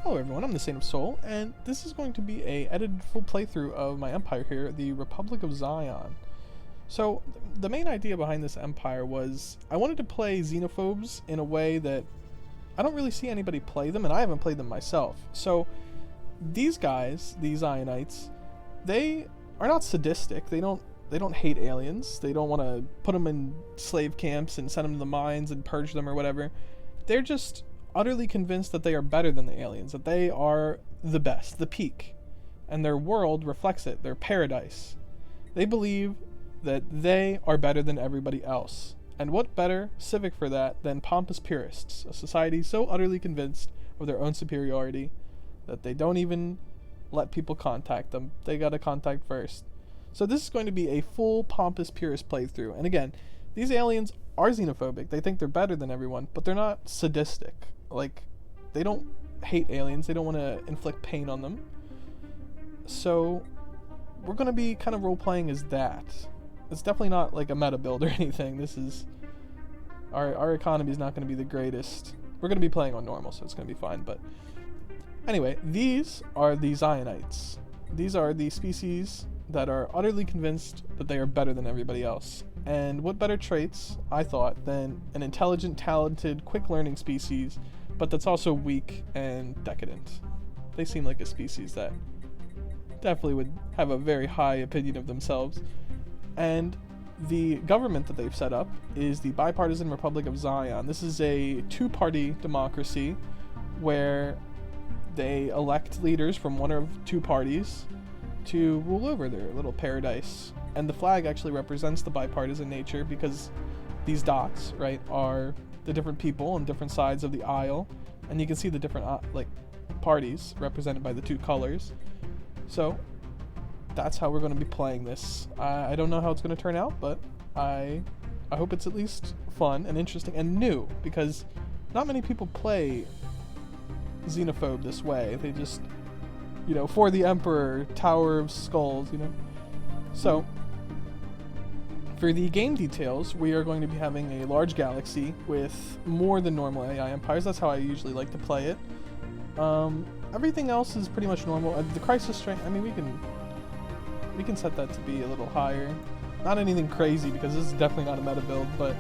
Hello everyone, I'm the Saint of Soul, and this is going to be a edited full playthrough of my empire here, the Republic of Zion. So, the main idea behind this empire was I wanted to play xenophobes in a way that I don't really see anybody play them, and I haven't played them myself. So, these guys, these Zionites, they are not sadistic. They don't hate aliens. They don't want to put them in slave camps and send them to the mines and purge them or whatever. They're just utterly convinced that they are better than the aliens, that they are the best, the peak, and their world reflects it, their paradise. They believe that they are better than everybody else. And what better civic for that than Pompous Purists, a society so utterly convinced of their own superiority that they don't even let people contact them. They gotta contact first. So this is going to be a full Pompous Purist playthrough. And again, these aliens are xenophobic. They think they're better than everyone, but they're not sadistic. Like, they don't hate aliens. They don't want to inflict pain on them. So we're going to be kind of role-playing as that. It's definitely not like a meta build or anything. This is... Our economy is not going to be the greatest. We're going to be playing on normal, so it's going to be fine. But anyway, these are the Zionites. These are the species that are utterly convinced that they are better than everybody else. And what better traits, I thought, than an intelligent, talented, quick-learning species, but that's also weak and decadent. They seem like a species that definitely would have a very high opinion of themselves. And the government that they've set up is the Bipartisan Republic of Zion. This is a two-party democracy where they elect leaders from one of two parties to rule over their little paradise. And the flag actually represents the bipartisan nature because these dots, right, are the different people on different sides of the aisle, and you can see the different parties represented by the two colors. So that's how we're going to be playing this. I don't know how it's going to turn out, but I hope it's at least fun and interesting and new, because not many people play Xenophobe this way. They just, you know, for the Emperor, Tower of Skulls, you know. So for the game details, we are going to be having a large galaxy with more than normal AI empires. That's how I usually like to play it. Everything else is pretty much normal. The crisis strength, I mean, we can set that to be a little higher. Not anything crazy, because this is definitely not a meta build, but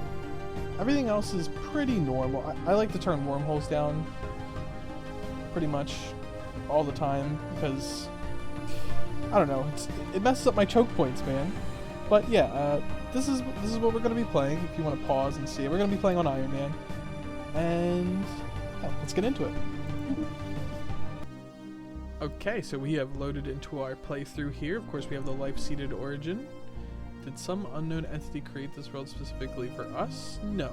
everything else is pretty normal. I like to turn wormholes down pretty much all the time, because I don't know, it messes up my choke points, man. But yeah, this is what we're going to be playing. If you want to pause and see it, we're going to be playing on Iron Man, and yeah, let's get into it. Okay, so we have loaded into our playthrough here. Of course, we have the life-seeded origin. Did some unknown entity create this world specifically for us? No.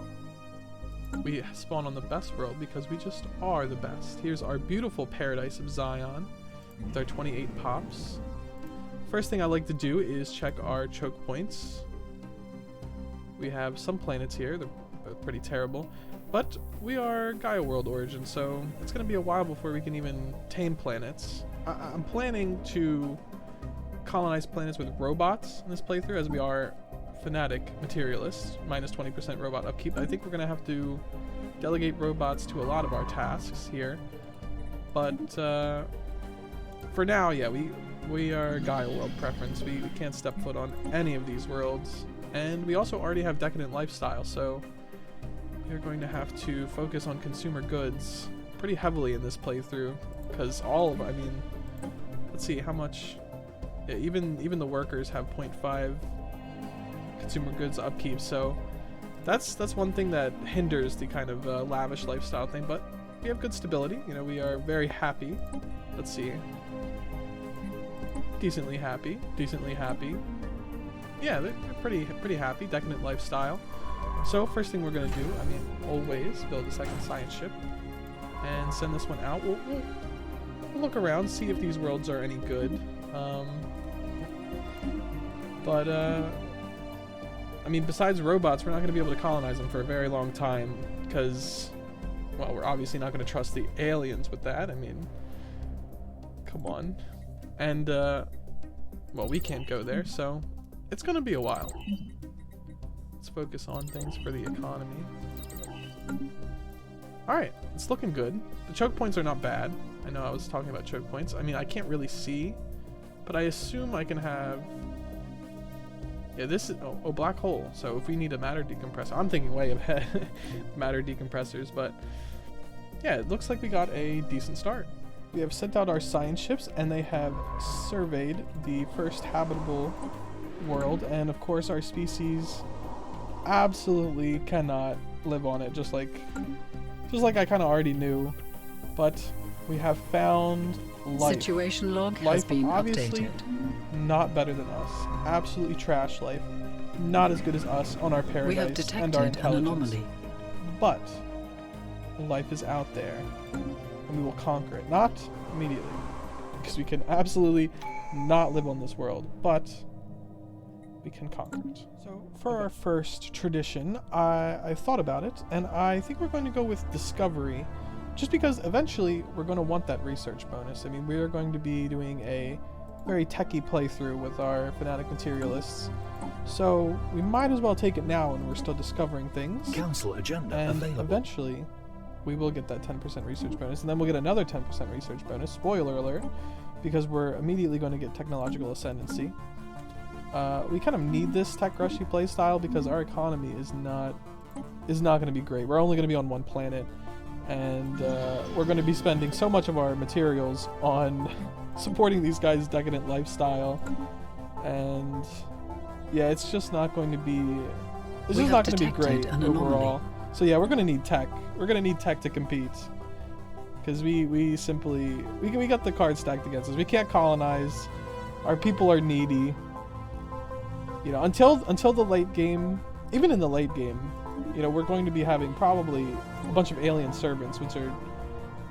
We spawn on the best world because we just are the best. Here's our beautiful paradise of Zion with our 28 pops. First thing I like to do is check our choke points. We have some planets here, they're both pretty terrible, but we are Gaia world origin, so it's going to be a while before we can even tame planets. I'm planning to colonize planets with robots in this playthrough, as we are fanatic materialists, minus 20% robot upkeep. I think we're going to have to delegate robots to a lot of our tasks here, but for now, yeah, we are Gaia world preference. We can't step foot on any of these worlds, and we also already have decadent lifestyle, so we're going to have to focus on consumer goods pretty heavily in this playthrough, because all of, I mean, let's see how much, yeah, even the workers have 0.5 consumer goods upkeep, so that's one thing that hinders the kind of lavish lifestyle thing, but we have good stability, you know, we are very happy. Let's see. Decently happy. Yeah, they're pretty happy. Decadent lifestyle. So first thing we're gonna do, I mean, always build a second science ship and send this one out. We'll look around, see if these worlds are any good. I mean, besides robots, we're not gonna be able to colonize them for a very long time because, well, we're obviously not gonna trust the aliens with that. I mean, come on. And, well, we can't go there, so it's gonna be a while. Let's focus on things for the economy. Alright, it's looking good. The choke points are not bad. I know I was talking about choke points. I mean, I can't really see, but I assume I can have... Yeah, this is... Oh, black hole. So if we need a matter decompressor... I'm thinking way ahead. Matter decompressors, but... Yeah, it looks like we got a decent start. We have sent out our science ships, and they have surveyed the first habitable world, and of course our species absolutely cannot live on it, just like I kind of already knew. But we have found life. Situation log has been obviously updated. Not better than us. Absolutely trash life. Not as good as us on our paradise We have and our detected intelligence. an anomaly. But life is out there, and we will conquer it. Not immediately, because we can absolutely not live on this world, but we can conquer it. So for our first tradition, I thought about it, and I think we're going to go with discovery, just because eventually we're going to want that research bonus. I mean, we are going to be doing a very techie playthrough with our fanatic materialists, so we might as well take it now when we're still discovering things. Council agenda and available. Eventually we will get that 10% research bonus, and then we'll get another 10% research bonus, spoiler alert, because we're immediately going to get technological ascendancy. We kind of need this tech rushy playstyle because our economy is not going to be great. We're only going to be on one planet, and we're going to be spending so much of our materials on supporting these guys' decadent lifestyle, and yeah, it's just not going to be... It's just not going to be great overall. So yeah, we're going to need tech. We're going to need tech to compete. Because we simply... We got the card stacked against us. We can't colonize. Our people are needy. You know, until the late game... Even in the late game, you know, we're going to be having probably a bunch of alien servants, which are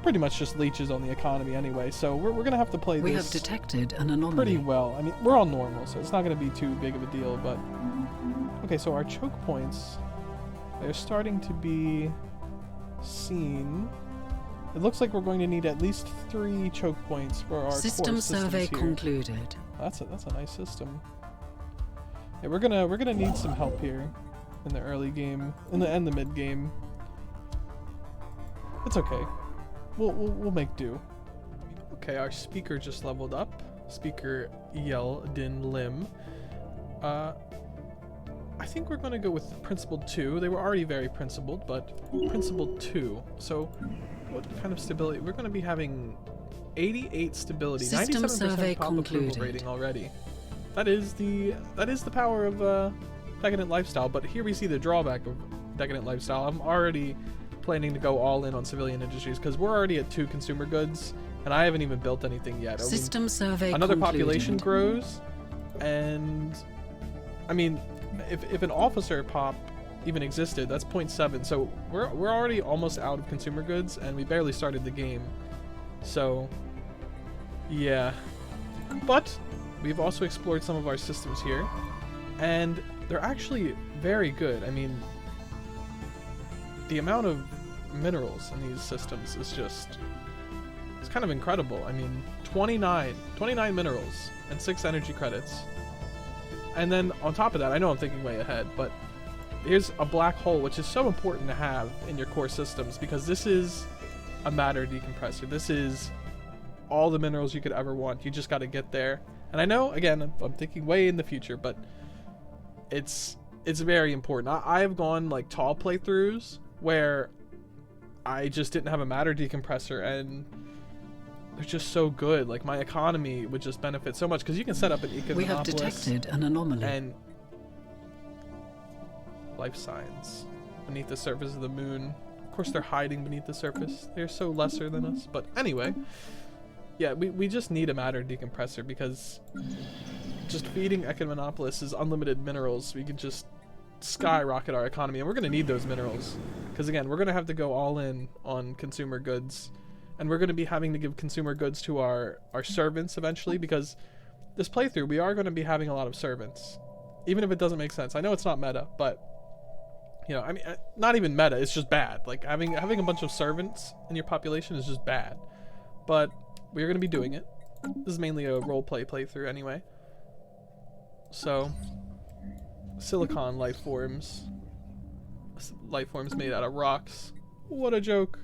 pretty much just leeches on the economy anyway. So we're going to have to play this... We have detected an anomaly. Pretty well. I mean, we're all normal, so it's not going to be too big of a deal, but... Okay, so our choke points... They're starting to be seen. It looks like we're going to need at least 3 choke points for our system survey here. concluded. That's a nice system. Yeah, we're gonna need some help here in the early game, in the mid game. It's okay. We'll make do. Okay, our speaker just leveled up. Speaker Yel Din Lim. I think we're going to go with Principled 2. They were already very principled, but Principled 2. So, what kind of stability? We're going to be having 88 stability, 97% pop approval rating already. That is the power of decadent lifestyle. But here we see the drawback of decadent lifestyle. I'm already planning to go all in on civilian industries because we're already at 2 consumer goods, and I haven't even built anything yet. System survey another concluded. Population grows, and I mean, if an officer pop even existed, that's 0.7. So we're already almost out of consumer goods, and we barely started the game. So yeah, but we've also explored some of our systems here, and they're actually very good. I mean, the amount of minerals in these systems is just, it's kind of incredible. I mean, 29 minerals and 6 energy credits. And then on top of that, I know I'm thinking way ahead, but here's a black hole, which is so important to have in your core systems because this is a matter decompressor. This is all the minerals you could ever want. You just got to get there. And I know, again, I'm thinking way in the future, but it's very important. I've gone like tall playthroughs where I just didn't have a matter decompressor, and they're just so good. Like, my economy would just benefit so much because you can set up an economopolis. We have detected an anomaly. And life signs beneath the surface of the moon. Of course, they're hiding beneath the surface. They're so lesser than us. But anyway, yeah, we just need a matter decompressor because just feeding Economopolis is unlimited minerals. We can just skyrocket our economy, and we're going to need those minerals because, again, we're going to have to go all in on consumer goods. And we're going to be having to give consumer goods to our servants eventually, because this playthrough, we are going to be having a lot of servants. Even if it doesn't make sense. I know it's not meta, but, you know, I mean, not even meta, it's just bad. Like, having a bunch of servants in your population is just bad. But we're going to be doing it. This is mainly a roleplay playthrough anyway. So, silicon life forms. Life forms made out of rocks. What a joke.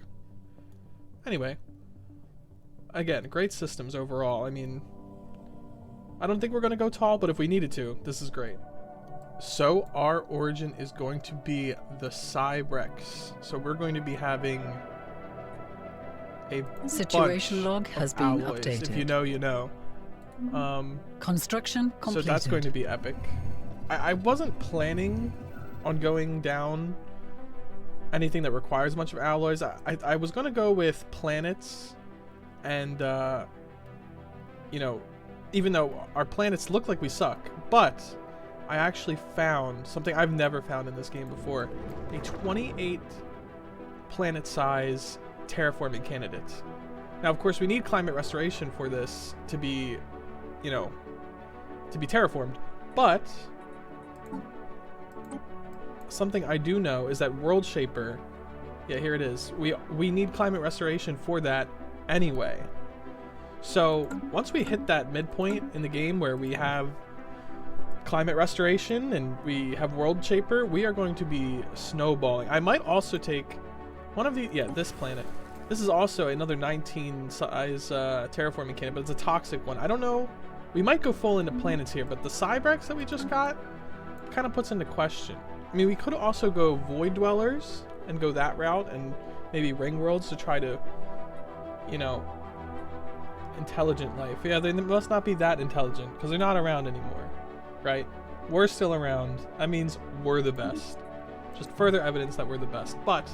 Anyway, again, great systems overall. I mean, I don't think we're going to go tall, but if we needed to, this is great. So our origin is going to be the civics. So we're going to be having a Situation log bunch has of been alloys. updated. If you know, you know. Construction So completed. that's going to be epic. I wasn't planning on going down anything that requires a bunch of alloys. I was going to go with planets and, you know, even though our planets look like we suck, but I actually found something I've never found in this game before. A 28 planet size terraforming candidate. Now, of course, we need climate restoration for this to be, you know, to be terraformed, but something I do know is that World Shaper, yeah, here it is. We need climate restoration for that anyway. So once we hit that midpoint in the game where we have climate restoration and we have World Shaper, we are going to be snowballing. I might also take one of the, yeah, this planet. This is also another 19 size terraforming candidate, but it's a toxic one. I don't know. We might go full into planets here, but the civics that we just got kind of puts into question. I mean, we could also go Void Dwellers and go that route, and maybe Ring Worlds to try to, you know, intelligent life. Yeah, they must not be that intelligent because they're not around anymore, right? We're still around. That means we're the best. Just further evidence that we're the best. But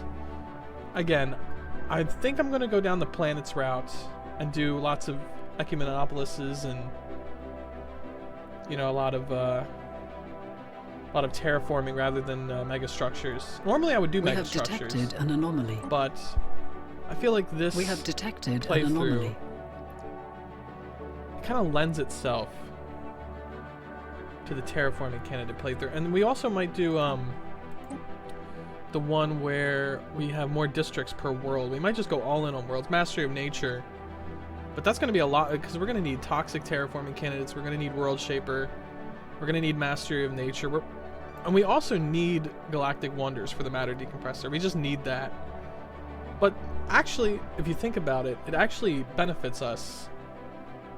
again, I think I'm going to go down the planets route and do lots of ecumenopolises and, you know, a lot of terraforming rather than mega structures. Normally I would do mega structures. We have detected an anomaly. But I feel like this We have detected an playthrough, anomaly. it kind of lends itself to the terraforming candidate playthrough. And we also might do the one where we have more districts per world. We might just go all in on worlds. Mastery of Nature. But that's going to be a lot, because we're going to need toxic terraforming candidates. We're going to need World Shaper. We're going to need Mastery of Nature. And we also need Galactic Wonders for the Matter Decompressor. We just need that. But actually, if you think about it, it actually benefits us.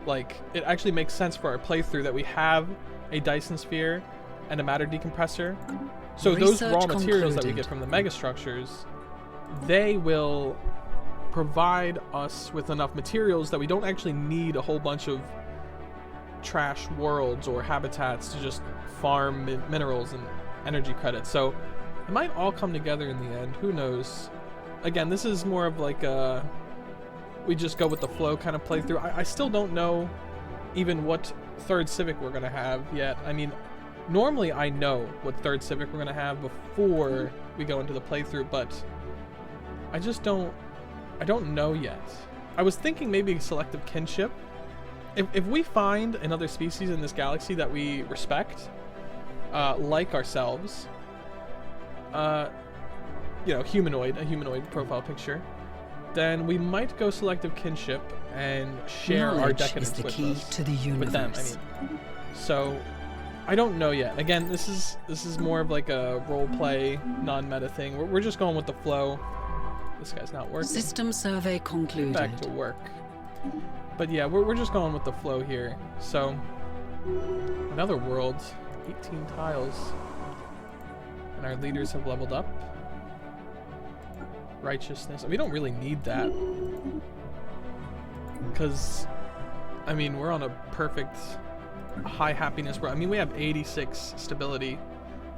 Like, it actually makes sense for our playthrough that we have a Dyson Sphere and a Matter Decompressor. So those raw materials that we get from the megastructures, they will provide us with enough materials that we don't actually need a whole bunch of trash worlds or habitats to just farm minerals and energy credits. So it might all come together in the end. Who knows? Again, this is more of like a we just go with the flow kind of playthrough. I still don't know even what third civic we're going to have yet. I mean, normally I know what third civic we're going to have before we go into the playthrough, but I just don't know yet. I was thinking maybe selective kinship. If we find another species in this galaxy that we respect, like ourselves, you know, a humanoid profile picture, then we might go selective kinship and share our Knowledge decadence is the with key us, to the universe. with them. I mean, so I don't know yet. Again, this is more of like a role play, non-meta thing. We're just going with the flow. This guy's not working. System survey concluded. Back to work. But yeah, we're just going with the flow here. So another world, 18 tiles, and our leaders have leveled up. Righteousness. We don't really need that, because I mean, we're on a perfect high happiness world. I mean, we have 86 stability,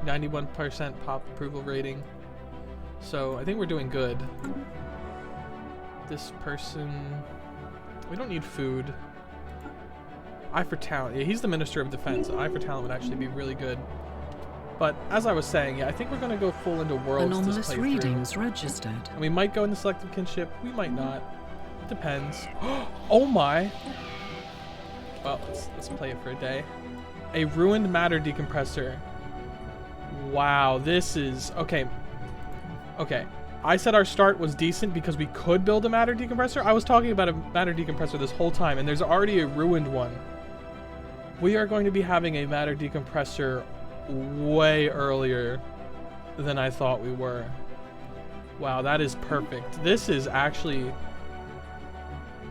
91% pop approval rating, so I think we're doing good. This person, we don't need food. Eye for talent. Yeah, he's the Minister of Defense. Eye for talent would actually be really good. But as I was saying, yeah, I think we're going to go full into worlds Anomalous this playthrough. readings registered. And we might go into selective kinship. We might not. It depends. Oh my! Well, let's play it for a day. A ruined matter decompressor. Wow, this is okay. Okay, I said our start was decent because we could build a matter decompressor. I was talking about a matter decompressor this whole time, and there's already a ruined one. We are going to be having a matter decompressor way earlier than I thought we were. Wow, that is perfect. This is actually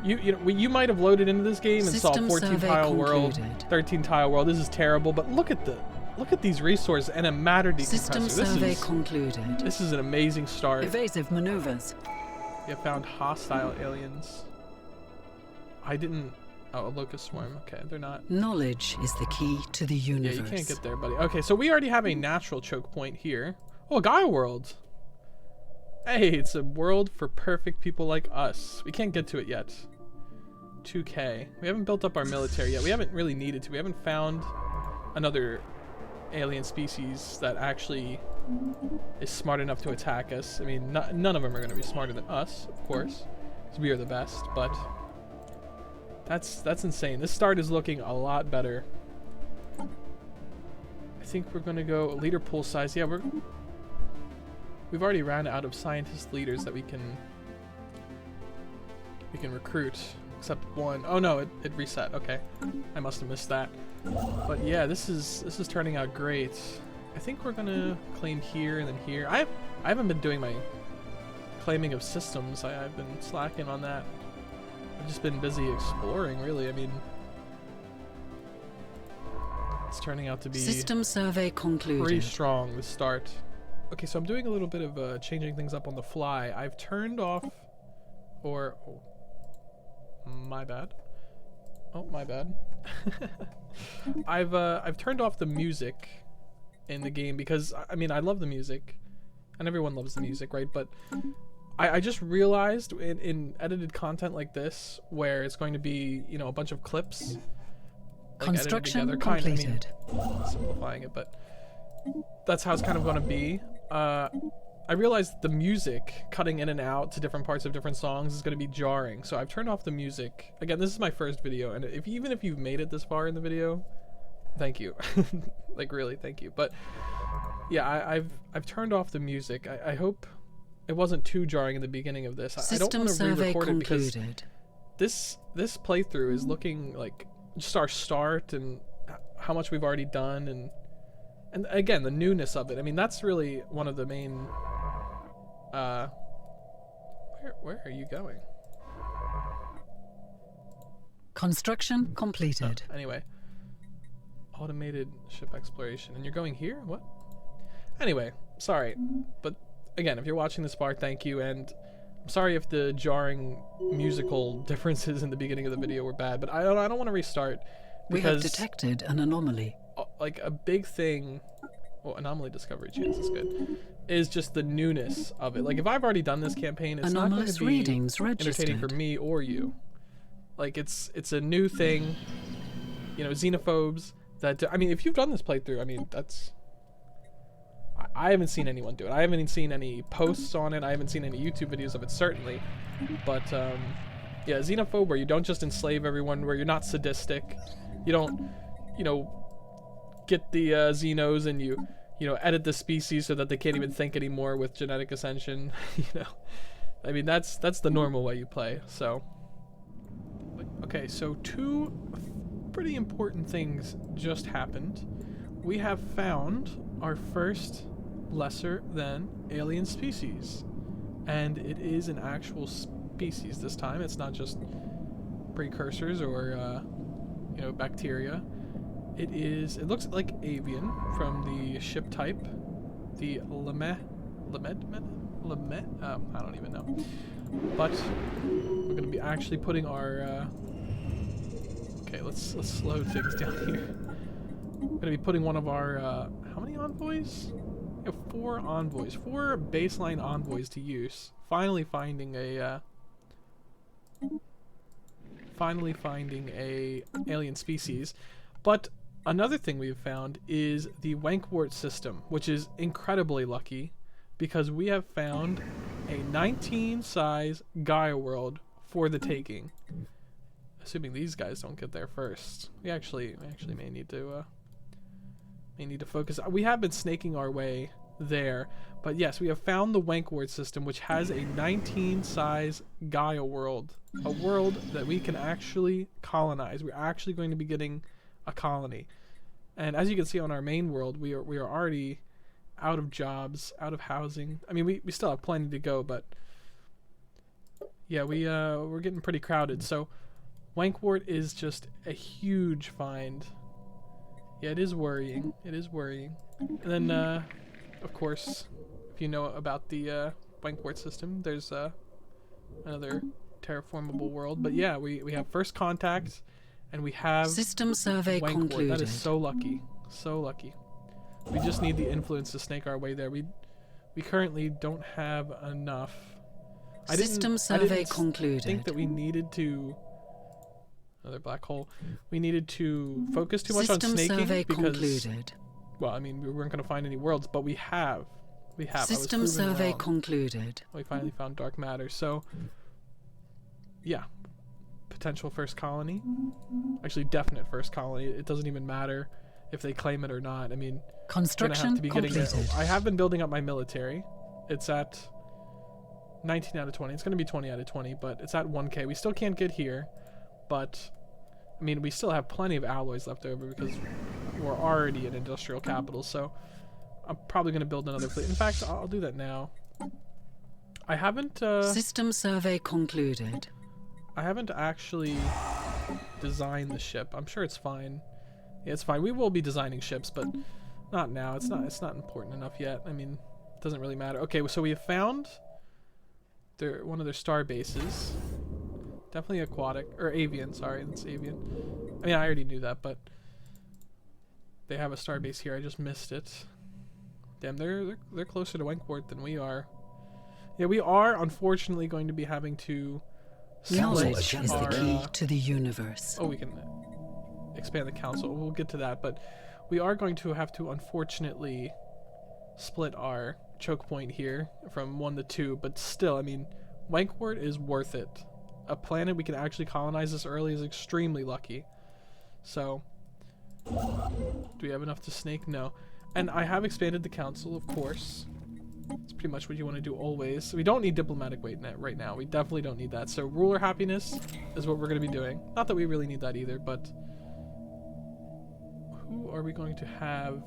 you might have loaded into this game and saw System 14 survey tile world, concluded. 13 tile world. This is terrible, but look at these resources and a matter decompressor. System survey concluded. This is an amazing start. Evasive maneuvers. You found hostile aliens. I didn't. Oh, a locust swarm. Okay, they're not. Knowledge is the key to the universe. Yeah, you can't get there, buddy. Okay, so we already have a natural choke point here. Oh, a Gaia world. Hey, it's a world for perfect people like us. We can't get to it yet. 2K. We haven't built up our military yet. We haven't really needed to. We haven't found another alien species that actually is smart enough to attack us. I mean, none of them are going to be smarter than us, of course, because we are the best, but that's insane. This start is looking a lot better. I think we're going to go leader pool size. Yeah, we've already ran out of scientist leaders that we can recruit, except one. Oh no, it reset. Okay, I must have missed that. But yeah, this is turning out great. I think we're gonna claim here and then here. I haven't been doing my claiming of systems. I've been slacking on that. I've just been busy exploring, really. I mean, it's turning out to be System survey concluded. pretty strong, the start. Okay, so I'm doing a little bit of changing things up on the fly. I've turned off, or oh, my bad. Oh, my bad. I've turned off the music in the game because, I mean, I love the music, and everyone loves the music, right? But I just realized in edited content like this, where it's going to be, you know, a bunch of clips, like, Construction together, completed. Simplifying it, but that's how it's kind of going to be. I realized the music cutting in and out to different parts of different songs is going to be jarring, so I've turned off the music. Again, this is my first video, and even if you've made it this far in the video, thank you. Like, really, thank you. But yeah, I've turned off the music. I hope it wasn't too jarring in the beginning of this. I don't want to re-record it because this playthrough is looking like just our start and how much we've already done, and again, the newness of it. I mean, that's really one of the main. Where are you going? Construction completed. Anyway, automated ship exploration, and you're going here? What? Anyway, sorry, but again, if you're watching this far, thank you, and I'm sorry if the jarring musical differences in the beginning of the video were bad, but I don't want to restart We have because detected an anomaly. like a big thing. Well, anomaly discovery chance is good. Is just the newness of it. Like, if I've already done this campaign, it's not going to be readings entertaining for registered. me or you. Like, it's a new thing. You know, xenophobes. That, I mean, if you've done this playthrough, I mean, that's. I haven't seen anyone do it. I haven't even seen any posts on it. I haven't seen any YouTube videos of it, certainly. But yeah, xenophobe, where you don't just enslave everyone, where you're not sadistic. You don't, you know, get the xenos and you know, edit the species so that they can't even think anymore with genetic ascension. You know, I mean, that's the normal way you play. So, okay, so two pretty important things just happened. We have found our first lesser than alien species, and it is an actual species this time. It's not just precursors or you know, bacteria. It looks like avian from the ship type, the Lamed, I don't even know. But we're gonna be actually putting our okay, let's slow things down here. We're gonna be putting one of our how many envoys? We have 4 envoys, 4 baseline envoys to use. Finally finding a alien species. But another thing we've found is the Wankwart system, which is incredibly lucky because we have found a 19 size Gaia world for the taking. Assuming these guys don't get there first. We actually may need to focus. We have been snaking our way there, but yes, we have found the Wankwart system, which has a 19 size Gaia world, a world that we can actually colonize. We're actually going to be getting a colony, and as you can see on our main world, we are already out of jobs, out of housing. I mean, we still have plenty to go, but Yeah, we're getting pretty crowded. So Wankwart is just a huge find. Yeah, it is worrying. It is worrying. And then, of course, if you know about the Wankwart system, there's another terraformable world. But yeah, we have first contact, and we have System survey Wankwart. concluded. That is so lucky. So lucky. We just need the influence to snake our way there. We currently don't have enough. System I survey didn't concluded. think that we needed to... Another black hole. We needed to focus too much on System snaking survey because... concluded. Well, I mean, we weren't going to find any worlds, but we have. We have. System I was proven survey wrong. concluded. We finally found dark matter. So, yeah. Potential first colony. Actually, definite first colony. It doesn't even matter if they claim it or not. I mean, Construction gonna have to be completed. getting I have been building up my military. It's at 19 out of 20. It's going to be 20 out of 20, but it's at 1k. We still can't get here, but I mean, we still have plenty of alloys left over because we're already an industrial capital, so I'm probably going to build another fleet. In fact, I'll do that now. I haven't System survey concluded. I haven't actually designed the ship. I'm sure it's fine. Yeah, it's fine. We will be designing ships, but not now. It's not important enough yet. I mean, it doesn't really matter. Okay, so we have found one of their star bases. Definitely aquatic or avian, sorry, that's avian. I mean, I already knew that, but they have a star base here. I just missed it. Damn, they're closer to Wankwart than we are. Yeah, we are unfortunately going to be having to Knowledge is the our, key to the universe. Oh, we can expand the council. We'll get to that, but we are going to have to unfortunately split our choke point here from 1 to 2, but still, I mean, Wankwart is worth it. A planet we can actually colonize this early is extremely lucky. So, do we have enough to snake? No. And I have expanded the council, of course. It's pretty much what you want to do always. So we don't need diplomatic weight net right now. We definitely don't need that. So ruler happiness is what we're going to be doing. Not that we really need that either, but who are we going to have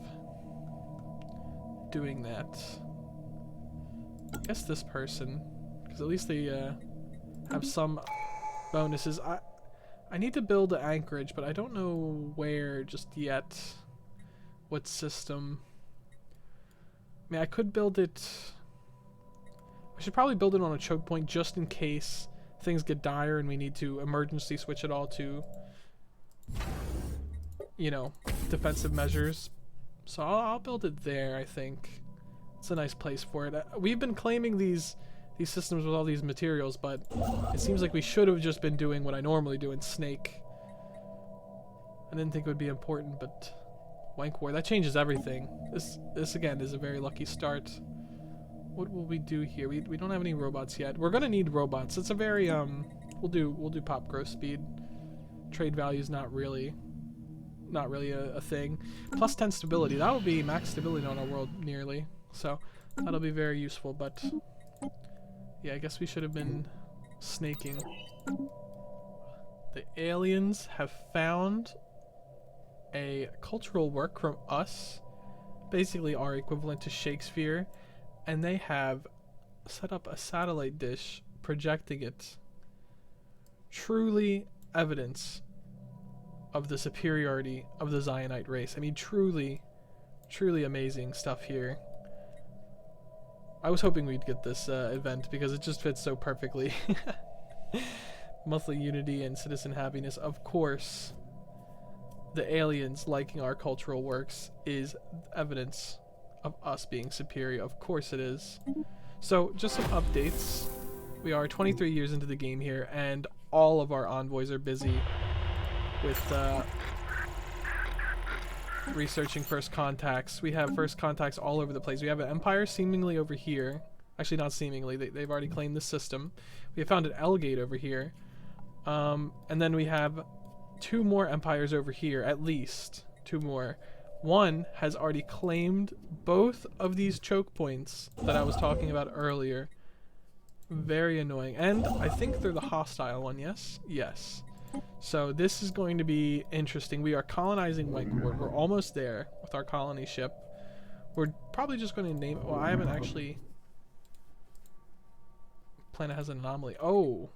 doing that? I guess this person, because at least they have some bonuses. I need to build an anchorage, but I don't know where just yet. What system? I mean, I could build it... I should probably build it on a choke point just in case things get dire and we need to emergency switch it all to, you know, defensive measures. So I'll build it there, I think. It's a nice place for it. We've been claiming these systems with all these materials, but it seems like we should have just been doing what I normally do in Snake. I didn't think it would be important, but... Wankwart, that changes everything. This again is a very lucky start. What will we do here? We don't have any robots yet. We're gonna need robots. It's a very we'll do pop growth speed. Trade value is not really a thing. Plus 10 stability. That would be max stability on our world nearly. So that'll be very useful, but yeah, I guess we should have been snaking. The aliens have found a cultural work from us, basically our equivalent to Shakespeare, and they have set up a satellite dish projecting it. Truly evidence of the superiority of the Zionite race. I mean, truly amazing stuff here. I was hoping we'd get this event because it just fits so perfectly. Monthly unity and citizen happiness, of course. The aliens liking our cultural works is evidence of us being superior. Of course it is. So, just some updates. We are 23 years into the game here, and all of our envoys are busy with researching first contacts. We have first contacts all over the place. We have an empire seemingly over here. Actually, not seemingly. They've already claimed the system. We have found an L-gate over here. And then we have 2 more empires over here, at least 2 more. One has already claimed both of these choke points that I was talking about earlier. Very annoying. And I think they're the hostile one, yes? Yes. So this is going to be interesting. We are colonizing Wankwart. We're almost there with our colony ship. We're probably just going to name it. Well, I haven't actually planet has an anomaly. Oh.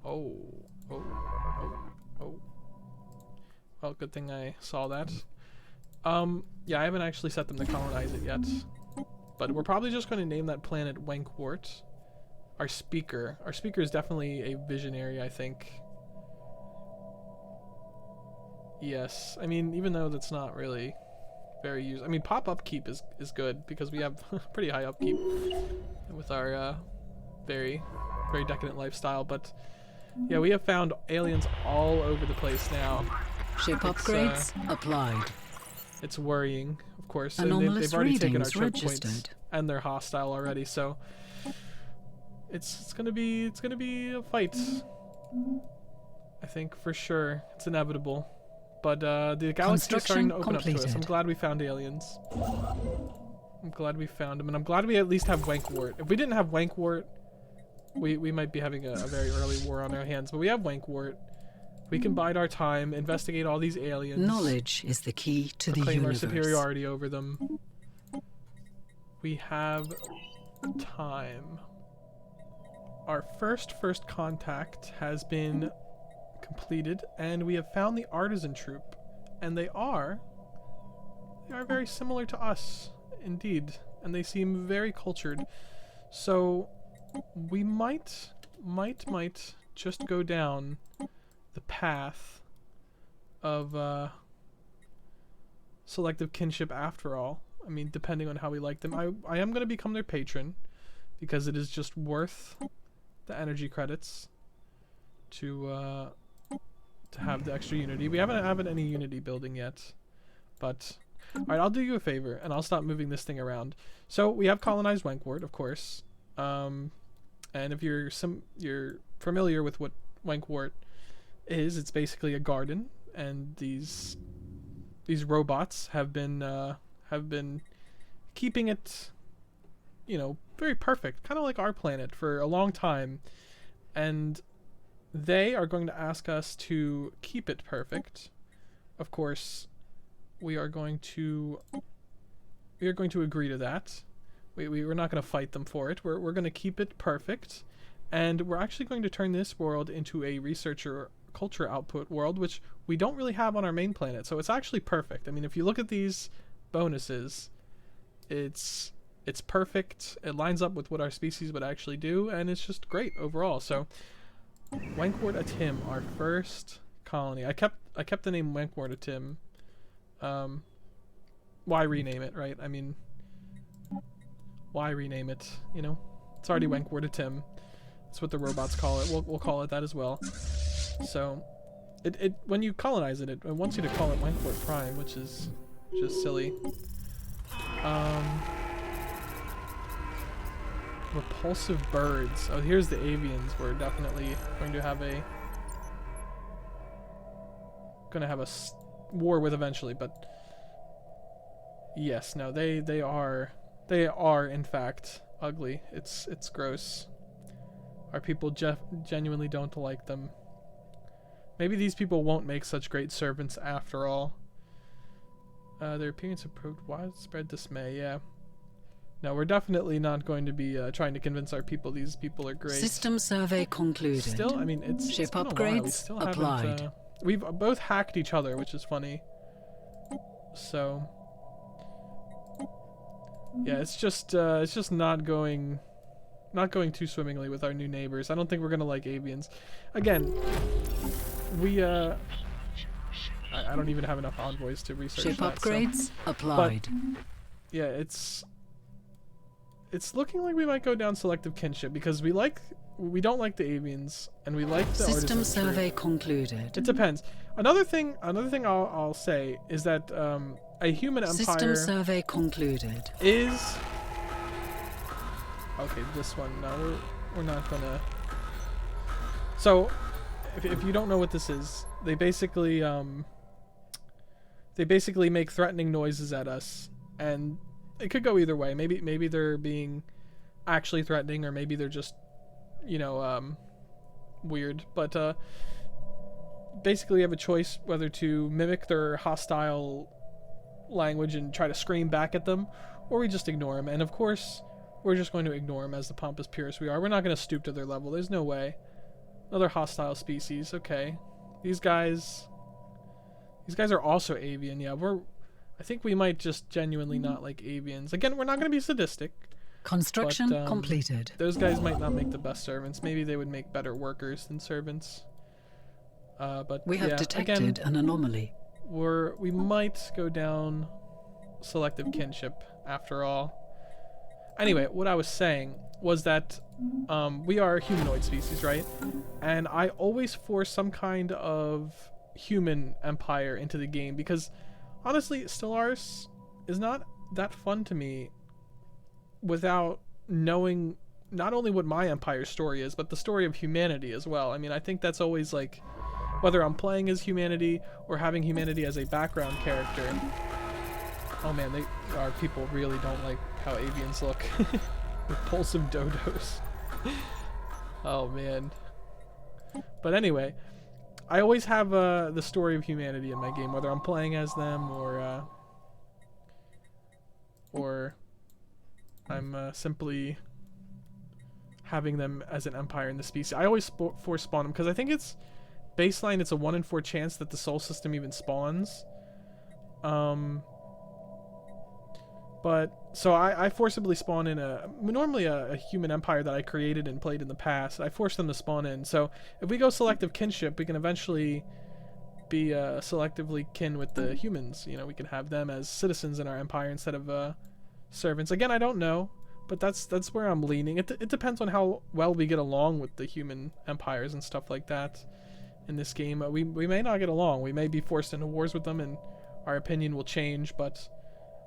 Oh. Oh. Oh. Oh. Well, good thing I saw that. Yeah, I haven't actually set them to colonize it yet. But we're probably just going to name that planet Wankwart. Our speaker. Our speaker is definitely a visionary, I think. Yes. I mean, even though that's not really very used. I mean, pop upkeep is good because we have pretty high upkeep with our very decadent lifestyle. But yeah, we have found aliens all over the place now. Ship upgrades applied. It's worrying, of course. Anomalous they've already taken our readings choke points, registered. and they're hostile already. So it's gonna be a fight. I think for sure it's inevitable. But the galaxy is starting to open up to us. I'm glad we found aliens. I'm glad we found them, and I'm glad we at least have Wankwart. If we didn't have Wankwart, we might be having a very early war on our hands. But we have Wankwart. We can bide our time, investigate all these aliens. Knowledge is the key to the claim universe. Our superiority over them. We have time. Our first contact has been completed, and we have found the artisan troop, and they are very similar to us, indeed, and they seem very cultured. So we might just go down the path of selective kinship after all. I mean, depending on how we like them. I am going to become their patron because it is just worth the energy credits to have the extra unity. We haven't any unity building yet, but alright, I'll do you a favor and I'll stop moving this thing around. So we have colonized Wankwart, of course, and if you're familiar with what Wankwart is, it's basically a garden, and these robots have been keeping it, you know, very perfect, kind of like our planet, for a long time, and they are going to ask us to keep it perfect. Of course, we are going to agree to that. We're not going to fight them for it. We're going to keep it perfect, and we're actually going to turn this world into a researcher culture output world, which we don't really have on our main planet. So it's actually perfect. I mean, if you look at these bonuses, it's perfect. It lines up with what our species would actually do, and it's just great overall. So Wankwart Atim, our first colony. I kept the name Wankwart Atim. Why rename it, right? I mean, why rename it? You know, it's already Wankwart Atim. That's what the robots call it. We'll call it that as well. So, it when you colonize it, it wants you to call it Wankwart Prime, which is just silly. Repulsive birds. Oh, here's the avians. We're definitely going to have a war with eventually, but yes, no, they are in fact ugly. It's gross. Our people genuinely don't like them. Maybe these people won't make such great servants after all. Their appearance have proved widespread dismay. Yeah. No, we're definitely not going to be trying to convince our people these people are great. System survey concluded. Still, I mean, it's ship been a while. We upgrades still applied. haven't, we've both hacked each other, which is funny. So yeah, it's just not going too swimmingly with our new neighbors. I don't think we're gonna like avians. Again, we I don't even have enough envoys to research Ship that, upgrades applied. But, yeah, it's looking like we might go down selective kinship because we don't like the avians and we like the System artisan survey troop. concluded. It depends. Another thing I'll say is that a human empire System survey concluded. is okay. This one, no, we're not gonna. So, if you don't know what this is, they basically make threatening noises at us, and it could go either way. Maybe they're being actually threatening, or maybe they're just, you know, weird. But basically, you have a choice whether to mimic their hostile language and try to scream back at them, or we just ignore them. And of course, we're just going to ignore them as the Pompous Purists we are. We're not going to stoop to their level. There's no way. Another hostile species. Okay. These guys are also avian. Yeah, I think we might just genuinely not like avians. Again, we're not going to be sadistic. Construction but, completed. Those guys might not make the best servants. Maybe they would make better workers than servants. But We have yeah, detected again, an anomaly. we might go down selective kinship after all. Anyway, what I was saying was that we are a humanoid species, right? And I always force some kind of human empire into the game because honestly, Stellaris is not that fun to me without knowing not only what my empire's story is, but the story of humanity as well. I mean, I think that's always like, whether I'm playing as humanity or having humanity as a background character. Oh man, our people really don't like how avians look. Repulsive dodos. Oh man. But anyway, I always have the story of humanity in my game, whether I'm playing as them or I'm simply having them as an empire in the species. I always force spawn them because I think it's baseline. It's a 1 in 4 chance that the soul system even spawns. But so I forcibly spawn in normally a human empire that I created and played in the past. I force them to spawn in. So if we go selective kinship, we can eventually be selectively kin with the humans. You know, we can have them as citizens in our empire instead of servants. Again, I don't know, but that's where I'm leaning. It depends on how well we get along with the human empires and stuff like that in this game. We may not get along. We may be forced into wars with them, and our opinion will change. But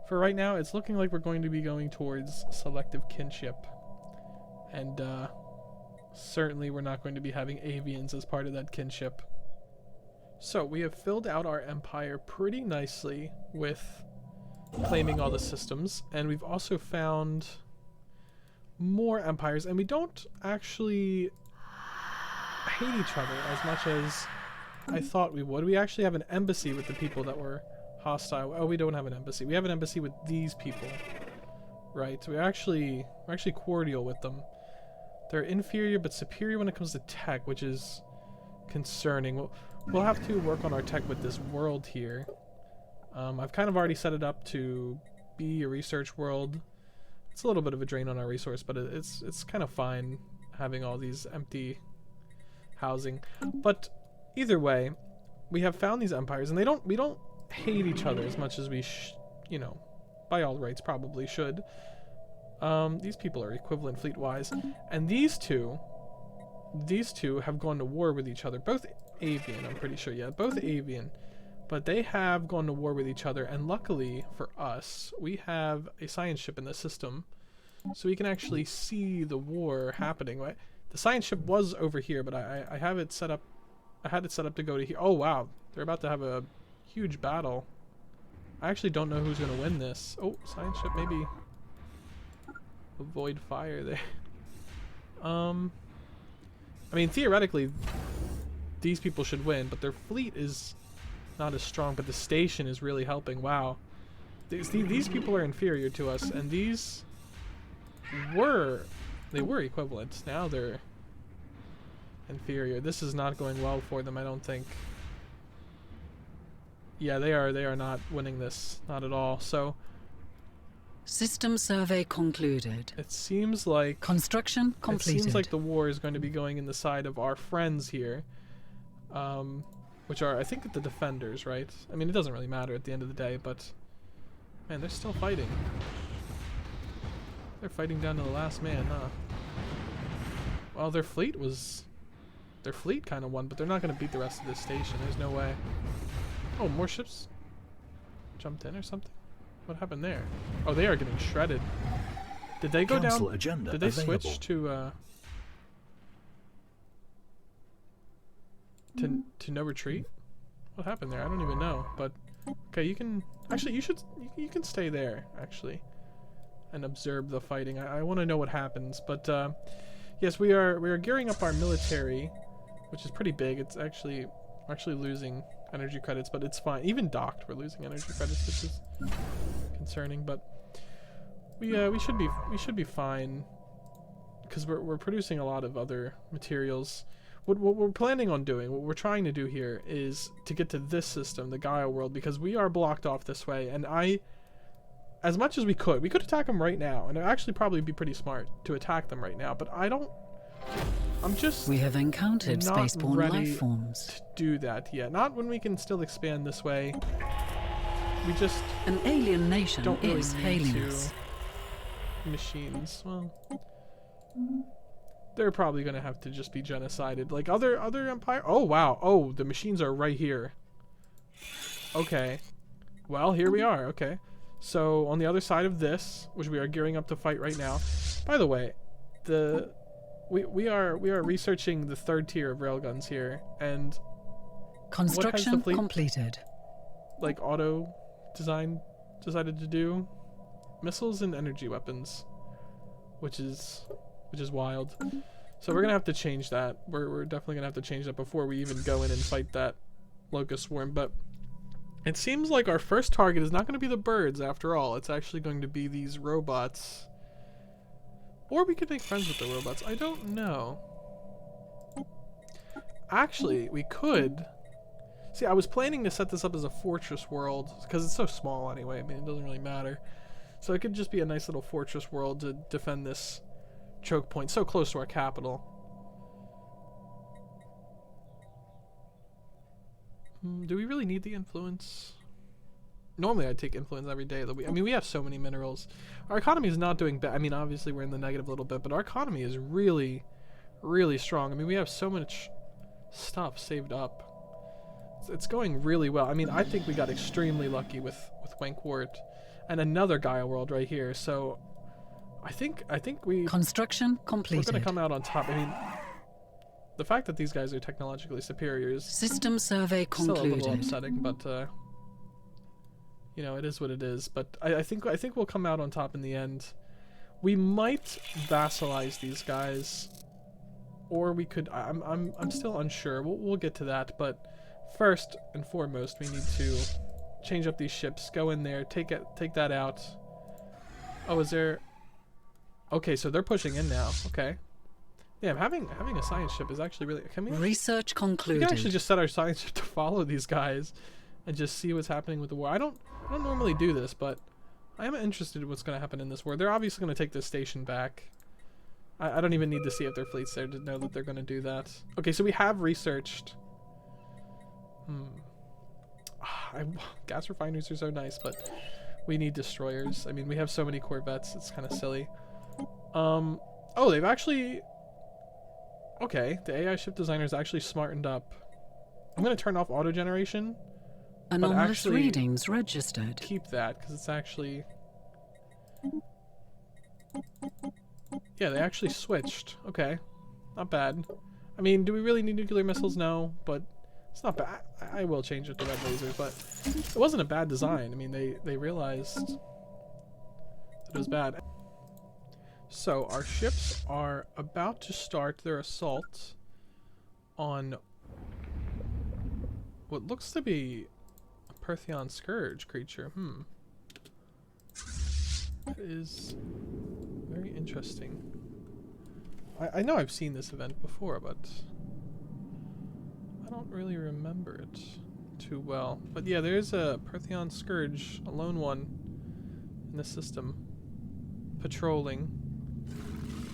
for right now, it's looking like we're going to be going towards selective kinship, and certainly we're not going to be having avians as part of that kinship. So we have filled out our empire pretty nicely with claiming all the systems, and we've also found more empires, and we don't actually hate each other as much as I thought we would. We actually have an embassy with the people that were hostile. Oh, we don't have an embassy. We have an embassy with these people, right? We're actually cordial with them. They're inferior but superior when it comes to tech, which is concerning. We'll have to work on our tech with this world here. I've kind of already set it up to be a research world. It's a little bit of a drain on our resource, but it's kind of fine having all these empty housing. But either way, we have found these empires, and we don't hate each other as much as we you know, by all rights probably should. These people are equivalent fleet-wise, and these two have gone to war with each other. Both avian, I'm pretty sure. Yeah, both avian. But they have gone to war with each other, and luckily for us, we have a science ship in the system, so we can actually see the war happening. Right? The science ship was over here, but I have it set up. I had it set up to go to here. Oh wow, they're about to have a huge battle. I actually don't know who's going to win this. Oh, science ship, maybe avoid fire there. I mean, theoretically, these people should win, but their fleet is not as strong, but the station is really helping. Wow. These people are inferior to us, and these were equivalent. Now they're inferior. This is not going well for them, I don't think. Yeah, they are not winning this, not at all. So System survey concluded. it seems like Construction completed. It seems like the war is going to be going in the side of our friends here, which are, I think, the defenders, right? I mean, it doesn't really matter at the end of the day, but man, they're still fighting. They're fighting down to the last man, huh? Well, their fleet kind of won, but they're not going to beat the rest of this station. There's no way. Oh, more ships jumped in or something? What happened there? Oh, they are getting shredded. Did they go Council down? agenda Did they available. switch to no retreat? What happened there? I don't even know. But okay, you can actually you can stay there actually and observe the fighting. I want to know what happens. But yes, we are gearing up our military, which is pretty big. It's actually losing energy credits, but it's fine. Even docked, we're losing energy credits, which is concerning. But we should be fine, because we're producing a lot of other materials. What we're planning on doing, what we're trying to do here, is to get to this system, the Gaia world, because we are blocked off this way. And as much as we could attack them right now, and it'd actually probably be pretty smart to attack them right now. But I'm just We have encountered not spaceborne ready life forms. to do that yet. Not when we can still expand this way. We just An alien nation don't really is need hailing to. us. Machines, well, they're probably gonna have to just be genocided like other empire. Oh wow, oh, the machines are right here. Okay, well, here we are. Okay, so on the other side of this, which we are gearing up to fight right now. By the way, we are researching the 3rd tier of railguns here, and Construction fleet? completed. like auto design decided to do missiles and energy weapons, which is wild. So we're gonna have to change that. We're definitely gonna have to change that before we even go in and fight that locust swarm. But it seems like our first target is not going to be the birds after all. It's actually going to be these robots. Or we could make friends with the robots. I don't know. Actually, we could. See, I was planning to set this up as a fortress world, because it's so small anyway. I mean, it doesn't really matter. So it could just be a nice little fortress world to defend this choke point so close to our capital. Do we really need the influence? Normally I'd take influence every day of the week. I mean, we have so many minerals. Our economy is not doing bad. I mean, obviously we're in the negative a little bit, but our economy is really, really strong. I mean, we have so much stuff saved up. It's going really well. I mean, I think we got extremely lucky with Wankwart and another Gaia world right here. So I think Construction we're completed. going to come out on top. I mean, the fact that these guys are technologically superior is System survey still a little concluded. upsetting, but you know, it is what it is. But I think we'll come out on top in the end. We might vassalize these guys, or we could. I'm still unsure. We'll get to that. But first and foremost, we need to change up these ships. Go in there, take that out. Oh, is there? Okay, so they're pushing in now. Okay. Yeah, having a science ship is actually really. Can we? Research We concluded. can actually just set our science ship to follow these guys, and just see what's happening with the war. I don't normally do this, but I am interested in what's going to happen in this war. They're obviously going to take this station back. I don't even need to see if their fleet's there to know that they're going to do that. Okay, so we have researched. Gas refineries are so nice, but we need destroyers. I mean, we have so many corvettes. It's kind of silly. Oh, they've actually. Okay, the AI ship designer's actually smartened up. I'm going to turn off auto generation. Anomalous actually readings registered. Keep that, because it's actually. Yeah, they actually switched. Okay, not bad. I mean, do we really need nuclear missiles? No, but it's not bad. I will change it to red lasers, but it wasn't a bad design. I mean, they realized that it was bad. So our ships are about to start their assault on what looks to be a Pertheon Scourge creature. That is very interesting. I know I've seen this event before, but I don't really remember it too well. But yeah, there's a Pertheon Scourge, a lone one in the system, patrolling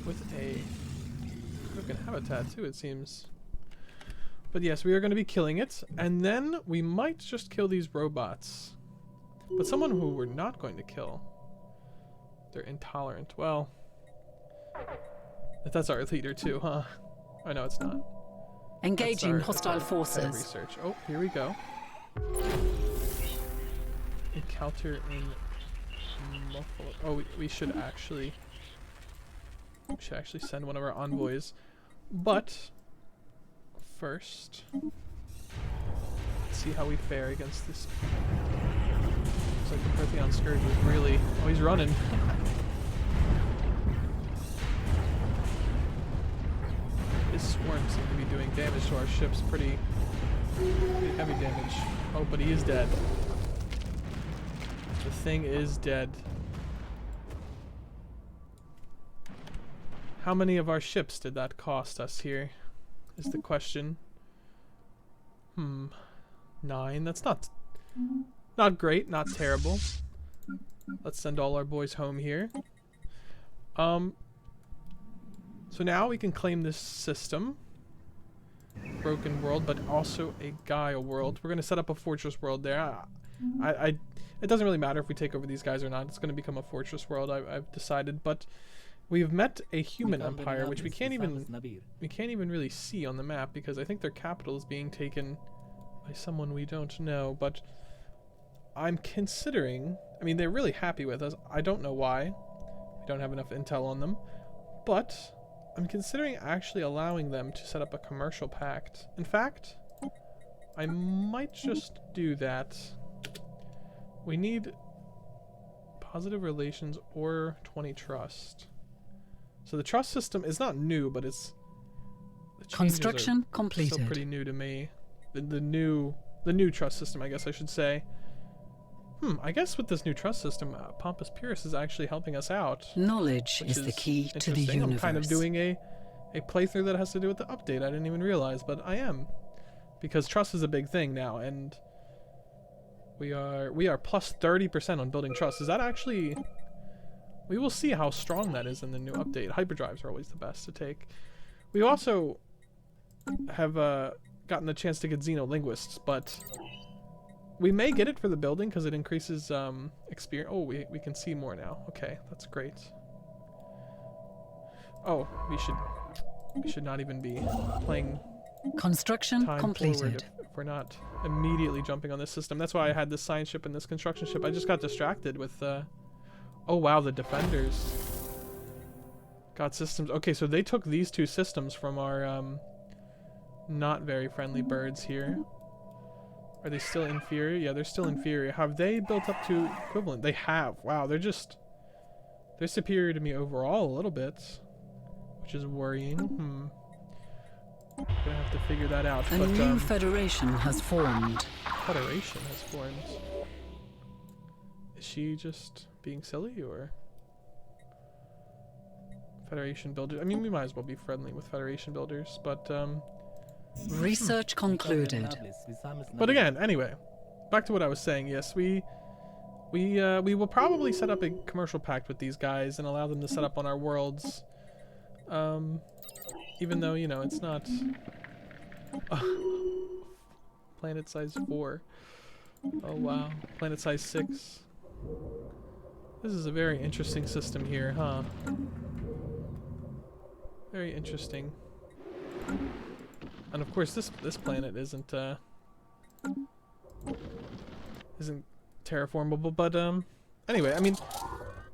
with a broken habitat too, it seems. But yes, we are going to be killing it, and then we might just kill these robots. But someone who we're not going to kill, they're intolerant. Well, that's our leader too, huh? Oh no, it's not. Engaging That's our hostile head of forces. research. Oh, here we go. Encounter in Muffalo. Oh, we should actually send one of our envoys. But first, let's see how we fare against this. Looks like the Pertheon Scourge is really. Oh, he's running. His swarms seem to be doing damage to our ships, pretty heavy damage. Oh, but he is dead. The thing is dead. How many of our ships did that cost us here? Is the question. 9. That's not great, not terrible. Let's send all our boys home here. So now we can claim this system. Broken world, but also a Gaia world. We're going to set up a fortress world there. It doesn't really matter if we take over these guys or not. It's going to become a fortress world, I've decided. But we've met a human empire, which we can't even really see on the map because I think their capital is being taken by someone we don't know. But I'm considering, I mean, they're really happy with us. I don't know why. We don't have enough intel on them. But I'm considering actually allowing them to set up a commercial pact. In fact, I might just do that. We need positive relations or 20 trust. So the trust system is not new, but it's Construction completed. Still pretty new to me. The new trust system, I guess I should say. I guess with this new trust system, Pompous Purists is actually helping us out. Knowledge is the key to the universe. I'm kind of doing a playthrough that has to do with the update. I didn't even realize, but I am. Because trust is a big thing now, and we are plus 30% on building trust. Is that actually... We will see how strong that is in the new update. Hyperdrives are always the best to take. We also have gotten the chance to get Xenolinguists, but we may get it for the building because it increases experience. Oh, we can see more now. Okay, that's great. Oh, we should not even be playing construction time completed. If we're not immediately jumping on this system. That's why I had this science ship and this construction ship. I just got distracted with oh wow, the defenders got systems. Okay, so they took these two systems from our not very friendly birds here. Are they still inferior? Yeah, they're still inferior. Have they built up to equivalent? They have. Wow, they're superior to me overall a little bit, which is worrying. Gonna have to figure that out. A new federation has formed. Federation has formed. Is she just being silly, or Federation builders? I mean, we might as well be friendly with Federation builders, but research concluded. But again, anyway, back to what I was saying. Yes, we will probably set up a commercial pact with these guys and allow them to set up on our worlds. Even though, you know, it's not planet size 4. Oh wow, planet size 6. This is a very interesting system here, huh? Very interesting. And of course, this planet isn't terraformable, but anyway, I mean,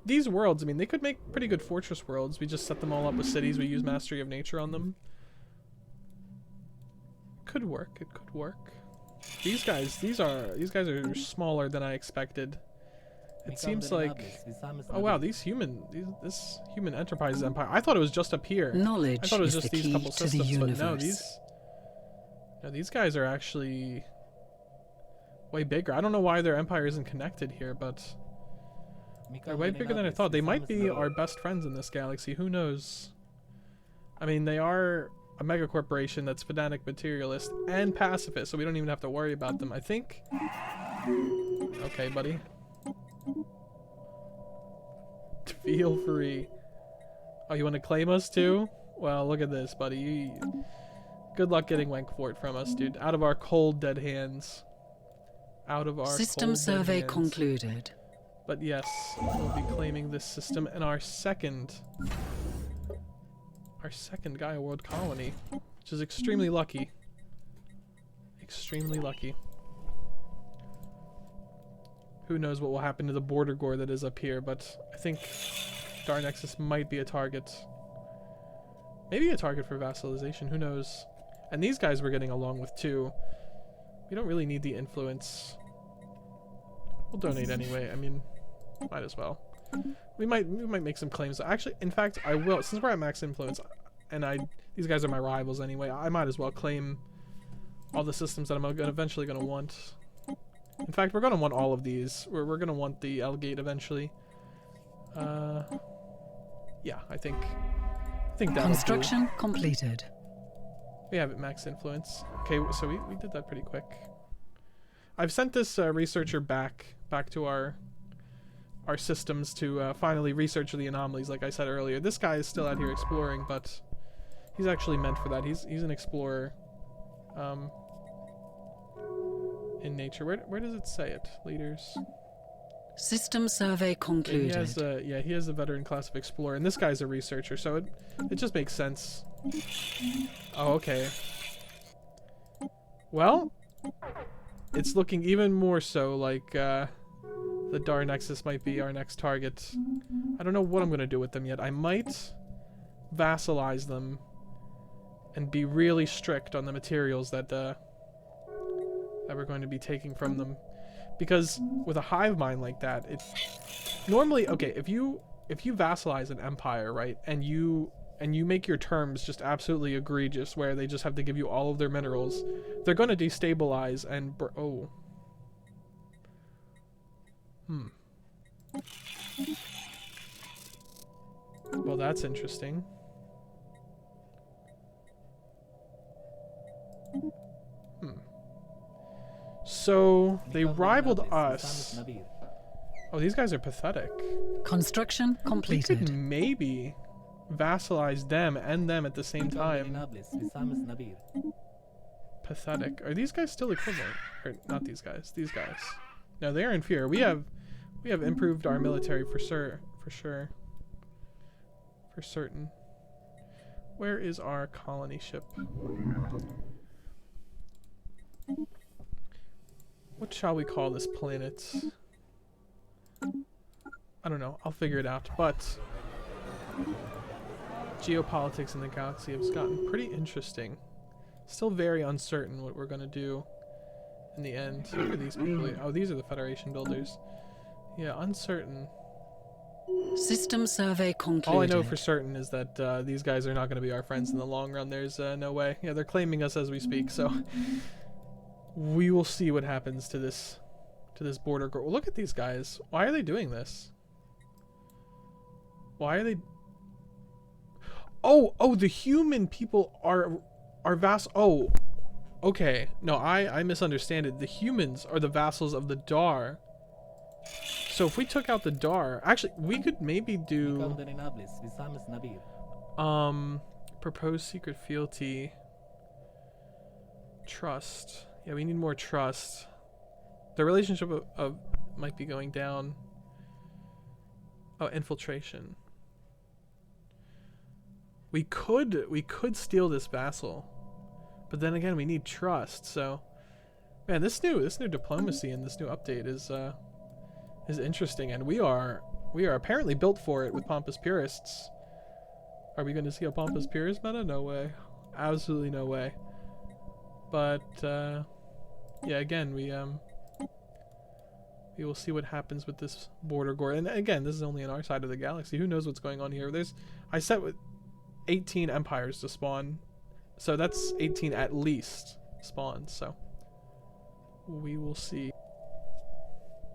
these worlds, I mean, they could make pretty good fortress worlds. We just set them all up with cities. We use Mastery of Nature on them. Could work. It could work. These guys are smaller than I expected. It seems like, oh wow, this human enterprise empire. I thought it was just up here. Knowledge I thought it was is just the these key couple to the systems, but universe. no, these guys are actually way bigger. I don't know why their empire isn't connected here, but they're way bigger than I thought. They might be our best friends in this galaxy. Who knows? I mean, they are a mega corporation that's fanatic materialist and pacifist, so we don't even have to worry about them, I think. Okay, buddy. Feel free. Oh, you want to claim us too? Well, look at this, buddy. Good luck getting Wankwart from us, dude. Out of our cold, dead hands. Out of our system cold, survey dead hands. concluded. But yes, we'll be claiming this system in our second Gaia world colony, which is extremely lucky. Extremely lucky. Who knows what will happen to the border gore that is up here, but I think Star Nexus might be a target. Maybe a target for vassalization, who knows? And these guys we're getting along with too. We don't really need the influence. We'll donate anyway. I mean, might as well. We might make some claims. Actually, in fact, I will. Since we're at max influence, and these guys are my rivals anyway, I might as well claim all the systems that I'm eventually going to want. In fact, we're going to want all of these. We're going to want the L-Gate eventually. Yeah, I think I think that'll Construction completed. We have it max influence. Okay, so we did that pretty quick. I've sent this researcher back to our systems to finally research the anomalies, like I said earlier. This guy is still out here exploring, but he's actually meant for that. He's an explorer in nature. Where does it say it? Leaders. System survey concluded. He has the veteran class of explorer, and this guy's a researcher, so it just makes sense. Oh, okay. Well, it's looking even more so like the Dar Nexus might be our next target. I don't know what I'm gonna do with them yet. I might vassalize them and be really strict on the materials that we're going to be taking from them. Because with a hive mind like that, it's normally okay. If you vassalize an empire, right, and you make your terms just absolutely egregious, where they just have to give you all of their minerals, they're going to destabilize and Well, that's interesting. So they rivaled us. Oh, these guys are pathetic. Construction completed. We could maybe vassalize them and them at the same time. Pathetic. Are these guys still equivalent? Or not these guys. These guys. No, they are inferior. We have improved our military for sure. For certain. Where is our colony ship? What shall we call this planet? I don't know. I'll figure it out. But geopolitics in the galaxy has gotten pretty interesting. Still very uncertain what we're going to do in the end. Who are these people? Oh, these are the Federation builders. Yeah, uncertain. System survey concluded. All I know for certain is that these guys are not going to be our friends in the long run. There's no way. Yeah, they're claiming us as we speak, so we will see what happens to this border. Well, look at these guys. Why are they doing this? Why are they? Oh, the human people are Oh, okay. No, I misunderstand it. The humans are the vassals of the Dar. So if we took out the Dar, actually, we could maybe do propose secret fealty, trust. Yeah, we need more trust. The relationship of might be going down. Oh, infiltration. We could steal this vassal, but then again, we need trust. So, man, this new diplomacy and this new update is interesting, and we are apparently built for it with Pompous Purists. Are we going to see a Pompous Purist meta? No way, absolutely no way. But yeah, again, we will see what happens with this border gore. And again, this is only on our side of the galaxy. Who knows what's going on here? I set with 18 empires to spawn, so that's 18 at least spawns. So we will see.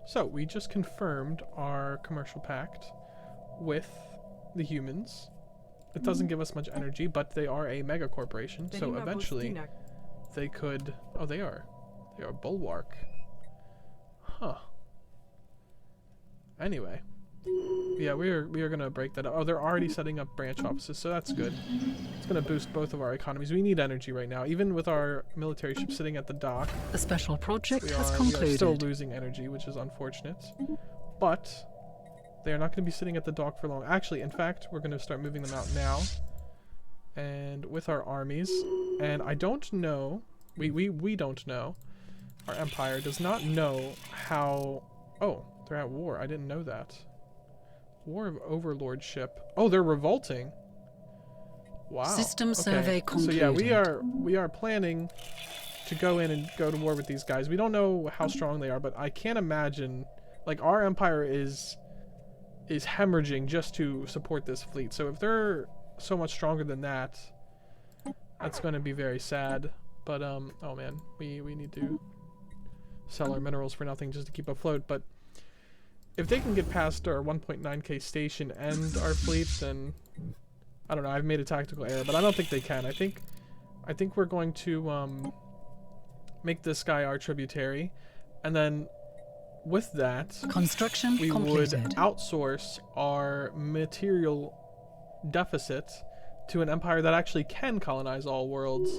So we just confirmed our commercial pact with the humans. It doesn't give us much energy, but they are a mega corporation, so eventually they could. Oh, they are bulwark. Huh. Anyway, yeah, we are gonna break that up. Oh, they're already setting up branch offices, so that's good. It's gonna boost both of our economies. We need energy right now, even with our military ship sitting at the dock. The special project has We concluded. are still losing energy, which is unfortunate. But they are not going to be sitting at the dock for long. Actually, in fact, we're going to start moving them out now, and with our armies. And I don't know. We don't know. Our empire does not know how. Oh, they're at war. I didn't know that. War of Overlordship. Oh, they're revolting. Wow. System survey concluded. So yeah, we are planning to go in and go to war with these guys. We don't know how strong they are, but I can't imagine, like, our empire is hemorrhaging just to support this fleet. So if they're so much stronger than that, that's going to be very sad. But oh man, we need to sell our minerals for nothing just to keep afloat. But if they can get past our 1.9k station and our fleet, then I don't know, I've made a tactical error, but I don't think they can. I think we're going to make this guy our tributary, and then with that, Construction we completed. would outsource our material deficit to an empire that actually can colonize all worlds,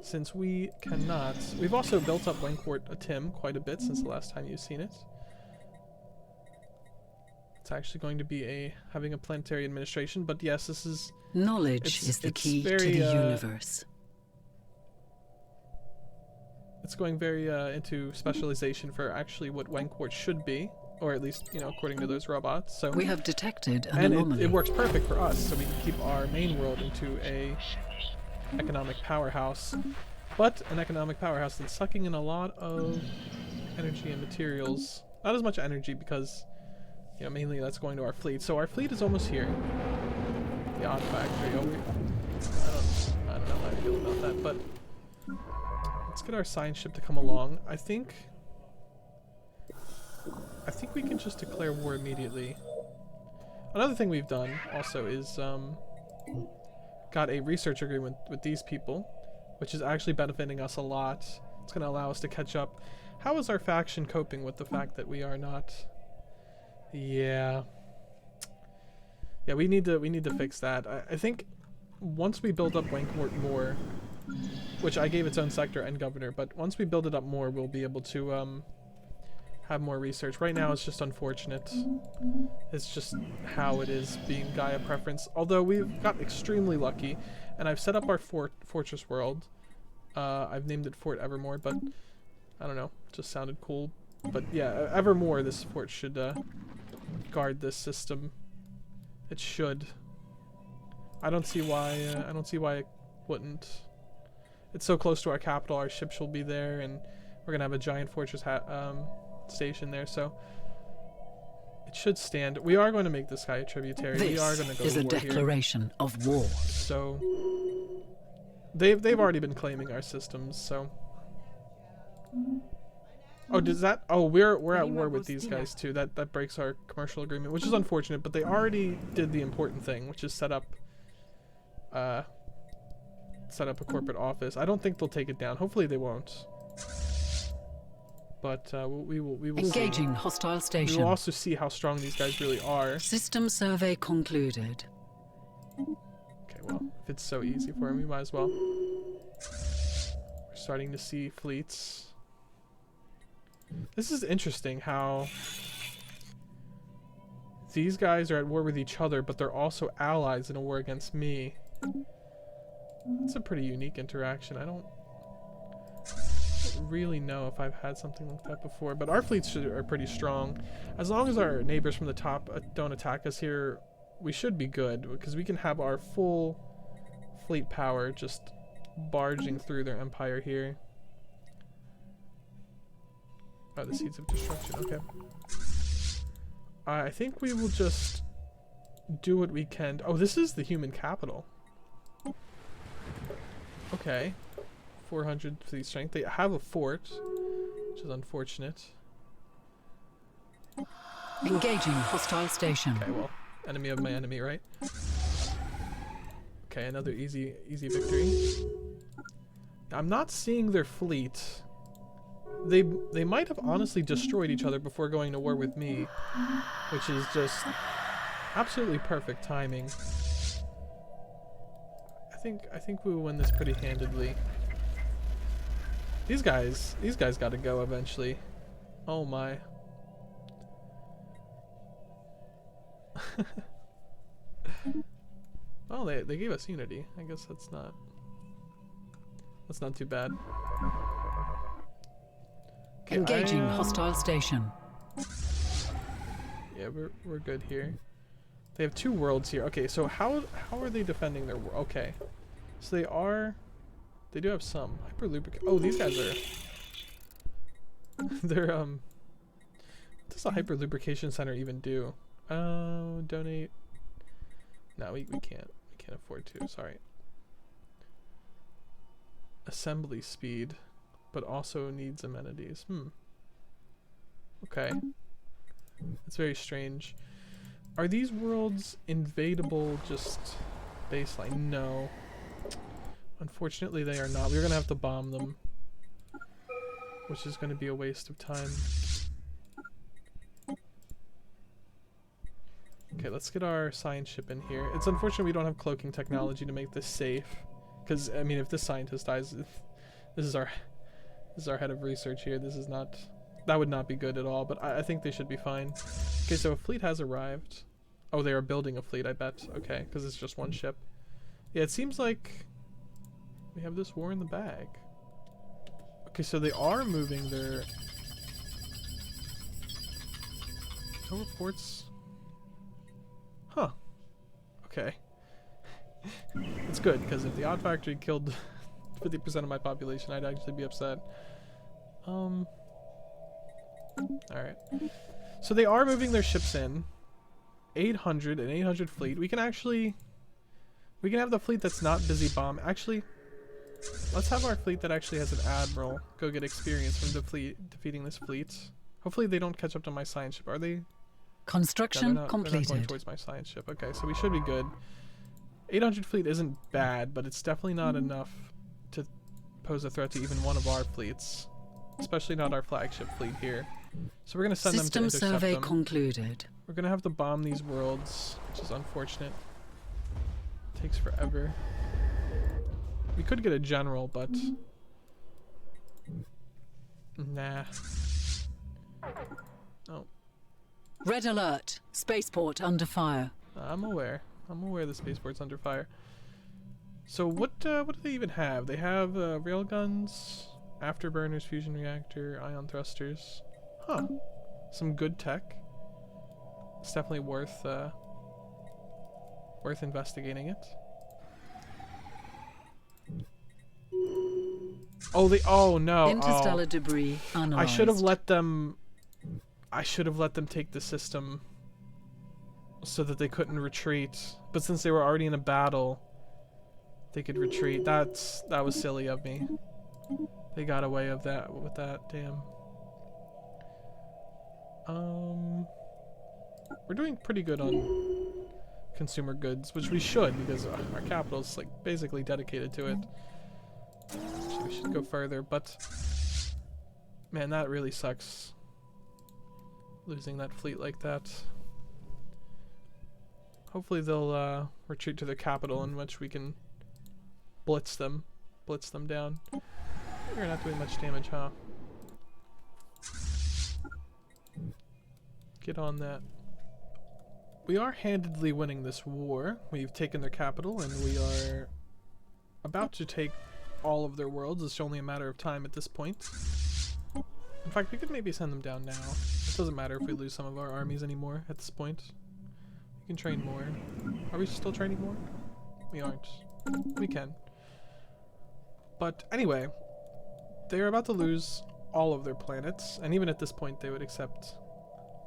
since we cannot. We've also built up Wankwart Tim quite a bit since the last time you've seen it. It's actually going to be having a planetary administration, but yes, this is... Knowledge is the key to the universe. It's going very into specialization for actually what Wankwart should be, or at least, you know, according to those robots. So we have detected an anomaly. It works perfect for us, so we can keep our main world into a economic powerhouse, but an economic powerhouse that's sucking in a lot of energy and materials. Not as much energy because, you know, mainly that's going to our fleet. So our fleet is almost here. The odd factory. Oh, I don't know how I feel about that, but let's get our science ship to come along. I think we can just declare war immediately. Another thing we've done also is got a research agreement with these people, which is actually benefiting us a lot. It's going to allow us to catch up. How is our faction coping with the fact that we are not? Yeah, we need to fix that. I think once we build up Wankwart more, which I gave its own sector and governor, but once we build it up more, we'll be able to have more research. Right now, it's just unfortunate. It's just how it is, being Gaia preference. Although we've got extremely lucky, and I've set up our fortress world. I've named it Fort Evermore, but I don't know, it just sounded cool. But yeah, Evermore, this fort should guard this system. It should. I don't see why it wouldn't. It's so close to our capital. Our ships will be there, and we're gonna have a giant fortress station there, so it should stand. We are going to make this guy a tributary. We are going to go This to is war a declaration of war. So they've already been claiming our systems. So oh, does that? Oh, we're at war with these guys too. That breaks our commercial agreement, which is unfortunate. But they already did the important thing, which is set up a corporate office. I don't think they'll take it down. Hopefully they won't. But we will engaging see. Hostile station. We will also see how strong these guys really are. System survey concluded. Okay, well, if it's so easy for him, we might as well. We're starting to see fleets. This is interesting how these guys are at war with each other, but they're also allies in a war against me. It's a pretty unique interaction. I don't really know if I've had something like that before, but our fleets are pretty strong. As long as our neighbors from the top don't attack us here, we should be good, because we can have our full fleet power just barging through their empire here. Oh, the seeds of destruction. Okay. I think we will just do what we can. Oh, this is the human capital. Okay. 400 fleet strength. They have a fort, which is unfortunate. Engaging hostile station. Okay, well, enemy of my enemy, right? Okay, another easy victory. I'm not seeing their fleet. They might have honestly destroyed each other before going to war with me, which is just absolutely perfect timing. I think we will win this pretty handedly. These guys gotta go eventually. Oh my. Well, they gave us unity. I guess that's not too bad. Okay, engaging hostile station. Yeah, we're good here. They have 2 worlds here. Okay, so how are they defending their world? Okay, so they do have some hyperlubric. Oh, these guys are. They're what does a hyperlubrication center even do? Donate. No, we can't afford to. Sorry. Assembly speed, but also needs amenities. Okay. It's very strange. Are these worlds invadable just baseline? No. Unfortunately, they are not. We're gonna have to bomb them, which is gonna be a waste of time. Okay, let's get our science ship in here. It's unfortunate we don't have cloaking technology to make this safe. Because, I mean, if this scientist dies, this is our head of research here. This is not... That would not be good at all, but I think they should be fine. Okay, so a fleet has arrived. Oh, they are building a fleet, I bet. Okay, because it's just one ship. Yeah, it seems like we have this war in the bag. Okay, so they are moving their... No reports... Huh. Okay. It's good, because if the Odd Factory killed 50% of my population, I'd actually be upset. Alright. So they are moving their ships in. 800 and 800 fleet. We can actually... We can have the fleet that's not busy bomb. Actually, let's have our fleet that actually has an admiral go get experience from defeating this fleet. Hopefully they don't catch up to my science ship. Are they? Construction They're not completed. going towards my science ship. Okay, so we should be good. 800 fleet isn't bad, but it's definitely not enough to pose a threat to even one of our fleets. Especially not our flagship fleet here. So we're going to send them to intercept them. System survey concluded. We're going to have to bomb these worlds, which is unfortunate. Takes forever. We could get a general, but... Nah. Oh. Red alert. Spaceport under fire. I'm aware. I'm aware the spaceport's under fire. So what do they even have? They have railguns, afterburners, fusion reactor, ion thrusters. Huh. Some good tech. It's definitely worth investigating it. Oh, oh no. Interstellar debris analyzed. I should have let them take the system so that they couldn't retreat. But since they were already in a battle, they could retreat. That was silly of me. They got away with that. Damn. We're doing pretty good on consumer goods, which we should, because our capital is like basically dedicated to it. Actually, we should go further, but man, that really sucks. Losing that fleet like that. Hopefully they'll retreat to their capital, in which we can blitz them down. We're not doing much damage, huh? Get on that. We are handedly winning this war. We've taken their capital, and we are about to take all of their worlds. It's only a matter of time at this point. In fact, we could maybe send them down now. It doesn't matter if we lose some of our armies anymore at this point. We can train more. Are we still training more? We aren't. We can. But anyway, they're about to lose all of their planets, and even at this point they would accept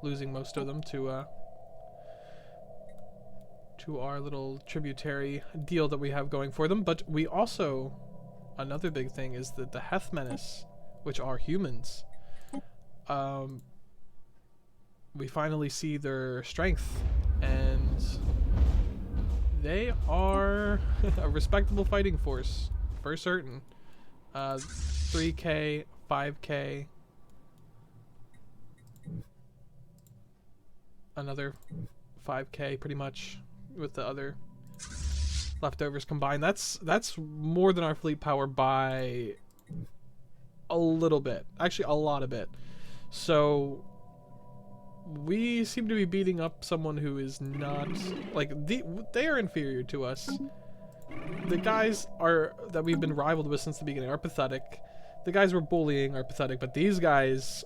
losing most of them to our little tributary deal that we have going for them. But we also, another big thing is that the Heth Menace, which are humans, we finally see their strength, and they are a respectable fighting force for certain. 3K, 5K, another 5K pretty much with the other leftovers combined. That's more than our fleet power by a little bit. Actually, a lot of it. So we seem to be beating up someone who is not like they are inferior to us. The guys that we've been rivaled with since the beginning are pathetic. The guys we're bullying are pathetic, but these guys,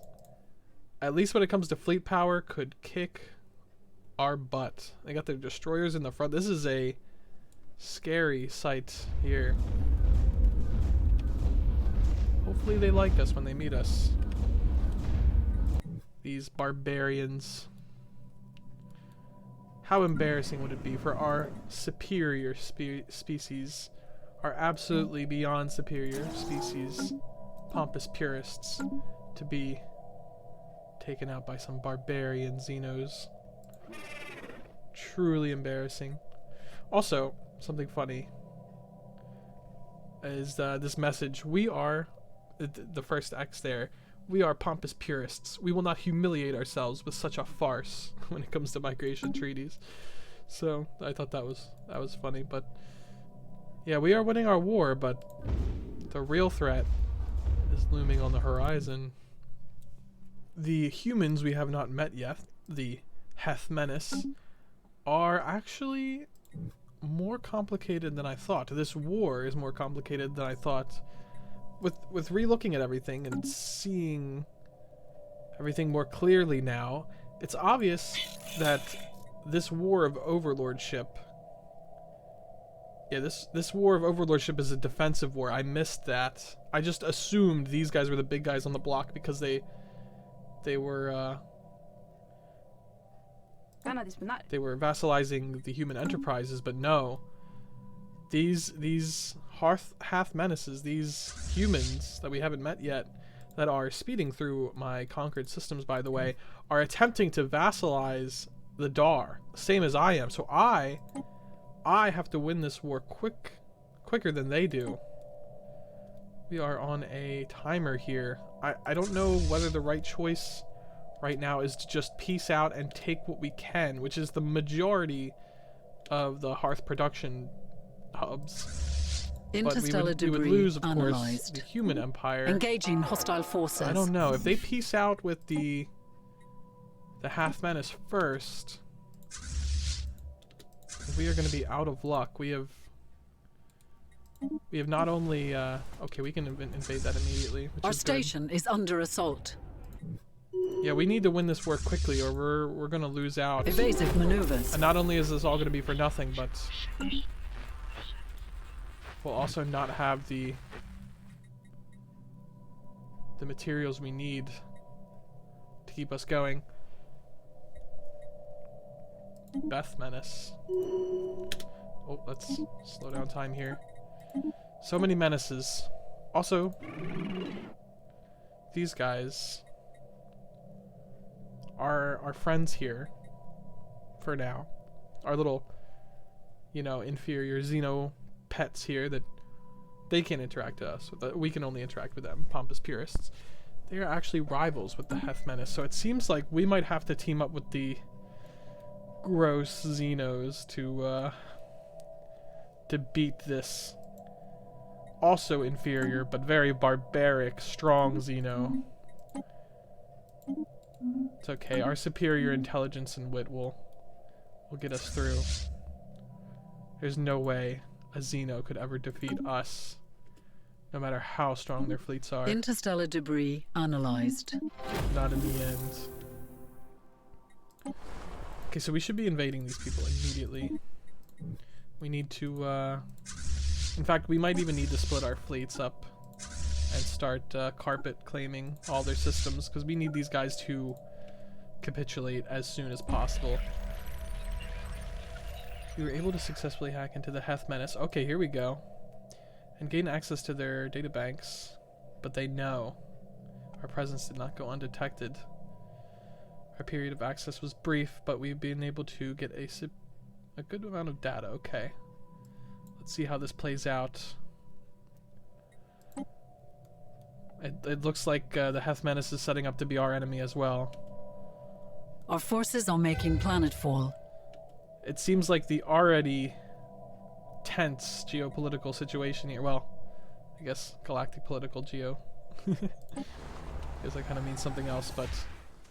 at least when it comes to fleet power, could kick our butt. They got their destroyers in the front. This is a scary sight here. Hopefully they like us when they meet us. These barbarians. How embarrassing would it be for our superior species, our absolutely beyond superior species, Pompous Purists, to be taken out by some barbarian Xenos. Truly embarrassing. Also, something funny. Is this message? We are the first X there. We are Pompous Purists. We will not humiliate ourselves with such a farce when it comes to migration treaties. So I thought that was funny. But yeah, we are winning our war, but the real threat is looming on the horizon. The humans we have not met yet, the Heth Menace, are actually more complicated than I thought. This war is more complicated than I thought. With re-looking at everything and seeing everything more clearly now, it's obvious that this war of overlordship, this war of overlordship is a defensive war. I missed that. I just assumed these guys were the big guys on the block because they were vassalizing the human enterprises, but no. These Hath Menaces, these humans that we haven't met yet, that are speeding through my conquered systems, by the way, are attempting to vassalize the Dar, same as I am. So I have to win this war quicker than they do. We are on a timer here. I don't know whether the right choice right now is to just peace out and take what we can, which is the majority of the hearth production hubs. Interstellar we would debris lose, of analyzed. course, the human empire. Engaging hostile forces. I don't know. If they peace out with the Hath Menace first, we are going to be out of luck. We have not only okay, we can invade that immediately, which Our is station is under assault. good. Yeah, we need to win this war quickly, or we're going to lose out. Evasive maneuvers. And not only is this all going to be for nothing, but we'll also not have the materials we need to keep us going. Beth Menace. Oh, let's slow down time here. So many menaces. Also, these guys are our friends here for now. Our little, inferior Xeno pets here that they can't interact with us. We can only interact with them, Pompous Purists. They are actually rivals with the Heth Menace, so it seems like we might have to team up with the gross Xenos to beat this also inferior but very barbaric strong Xeno. It's okay, our superior intelligence and wit will get us through. There's no way a Xeno could ever defeat us, no matter how strong their fleets are. Interstellar debris analyzed. Not in the end. Okay, so we should be invading these people immediately. We need to, in fact, we might even need to split our fleets up and start carpet claiming all their systems, because we need these guys to capitulate as soon as possible. We were able to successfully hack into the Heth Menace. Okay, here we go. And gain access to their databanks, but they know our presence did not go undetected. Our period of access was brief, but we've been able to get a good amount of data. Okay. Let's see how this plays out. It looks like the Heth Menace is setting up to be our enemy as well. Our forces are making planetfall. It seems like the already tense geopolitical situation here. Well, I guess galactic political geo. I guess that kind of means something else, but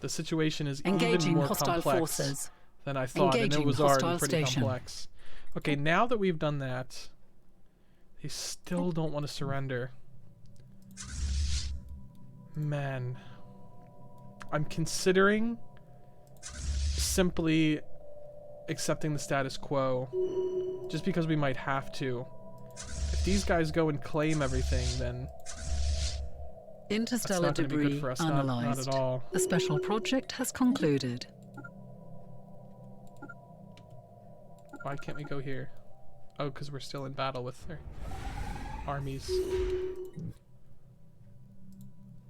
the situation is even more complex than I thought, and it was already pretty complex. Okay, now that we've done that, they still don't want to surrender. Man, I'm considering simply accepting the status quo, just because we might have to. If these guys go and claim everything, then interstellar debris for us. analyzed. Not at all. The special project has concluded. Why can't we go here? Oh, because we're still in battle with their armies.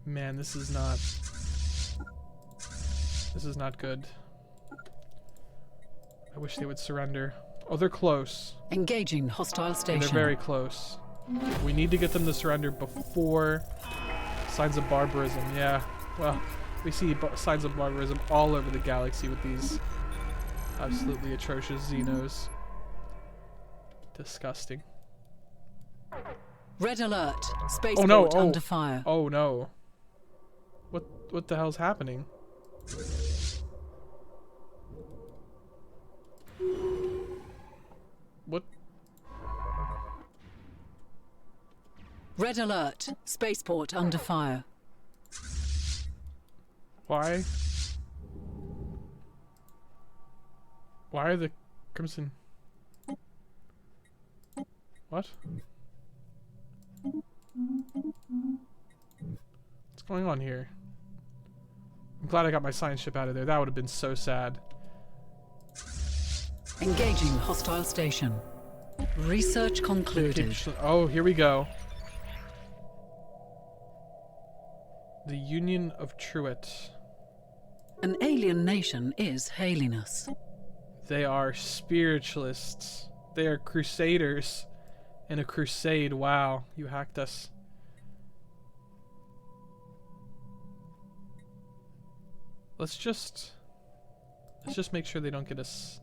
Man, this is not good. I wish they would surrender. Oh, they're close. Engaging hostile station. They're very close. We need to get them to surrender before signs of barbarism. Yeah, well, we see signs of barbarism all over the galaxy with these absolutely atrocious Xenos. Disgusting. Red alert. Spaceport Oh no! under fire. Oh no! What the hell's happening? What? Red alert. Spaceport under fire. Why? Why are the Crimson? What? What's going on here? I'm glad I got my science ship out of there. That would have been so sad. Engaging hostile station. Research concluded. Oh, here we go. The Union of Truett. An alien nation is hailing us. They are spiritualists. They are crusaders in a crusade. Wow, you hacked us. Let's just make sure they don't get us.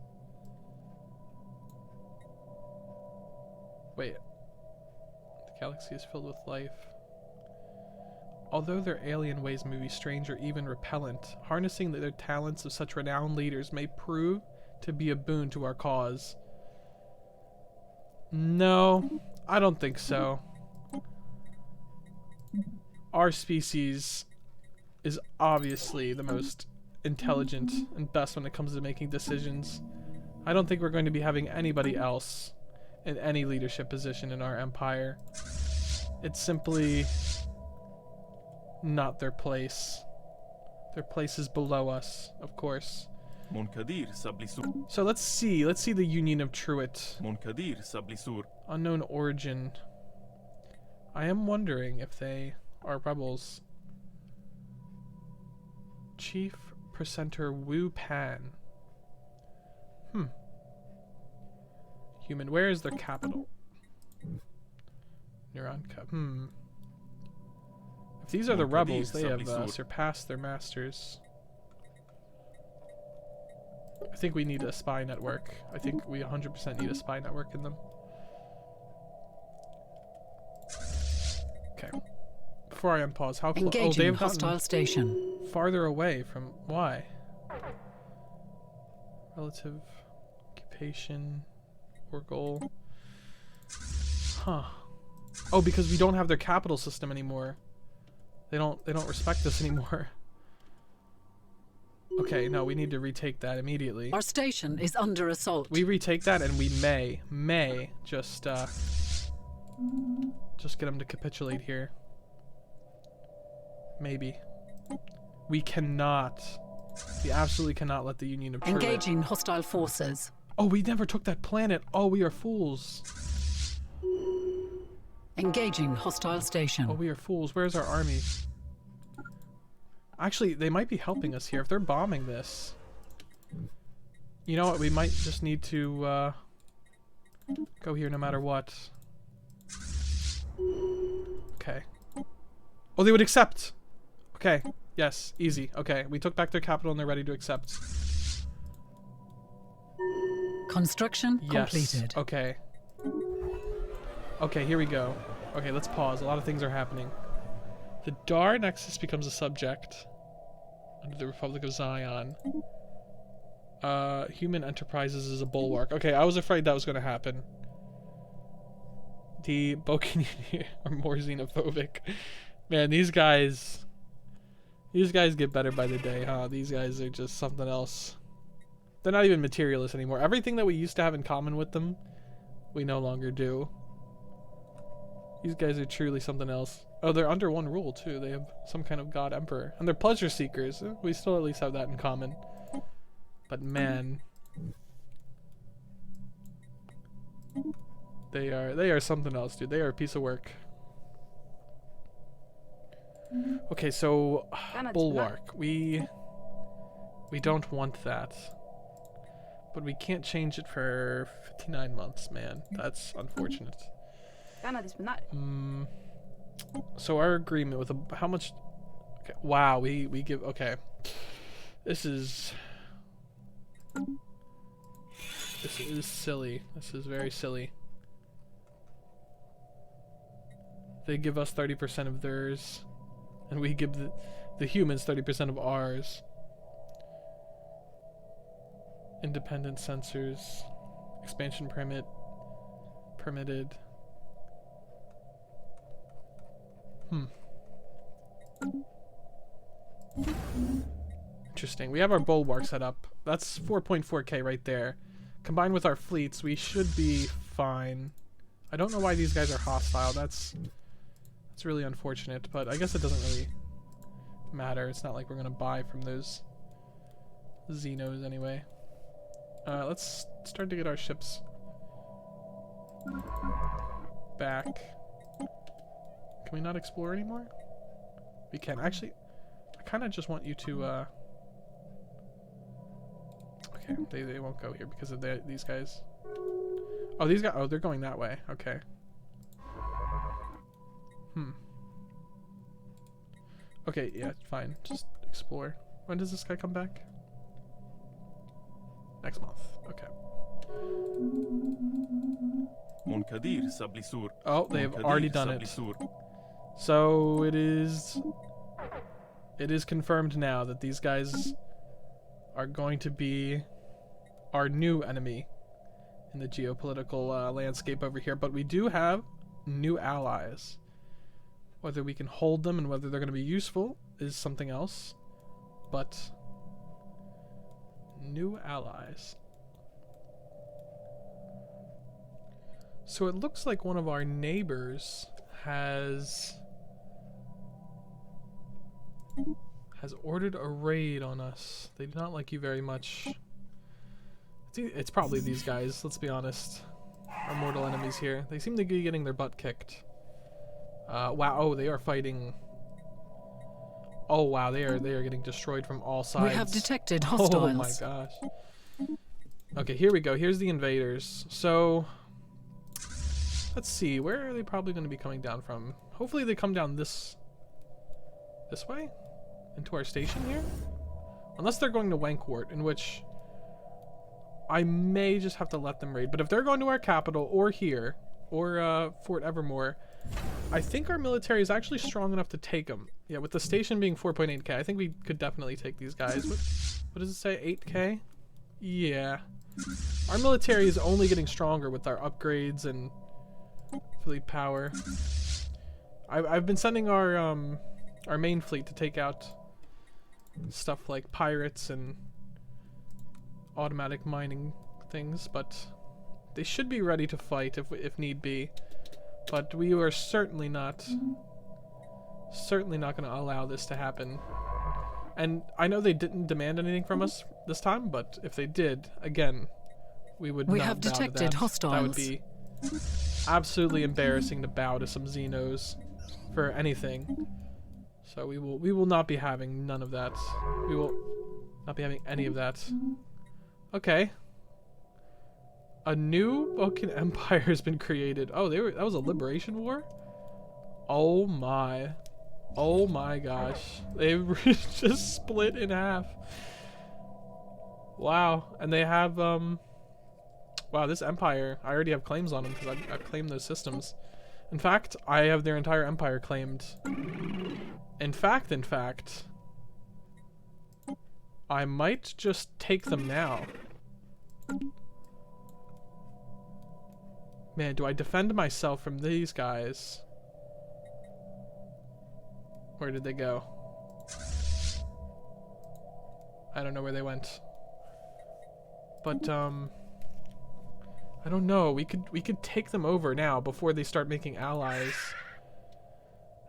Wait. The galaxy is filled with life. Although their alien ways may be strange or even repellent, harnessing their talents of such renowned leaders may prove to be a boon to our cause. No, I don't think so. Our species is obviously the most intelligent and best when it comes to making decisions. I don't think we're going to be having anybody else in any leadership position in our empire. It's simply not their place. Their place is below us, of course. So let's see the Union of Truett. Unknown origin. I am wondering if they are rebels. Chief Presenter Wu Pan. Human. Where is their capital? Neuron. If these are the rebels, they have surpassed their masters. I think we need a spy network. I think we 100% need a spy network in them. Okay. Before I unpause, how close? Oh, they've hostile station. Farther away from why? Relative occupation or goal. Huh. Oh, because we don't have their capital system anymore. They don't respect us anymore. Okay, no, we need to retake that immediately. Our station is under assault. We retake that and we may just get them to capitulate here. Maybe. We absolutely cannot let the Union of Truett. Engaging hostile forces. Oh, we never took that planet. Oh, we are fools. Engaging hostile station. Oh, we are fools. Where's our army? Actually, they might be helping us here. If they're bombing this, you know what? We might just need to go here no matter what. Okay. Oh, they would accept. Okay. Yes. Easy. Okay. We took back their capital and they're ready to accept. Construction completed. Okay. Okay, here we go. Okay, let's pause. A lot of things are happening. The Dar Nexus becomes a subject under the Republic of Zion. Human Enterprises is a bulwark. Okay, I was afraid that was going to happen. The Bokan are more xenophobic. Man, these guys get better by the day, huh? These guys are just something else. They're not even materialists anymore. Everything that we used to have in common with them, we no longer do. These guys are truly something else. Oh, they're under one rule, too. They have some kind of god emperor. And they're pleasure seekers. We still at least have that in common. But man. They are something else, dude. They are a piece of work. Okay, so bulwark. We don't want that. But we can't change it for 59 months, man. That's unfortunate. So our agreement with how much... Okay, wow, we give... Okay. This is silly. This is very silly. They give us 30% of theirs, and we give the humans 30% of ours. Independent sensors, expansion permitted. Interesting. We have our bulwark set up. That's 4.4k right there. Combined with our fleets, we should be fine. I don't know why these guys are hostile. That's really unfortunate, but I guess it doesn't really matter. It's not like we're gonna buy from those Xenos anyway. Let's start to get our ships back. Can we not explore anymore? We can. Actually, I kind of just want you to, okay, they won't go here because of these guys. Oh, these guys, oh, they're going that way. Okay. Okay, yeah, fine. Just explore. When does this guy come back? Next month. Okay. Oh, they've already done it. So it is confirmed now that these guys are going to be our new enemy in the geopolitical landscape over here. But we do have new allies. Whether we can hold them and whether they're going to be useful is something else. But new allies. So it looks like one of our neighbors has ordered a raid on us. They do not like you very much. It's probably these guys, let's be honest. Our mortal enemies here. They seem to be getting their butt kicked. Wow, oh, they are fighting. Oh wow, they are getting destroyed from all sides. We have detected hostiles. Oh my gosh. Okay, here we go. Here's the invaders. So let's see, where are they probably going to be coming down from? Hopefully they come down this way? Into our station here? Unless they're going to Wankwart, in which I may just have to let them raid. But if they're going to our capital, or here, or Fort Evermore, I think our military is actually strong enough to take them. Yeah, with the station being 4.8k, I think we could definitely take these guys. What does it say, 8k? Yeah. Our military is only getting stronger with our upgrades and fleet power. I've been sending our main fleet to take out stuff like pirates and automatic mining things, but they should be ready to fight if need be. But we are certainly not going to allow this to happen. And I know they didn't demand anything from us this time, but if they did, again, we would not have bow to detected that. hostiles. That would be absolutely embarrassing to bow to some Xenos for anything. So we will not be having none of that. We will not be having any of that. Okay. A new fucking empire has been created. Oh, that was a liberation war? Oh my. Oh my gosh. They just split in half. Wow. And they have wow, this empire, I already have claims on them because I've claimed those systems. In fact, I have their entire empire claimed. In fact, I might just take them now. Man, do I defend myself from these guys? Where did they go? I don't know where they went. But, I don't know. We could take them over now before they start making allies.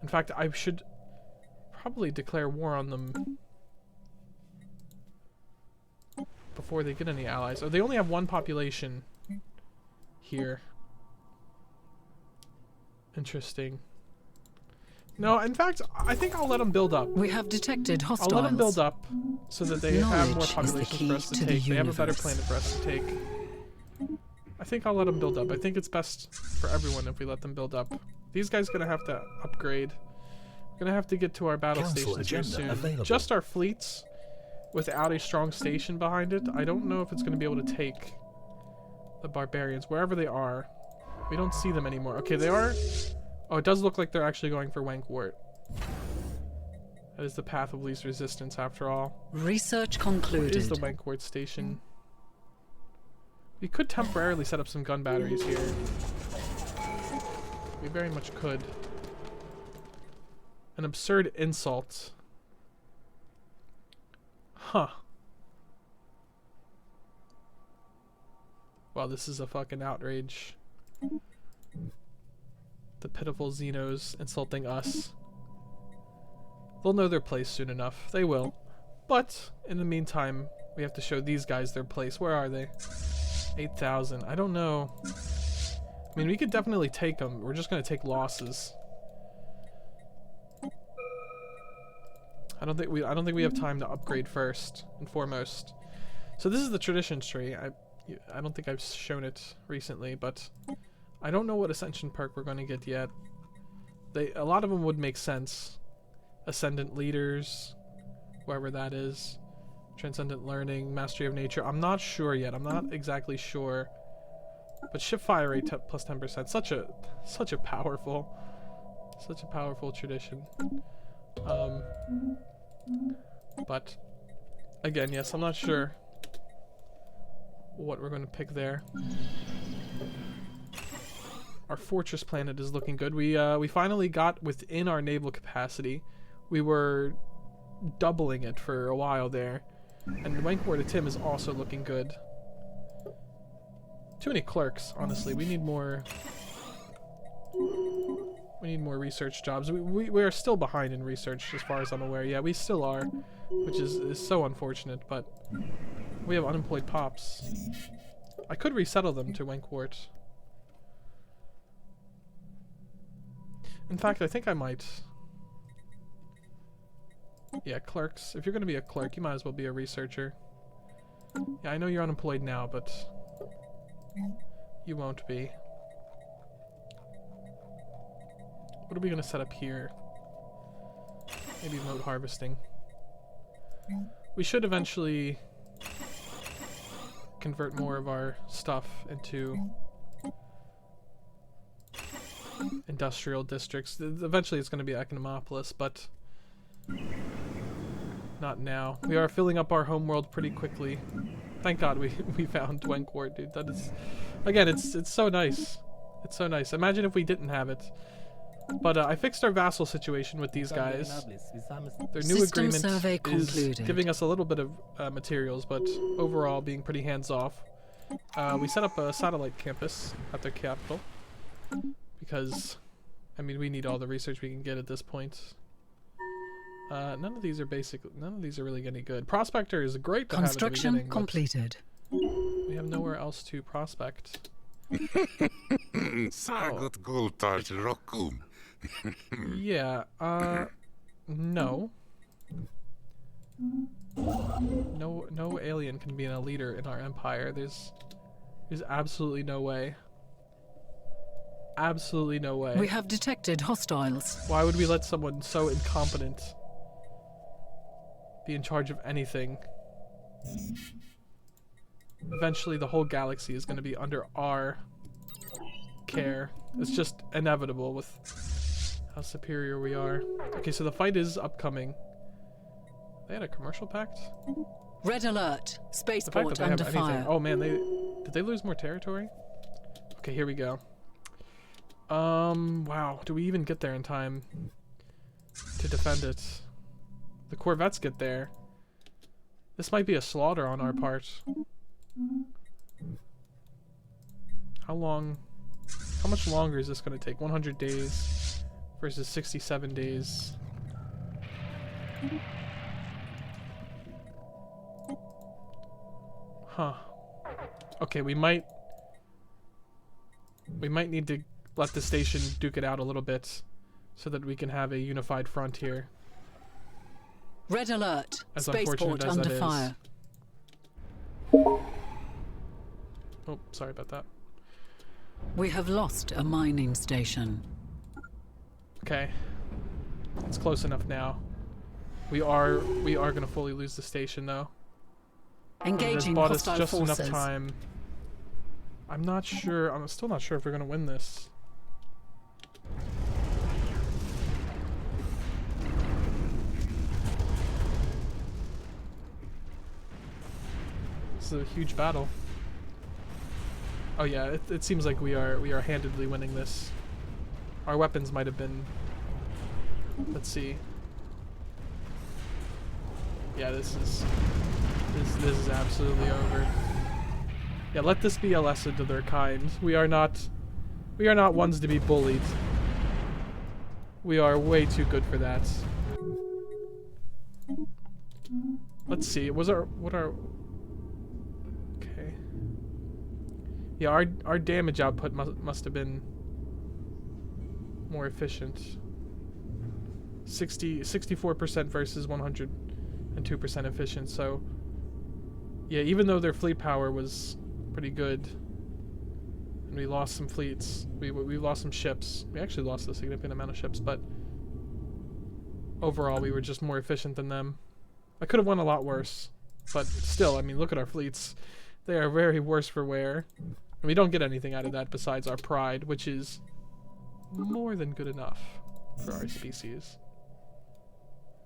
In fact, I should probably declare war on them before they get any allies. Oh, they only have one population here. Interesting. No, in fact, I think I'll let them build up. We have detected hostiles. I'll let them build up so that they have more Knowledge is the populations key for us to to the take. They have a better universe. planet for us to take. I think I'll let them build up. I think it's best for everyone if we let them build up. These guys are going to have to upgrade. We're going to have to get to our battle Council stations here agenda soon. available. Just our fleets without a strong station behind it. I don't know if it's going to be able to take the barbarians wherever they are. We don't see them anymore. Okay, they are. Oh, it does look like they're actually going for Wankwart. That is the path of least resistance after all. Research It concluded. is the Wankwart station. We could temporarily set up some gun batteries here. We very much could. An absurd insult. Huh. Wow, this is a fucking outrage. The pitiful Xenos insulting us. They'll know their place soon enough. They will. But, in the meantime, we have to show these guys their place. Where are they? 8,000. I don't know. I mean, we could definitely take them. We're just going to take losses. I don't think we have time to upgrade first and foremost. So this is the traditions tree. I don't think I've shown it recently, but I don't know what ascension perk we're going to get yet. A lot of them would make sense. Ascendant leaders, whoever that is. Transcendent learning, mastery of nature. I'm not sure yet. I'm not exactly sure. But ship fire rate plus 10%. Such a powerful tradition. But again, yes, I'm not sure what we're going to pick there. Our fortress planet is looking good. We finally got within our naval capacity. We were doubling it for a while there. And Wankwart to Tim is also looking good. Too many clerks, honestly. We need more research jobs. We are still behind in research as far as I'm aware. Yeah, we still are, which is so unfortunate, but we have unemployed pops. I could resettle them to Wankwart. In fact, I think I might. Yeah, clerks. If you're going to be a clerk, you might as well be a researcher. Yeah, I know you're unemployed now, but you won't be. What are we going to set up here? Maybe remote harvesting. We should eventually convert more of our stuff into industrial districts. Eventually it's going to be Economopolis, but not now. We are filling up our homeworld pretty quickly. Thank God we found Wankwart, dude. That is, again, it's so nice. It's so nice. Imagine if we didn't have it. But I fixed our vassal situation with these guys. Their new System agreement survey is concluded. giving us a little bit of materials, but overall being pretty hands-off. We set up a satellite campus at their capital because, I mean, we need all the research we can get at this point. None of these are really any good. Prospector is great to have at the Construction beginning, but completed. we have nowhere else to prospect. Sagot gultart rokum. Yeah, no. No alien can be a leader in our empire. There's absolutely no way. Absolutely no way. We have detected hostiles. Why would we let someone so incompetent be in charge of anything? Eventually the whole galaxy is going to be under our care. It's just inevitable with how superior we are. Okay, so the fight is upcoming. They had a commercial pact? Red alert. The fact that Spaceport they have under anything. fire. Oh man, did they lose more territory? Okay, here we go. Wow. Do we even get there in time to defend it? The Corvettes get there. This might be a slaughter on our part. How much longer is this going to take? 100 days versus 67 days. Huh. Okay, we might need to let the station duke it out a little bit so that we can have a unified front here. Red alert. As unfortunate Spaceport as under that is. fire. Oh, sorry about that. We have lost a mining station. Okay. It's close enough now. We are gonna fully lose the station though. Engaging This bought us hostile just forces. enough time. I'm not sure. I'm still not sure if we're gonna win this. This is a huge battle. Oh yeah, it seems like we are handedly winning this. Our weapons might have been. Let's see. Yeah, this is absolutely over. Yeah, let this be a lesson to their kind. We are not ones to be bullied. We are way too good for that. Let's see. Okay. Yeah, our damage output must have been more efficient. 64% versus 102% efficient. So yeah, even though their fleet power was pretty good, and we lost some fleets, we lost some ships. We actually lost a significant amount of ships, but overall we were just more efficient than them. I could have won a lot worse, but still, I mean, look at our fleets. They are very worse for wear. And we don't get anything out of that besides our pride, which is more than good enough for our species.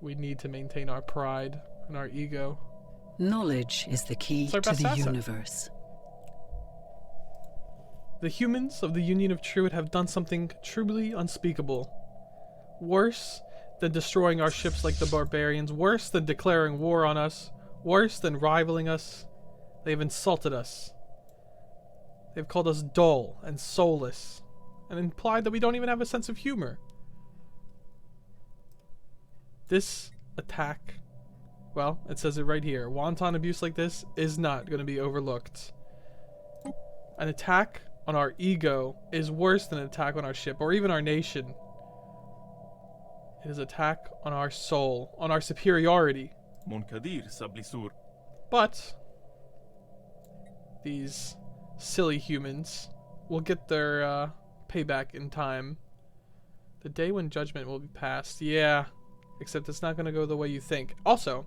We need to maintain our pride and our ego. Knowledge is the key It's our to best the asset. universe. The humans of the Union of Truid have done something truly unspeakable. Worse than destroying our ships like the barbarians, worse than declaring war on us, worse than rivaling us. They have insulted us. They've called us dull and soulless, and implied that we don't even have a sense of humor. This attack, well, it says it right here. Wanton abuse like this is not going to be overlooked. An attack on our ego is worse than an attack on our ship or even our nation. It is an attack on our soul, on our superiority. But these silly humans will get their payback in time. The day when judgment will be passed. Yeah, except it's not going to go the way you think. Also,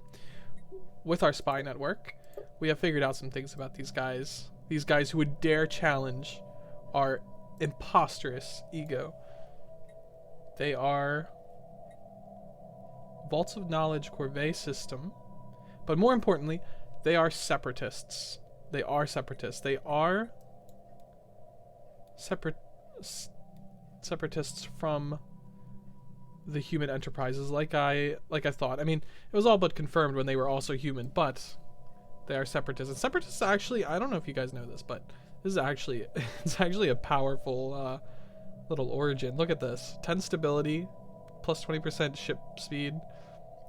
with our spy network, we have figured out some things about these guys. These guys who would dare challenge our imposterous ego. They are Vaults of Knowledge Corvée system. But more importantly, they are separatists. They are separatists. They are separatists from the human enterprises, like I thought. I mean, it was all but confirmed when they were also human, but they are separatists. And separatists actually, I don't know if you guys know this, but this is actually it's actually a powerful little origin. Look at this. 10 stability, plus 20% ship speed,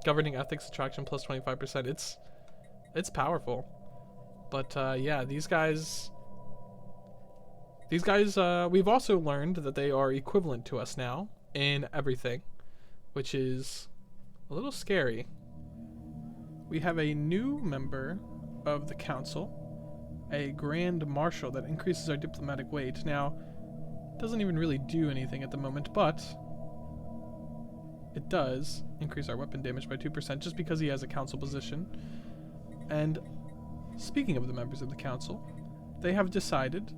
governing ethics attraction plus 25%. It's powerful. But yeah, these guys we've also learned that they are equivalent to us now in everything, which is a little scary. We have a new member of the council, a grand marshal that increases our diplomatic weight. Now, doesn't even really do anything at the moment, but it does increase our weapon damage by 2% just because he has a council position. And speaking of the members of the council, they have decided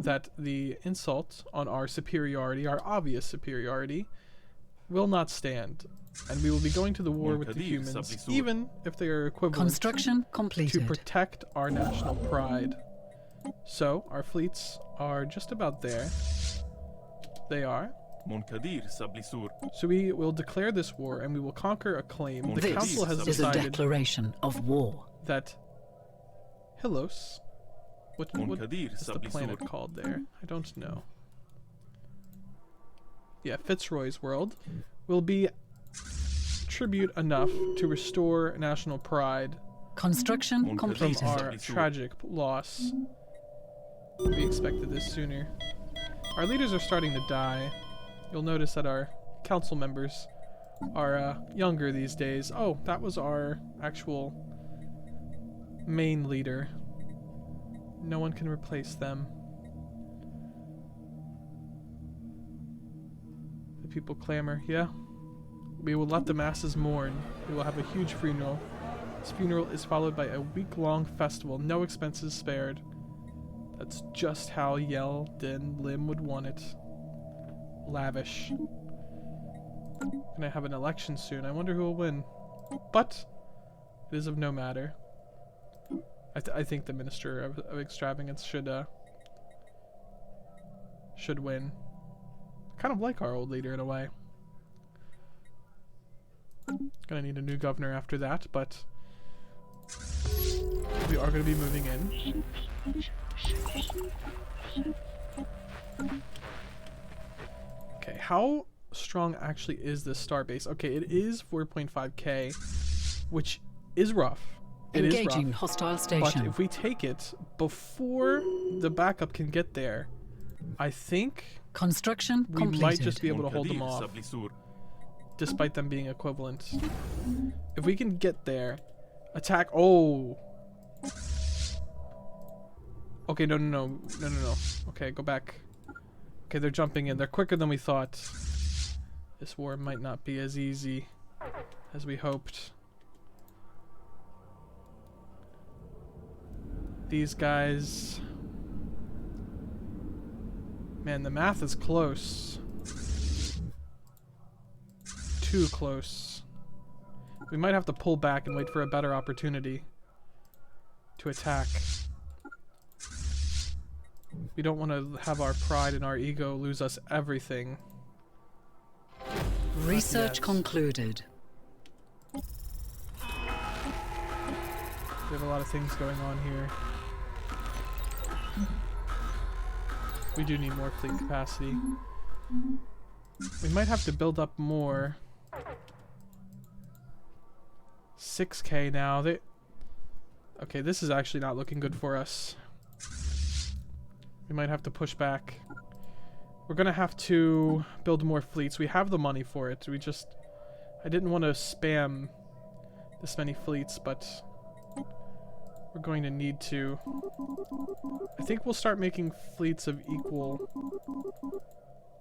that the insult on our superiority, our obvious superiority, will not stand, and we will be going to the war with the humans, even if they are equivalent Construction to completed. protect our national pride. So, our fleets are just about there. They are. So we will declare this war, and we will conquer a claim. The This council has is a decided declaration of war. that Hilos, what is the planet called there? I don't know. Yeah, Fitzroy's world will be tribute enough to restore national pride Construction from completed. our tragic loss. We expected this sooner. Our leaders are starting to die. You'll notice that our council members are younger these days. Oh, that was our actual main leader. No one can replace them. The people clamor. Yeah. We will let the masses mourn. We will have a huge funeral. This funeral is followed by a week-long festival. No expenses spared. That's just how Yel Din Lim would want it. Lavish. Gonna have an election soon. I wonder who will win. But it is of no matter. I think the Minister of Extravagance should win. Kind of like our old leader in a way. Gonna need a new governor after that, but we are gonna be moving in. Okay, how strong actually is this starbase? Okay, it is 4.5k, which is rough. Engaging hostile station. But if we take it before the backup can get there, I think Construction we completed. might just be able to hold them off, despite them being equivalent. If we can get there, attack. Oh. Okay, no. Okay, go back. Okay, they're jumping in. They're quicker than we thought. This war might not be as easy as we hoped. These guys... Man, the math is close. Too close. We might have to pull back and wait for a better opportunity to attack. We don't want to have our pride and our ego lose us everything. Research concluded. We have a lot of things going on here. We do need more fleet capacity. We might have to build up more. 6k now. Okay, this is actually not looking good for us. We might have to push back. We're gonna have to build more fleets. We have the money for it. I didn't want to spam this many fleets, but we're going to need to. I think we'll start making fleets of equal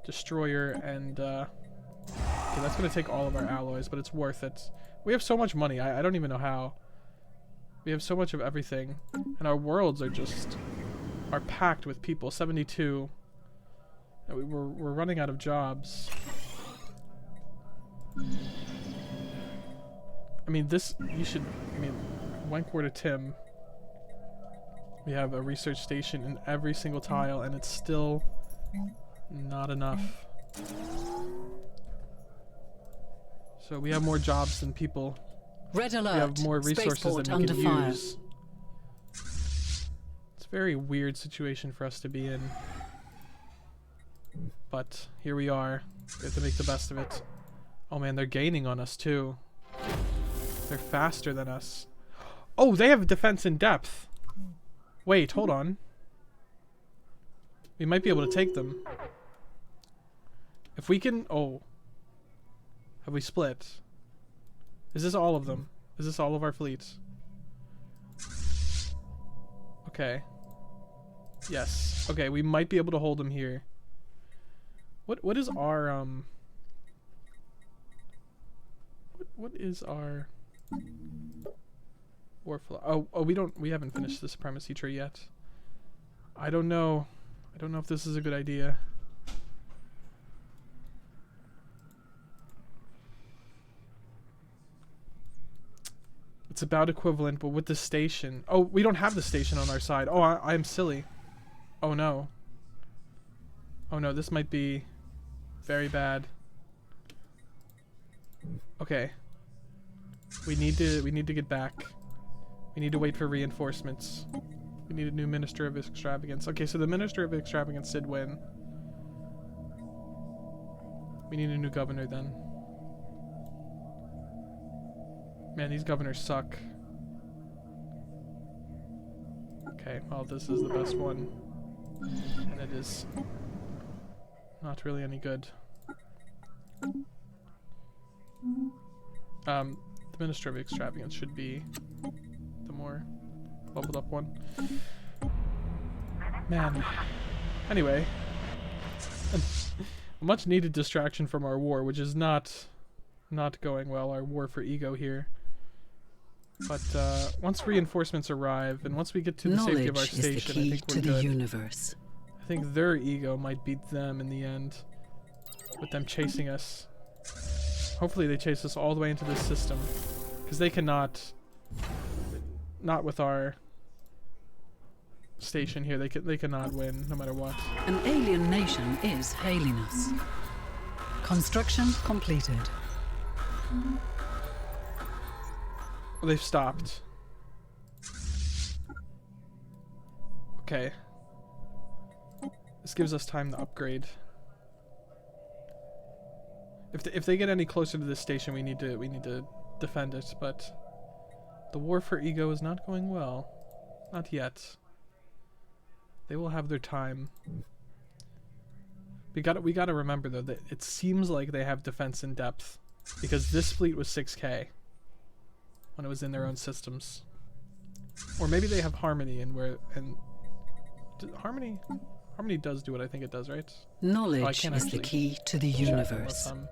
destroyer and okay, that's gonna take all of our alloys, but it's worth it. We have so much money. I don't even know how. We have so much of everything, and our worlds are packed with people. 72. And we're running out of jobs. I mean, Wankwart to Tim. We have a research station in every single tile, and it's still not enough. So we have more jobs than people. Red alert. We have more resources than we can fire. use. It's a very weird situation for us to be in. But here we are. We have to make the best of it. Oh man, they're gaining on us too. They're faster than us. Oh, they have defense in depth. Wait, hold on. We might be able to take them. If we can... Oh. Have we split? Is this all of them? Is this all of our fleets? Okay. Yes. Okay, we might be able to hold them here. What is our what is our war flow? Oh, we haven't finished the supremacy tree yet. I don't know if this is a good idea. It's about equivalent, but with the station. Oh, we don't have the station on our side. Oh, I'm silly. Oh no. Oh no, this might be very bad. Okay. We need to get back. We need to wait for reinforcements. We need a new Minister of Extravagance. Okay, so the Minister of Extravagance did win. We need a new governor then. Man, these governors suck. Okay, well, this is the best one. And it is not really any good. The Minister of Extravagance should be the more leveled up one. Man. Anyway. A much needed distraction from our war, which is not going well, our war for ego here. But once reinforcements arrive, and once we get to the safety of our station, I think we're good. Universe. I think their ego might beat them in the end, with them chasing us. Hopefully they chase us all the way into this system, because they cannot, not with our station here, they cannot win no matter what. An alien nation is hailing us. Construction completed. Well, they've stopped. Okay. This gives us time to upgrade. If they get any closer to this station, we need to defend it. But the war for ego is not going well. Not yet. They will have their time. We gotta remember though that it seems like they have defense in depth, because this fleet was 6K when it was in their own systems. Or maybe they have harmony harmony does do what I think it does, right? Knowledge is the key to the universe. I'm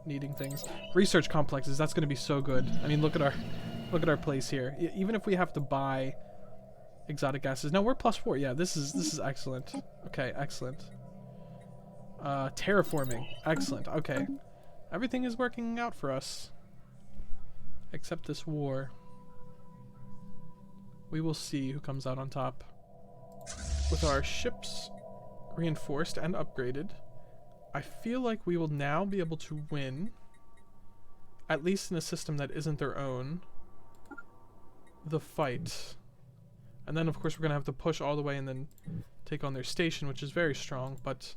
needing things. Research complexes, that's going to be so good. I mean, look at our place here. Even if we have to buy exotic gases. No, we're +4. Yeah, this is excellent. Okay, excellent. Terraforming. Excellent. Okay. Everything is working out for us. Except this war. We will see who comes out on top. With our ships reinforced and upgraded, I feel like we will now be able to win, at least in a system that isn't their own, the fight. And then of course we're going to have to push all the way and then take on their station, which is very strong, but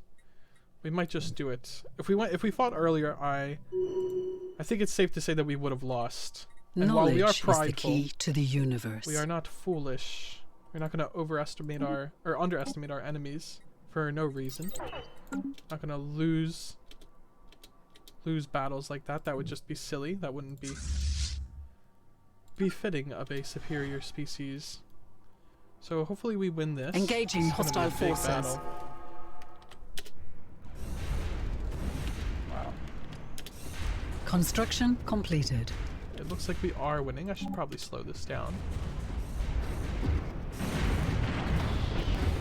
we might just do it. If we fought earlier, I think it's safe to say that we would have lost. And while we are prideful, is the key to the universe. We are not foolish. We're not going to overestimate or underestimate our enemies for no reason. Not going to lose battles like that. That would just be silly. That wouldn't be befitting of a superior species. So hopefully we win this. Engaging hostile forces. Battle. Wow. Construction completed. It looks like we are winning. I should probably slow this down.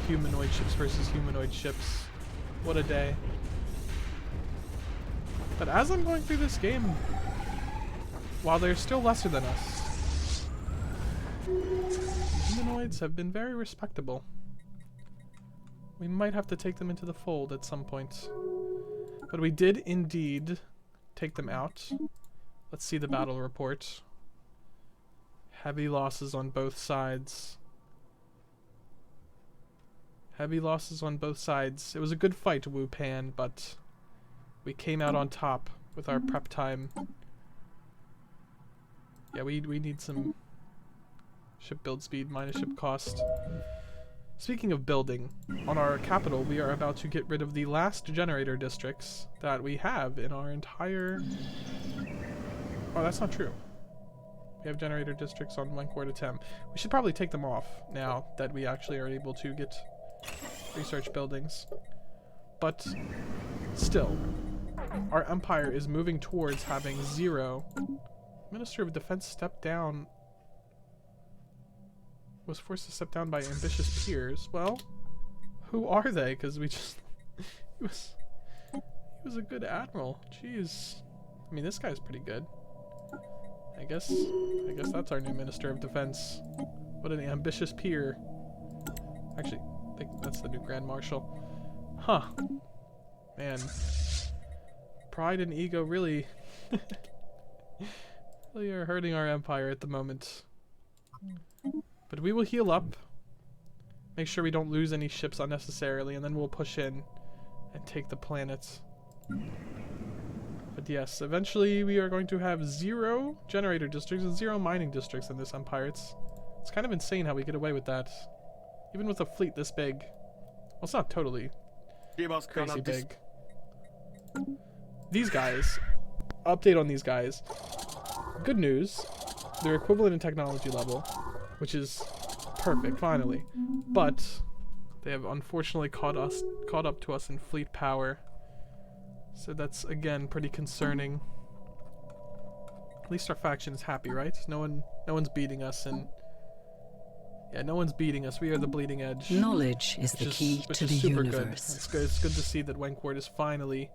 Humanoid ships versus humanoid ships. What a day. But as I'm going through this game, while they're still lesser than us, humanoids have been very respectable. We might have to take them into the fold at some point. But we did indeed take them out. Let's see the battle report. Heavy losses on both sides. Heavy losses on both sides. It was a good fight, Wu Pan, but we came out on top with our prep time. Yeah, we need some ship build speed minus ship cost. Speaking of building, on our capital we are about to get rid of the last generator districts that we have in our entire... Oh, that's not true. We have generator districts on Wankwart Atem. We should probably take them off now that we actually are able to get research buildings. But still, our empire is moving towards having 0. Minister of Defense stepped down. Was forced to step down by ambitious peers. Well, who are they? Because we just... he was a good admiral. Jeez. I mean, this guy's pretty good. I guess that's our new Minister of Defense. What an ambitious peer. Actually, I think that's the new Grand Marshal. Huh. Man. Pride and ego really... really are hurting our empire at the moment. But we will heal up. Make sure we don't lose any ships unnecessarily, and then we'll push in and take the planets. But yes, eventually we are going to have 0 generator districts and 0 mining districts in this empire. It's kind of insane how we get away with that. Even with a fleet this big. Well, it's not totally crazy big. These guys, update on these guys. good news, they're equivalent in technology level, which is perfect, finally. But they have unfortunately caught up to us in fleet power. So that's again pretty concerning. At least our faction is happy, right? No one's beating us, and yeah, no one's beating us. We are the bleeding edge. Knowledge is the key to the super universe. good. It's good. It's good to see that Wankwart is finally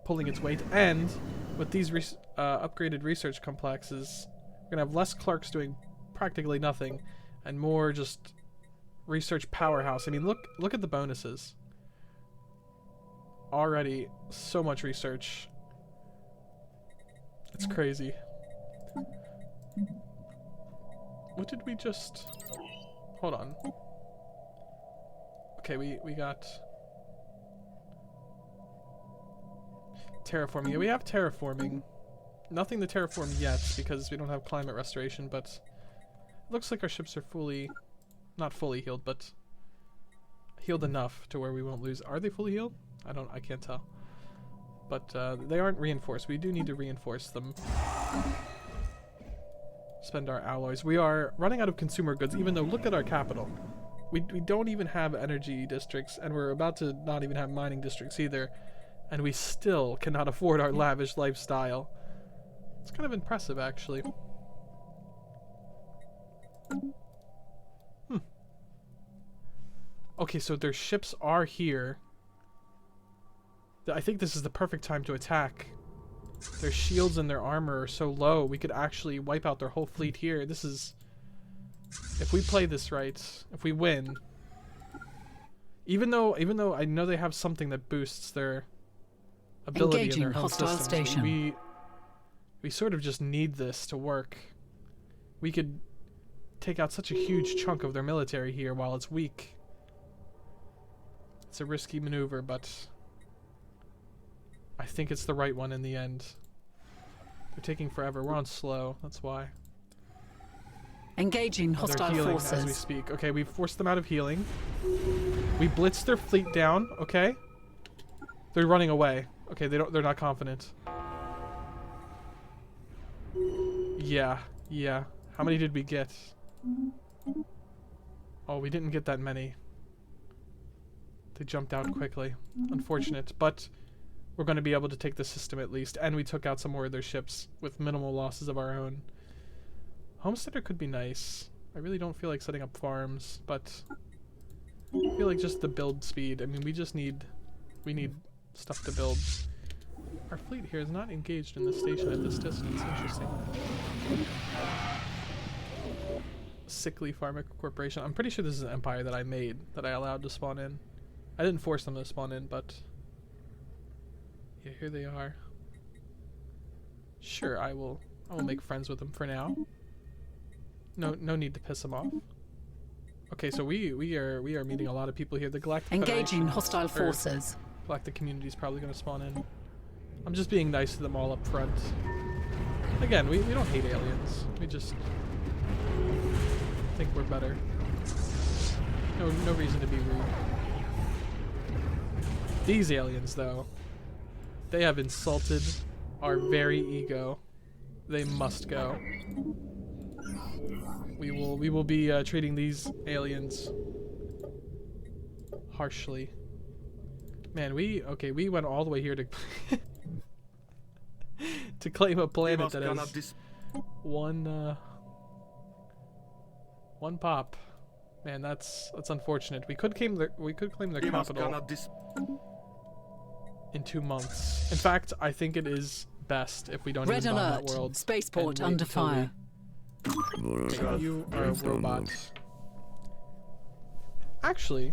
pulling its weight, and with these upgraded research complexes, we're gonna have less clerks doing practically nothing, and more just research powerhouse. I mean, look at the bonuses. Already so much research. It's crazy. What did we just... Hold on. Okay, we got... Terraforming. Yeah, we have terraforming. Nothing to terraform yet because we don't have climate restoration, but it looks like our ships are fully... Not fully healed, but healed enough to where we won't lose. Are they fully healed? I can't tell. But they aren't reinforced. We do need to reinforce them. Spend our alloys. We are running out of consumer goods, even though look at our capital. We don't even have energy districts, and we're about to not even have mining districts either. And we still cannot afford our lavish lifestyle. It's kind of impressive, actually. Okay, so their ships are here. I think this is the perfect time to attack. Their shields and their armor are so low, we could actually wipe out their whole fleet here. This is... If we play this right, if we win... Even though I know they have something that boosts their ability Engaging in their home hostile systems, station. we sort of just need this to work. We could take out such a huge chunk of their military here while it's weak. It's a risky maneuver, but I think it's the right one in the end. They're taking forever. We're on slow, that's why. Engaging hostile They're healing forces. as we speak. Okay, we've forced them out of healing. We blitzed their fleet down, okay? They're running away. Okay, they're not confident. Yeah. How many did we get? Oh, we didn't get that many. They jumped out quickly. Unfortunate, but we're going to be able to take the system at least, and we took out some more of their ships with minimal losses of our own. Homesteader could be nice. I really don't feel like setting up farms, but I feel like just the build speed. I mean, we need stuff to build. Our fleet here is not engaged in the station at this distance. Interesting. Sickly Pharma Corporation. I'm pretty sure this is an empire that I made, that I allowed to spawn in. I didn't force them to spawn in, but yeah, here they are. Sure, I will make friends with them for now. No need to piss them off. Okay, so we are meeting a lot of people here. The Galactic Engaging Federation, hostile forces. Galactic community is probably going to spawn in. I'm just being nice to them all up front. Again, we don't hate aliens. We just think we're better. No reason to be rude. These aliens, though, they have insulted our very ego. They must go. We will be treating these aliens harshly. Man, we went all the way here to to claim a planet that has one pop. Man, that's unfortunate. We could claim their capital in 2 months. In fact, I think it is best if we don't Red even bomb alert. that world. Spaceport and wait under until fire. Okay, you are a robot. Actually,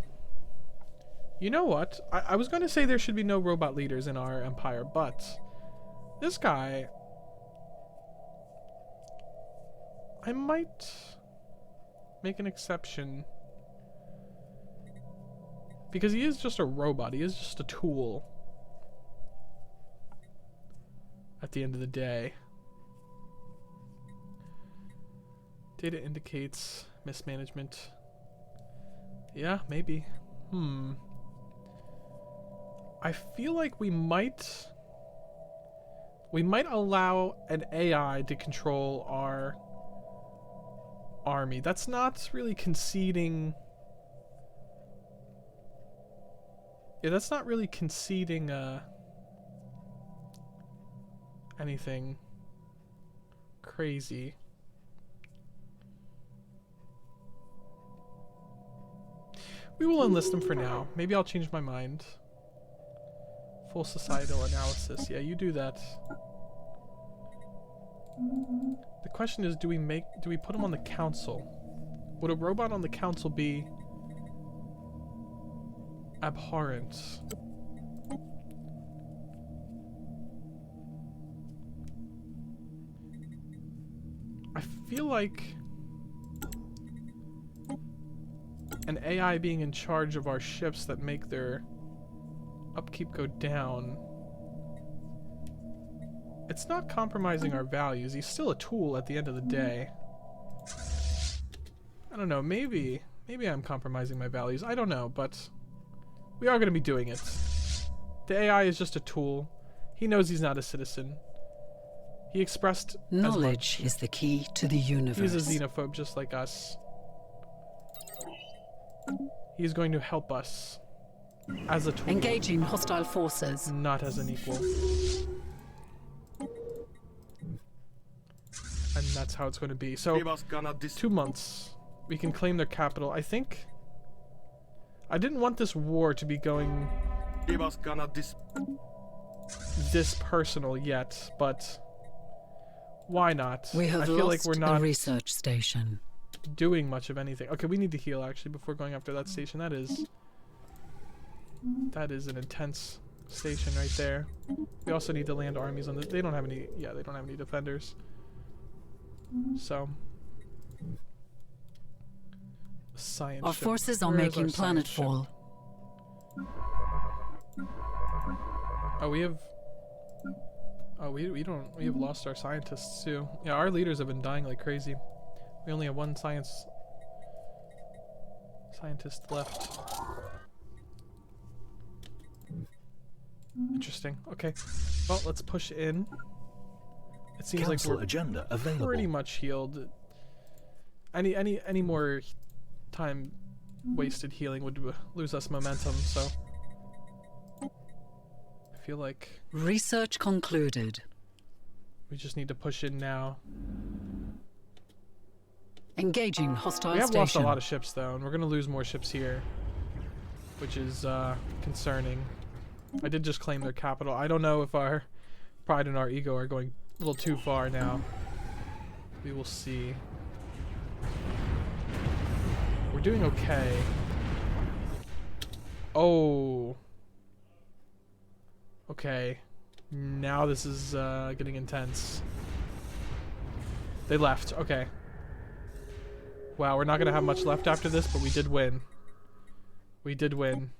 you know what? I was going to say there should be no robot leaders in our empire, but this guy, I might make an exception. Because he is just a robot. He is just a tool. At the end of the day. Data indicates mismanagement. Yeah, maybe. I feel like we might We might allow an AI to control our army. That's not really conceding... Yeah, that's not really conceding, anything crazy. We will enlist them for now. Maybe I'll change my mind. Full societal analysis. Yeah, you do that. The question is, do we put them on the council? Would a robot on the council be abhorrent? I feel like an AI being in charge of our ships that make their upkeep go down, it's not compromising our values. He's still a tool at the end of the day. I don't know, maybe I'm compromising my values. I don't know, but we are going to be doing it. The AI is just a tool. He knows he's not a citizen. He expressed knowledge is the key to the universe. He's a xenophobe just like us. He's going to help us as a tool. Engaging hostile forces. Not as an equal. And that's how it's going to be. So, 2 months. We can claim their capital. I think... I didn't want this war to be going... this personal yet, but... why not? We have I feel lost like we're not a research station. Doing much of anything. Okay, we need to heal actually before going after that station. That is an intense station right there. We also need to land armies on this. They don't have any. Yeah, they don't have any defenders. So, science. Our ship. forces are Where is our making science ship? planetfall. Oh, we have. Oh, we don't. We have lost our scientists too. Yeah, our leaders have been dying like crazy. We only have one scientist left. Interesting. Okay. Well, let's push in. It seems Council like we're agenda available. pretty much healed. Any more time wasted healing would lose us momentum, so I feel like Research concluded. we just need to push in now. Engaging hostile We have lost a station. lot of ships though, and we're gonna lose more ships here, which is concerning. I did just claim their capital. I don't know if our pride and our ego are going a little too far now. We will see. We're doing okay. Oh. Okay. Now this is getting intense. They left. Okay. Wow, we're not gonna have much left after this, but we did win. We did win.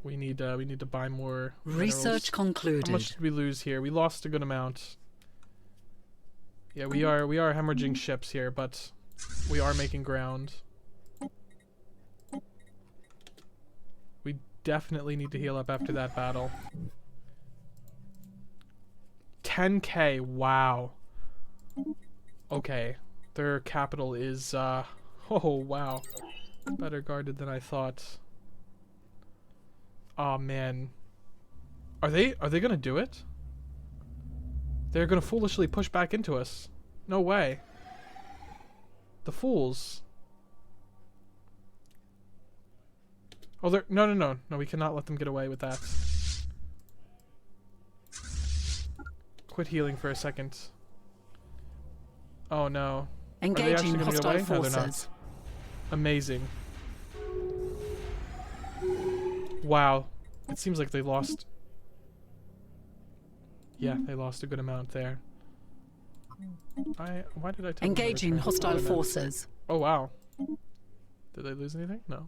We need to buy more Research minerals. concluded. How much did we lose here? We lost a good amount. Yeah, we are hemorrhaging ships here, but we are making ground. We definitely need to heal up after that battle. 10k, wow. Okay, their capital is oh wow, better guarded than I thought. Oh man, are they gonna do it? They're gonna foolishly push back into us. No way. The fools. Oh, they're no. We cannot let them get away with that. Quit healing for a second. Oh no. Engaging gonna get hostile away? No, they're not. forces. Amazing. Wow. It seems like they lost. Yeah, they lost a good amount there. Why did I tell them to Engaging return? hostile What I meant. forces. Oh wow. Did they lose anything? No.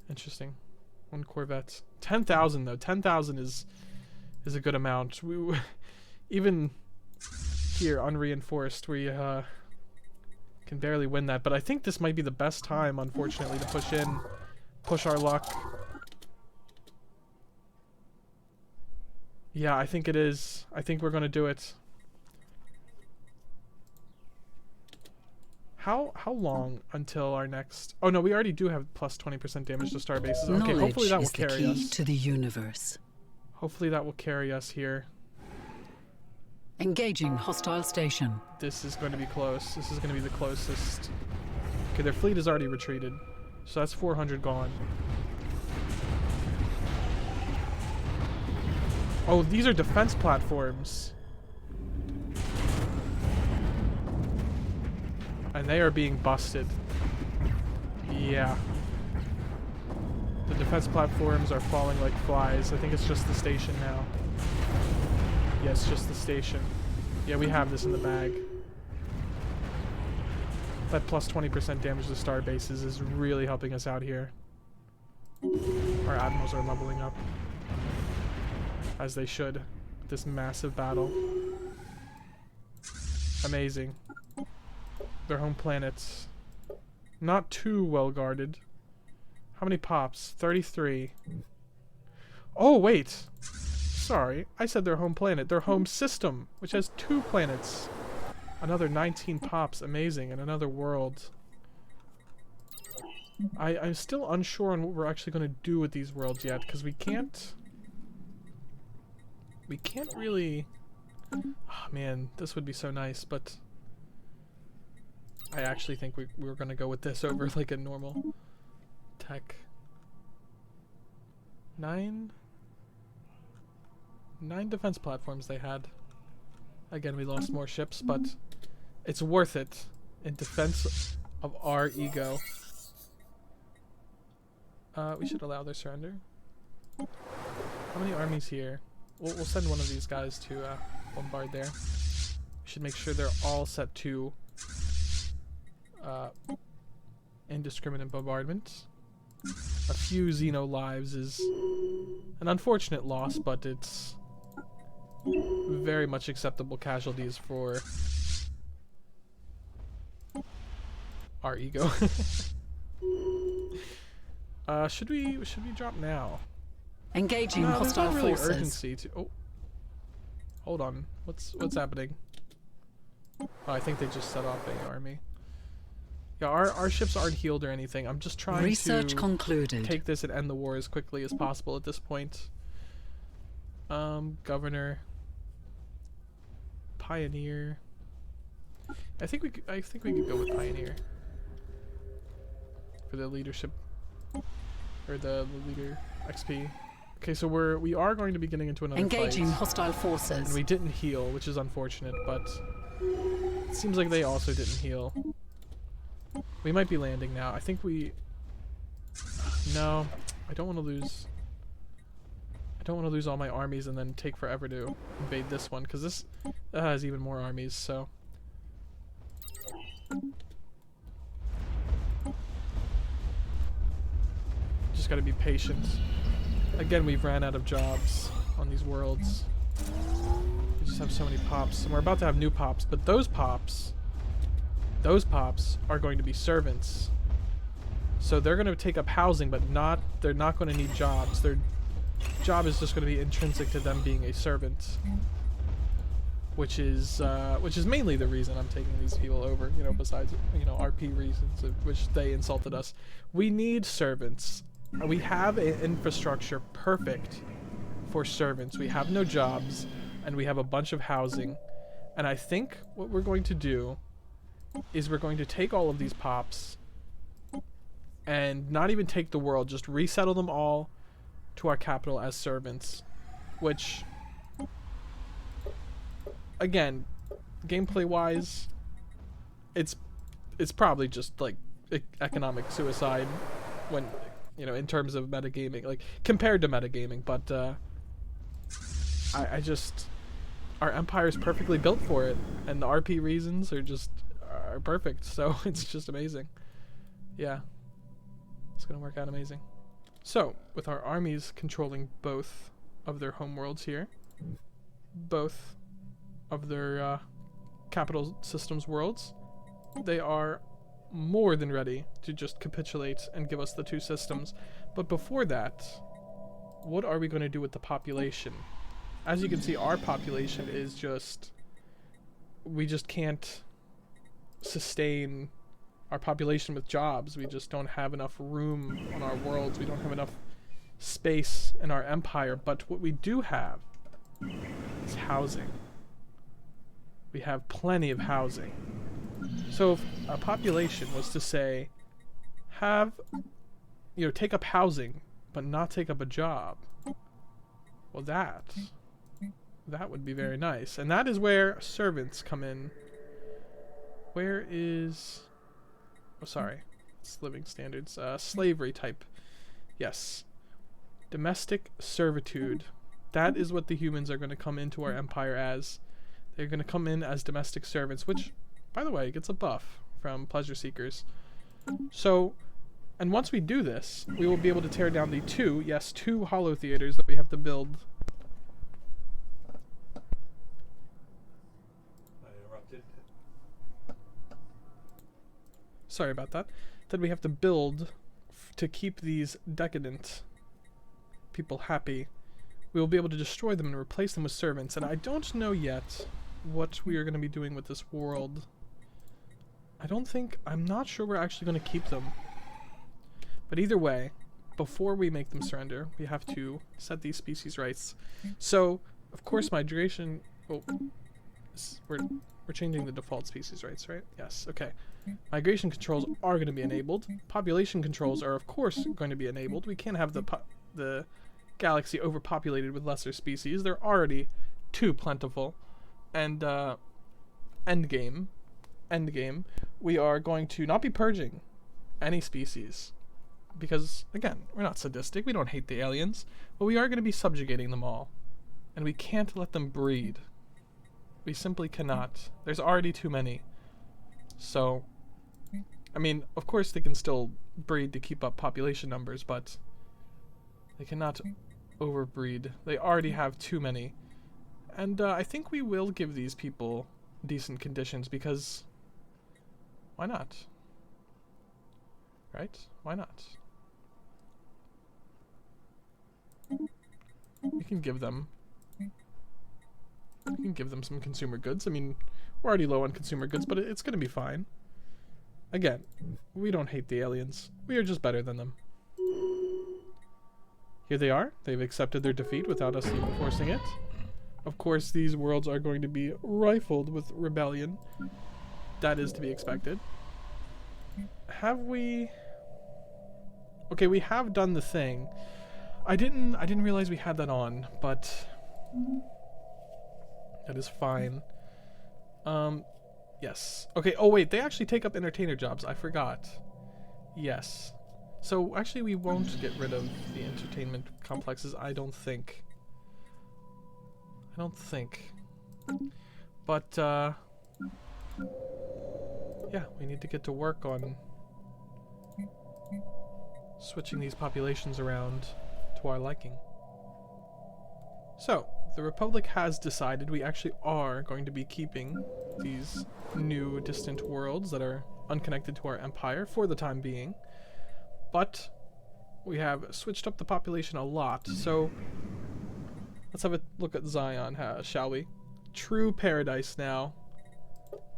Interesting. One corvette. 10,000 though. 10,000 is a good amount. We even here unreinforced we can barely win that, but I think this might be the best time, unfortunately, to push our luck. Yeah, I think it is. I think we're gonna do it. How long until our next... Oh no, we already do have plus 20% damage to star bases. Okay, hopefully that will Knowledge is the carry key us. to the universe. Hopefully that will carry us here. Engaging hostile station. This is going to be close. This is going to be the closest. Okay, their fleet is already retreated. So that's 400 gone. Oh, these are defense platforms. And they are being busted. Yeah. The defense platforms are falling like flies. I think it's just the station now. Yes, just the station. Yeah, we have this in the bag. That plus 20% damage to star bases is really helping us out here. Our admirals are leveling up. As they should. This massive battle. Amazing. Their home planets. Not too well guarded. How many pops? 33. Oh, wait. Sorry. I said their home planet. Their home system, which has 2 planets. Another 19 pops. Amazing. And another world. I'm still unsure on what we're actually going to do with these worlds yet, because we can't... We can't really... Oh, man, this would be so nice, but... I actually think we were going to go with this over like a normal tech. 9 defense platforms they had. Again, we lost more ships, but it's worth it in defense of our ego. We should allow their surrender. How many armies here? We'll send one of these guys to bombard there. We should make sure they're all set to indiscriminate bombardment. A few Xeno lives is an unfortunate loss, but it's very much acceptable casualties for our ego. Should we drop now? Engaging No, there's hostile not really forces. urgency to... Oh, hold on. What's happening? Oh, I think they just set off an army. Yeah, our ships aren't healed or anything. I'm just trying Research to concluded. take this and end the war as quickly as possible at this point. Governor, Pioneer. I think we could go with Pioneer for the leadership or the leader XP. Okay, so we are going to be getting into another Engaging fight. hostile And forces. we didn't heal, which is unfortunate, but it seems like they also didn't heal. We might be landing now. I think we... No, I don't want to lose... I don't want to lose all my armies and then take forever to invade this one, because this has even more armies, so... Just gotta be patient. Again, we've ran out of jobs on these worlds. We just have so many pops, and we're about to have new pops, but those pops are going to be servants. So they're going to take up housing, but they're not going to need jobs. Their job is just going to be intrinsic to them being a servant. Which is mainly the reason I'm taking these people over, you know, besides, you know, RP reasons, which they insulted us. We need servants. We have an infrastructure perfect for servants. We have no jobs, and we have a bunch of housing. And I think what we're going to do is we're going to take all of these pops and not even take the world, just resettle them all to our capital as servants, which, again, gameplay wise, it's probably just like economic suicide when, you know, in terms of metagaming, like compared to metagaming, but I just, our empire is perfectly built for it, and the RP reasons are perfect, so it's just amazing. Yeah, it's gonna work out amazing. So with our armies controlling both of their homeworlds here, both of their capital systems worlds, they are more than ready to just capitulate and give us the 2 systems. But before that, what are we going to do with the population? as you can see, our population is just... We just can't sustain our population with jobs. We just don't have enough room on our worlds. We don't have enough space in our empire. But what we do have is housing. We have plenty of housing. So if a population was to say, take up housing, but not take up a job, well, that would be very nice. And that is where servants come in. Where is... Oh, sorry. It's living standards. Slavery type. Yes. Domestic servitude. That is what the humans are going to come into our empire as. They're going to come in as domestic servants, which, by the way, gets a buff from pleasure seekers. So, and once we do this, we will be able to tear down the two hollow theaters that we have to build. Sorry about that. That we have to build to keep these decadent people happy. We will be able to destroy them and replace them with servants. And I don't know yet what we are going to be doing with this world. I'm not sure we're actually going to keep them. But either way, before we make them surrender, we have to set these species rights. So, of course, migration... Oh, we're changing the default species rights, right? Yes, okay. Migration controls are going to be enabled. Population controls are, of course, going to be enabled. We can't have the galaxy overpopulated with lesser species. They're already too plentiful. And, endgame, we are going to not be purging any species. Because, again, we're not sadistic. We don't hate the aliens. But we are going to be subjugating them all. And we can't let them breed. We simply cannot. There's already too many. So, I mean, of course they can still breed to keep up population numbers, but they cannot overbreed. They already have too many. And I think we will give these people decent conditions because why not? Right? Why not? We can give them some consumer goods. I mean, we're already low on consumer goods, but it's going to be fine. Again, we don't hate the aliens. We are just better than them. Here they are. They've accepted their defeat without us even forcing it. Of course, these worlds are going to be rifled with rebellion. That is to be expected. Have we... Okay, we have done the thing. I didn't realize we had that on, but... That is fine. Yes. Okay, oh wait, they actually take up entertainer jobs. I forgot. Yes. So, actually we won't get rid of the entertainment complexes, I don't think. But, yeah, we need to get to work on switching these populations around to our liking. So, the Republic has decided we actually are going to be keeping these new distant worlds that are unconnected to our empire for the time being. But we have switched up the population a lot, so let's have a look at Zion, shall we? True paradise now.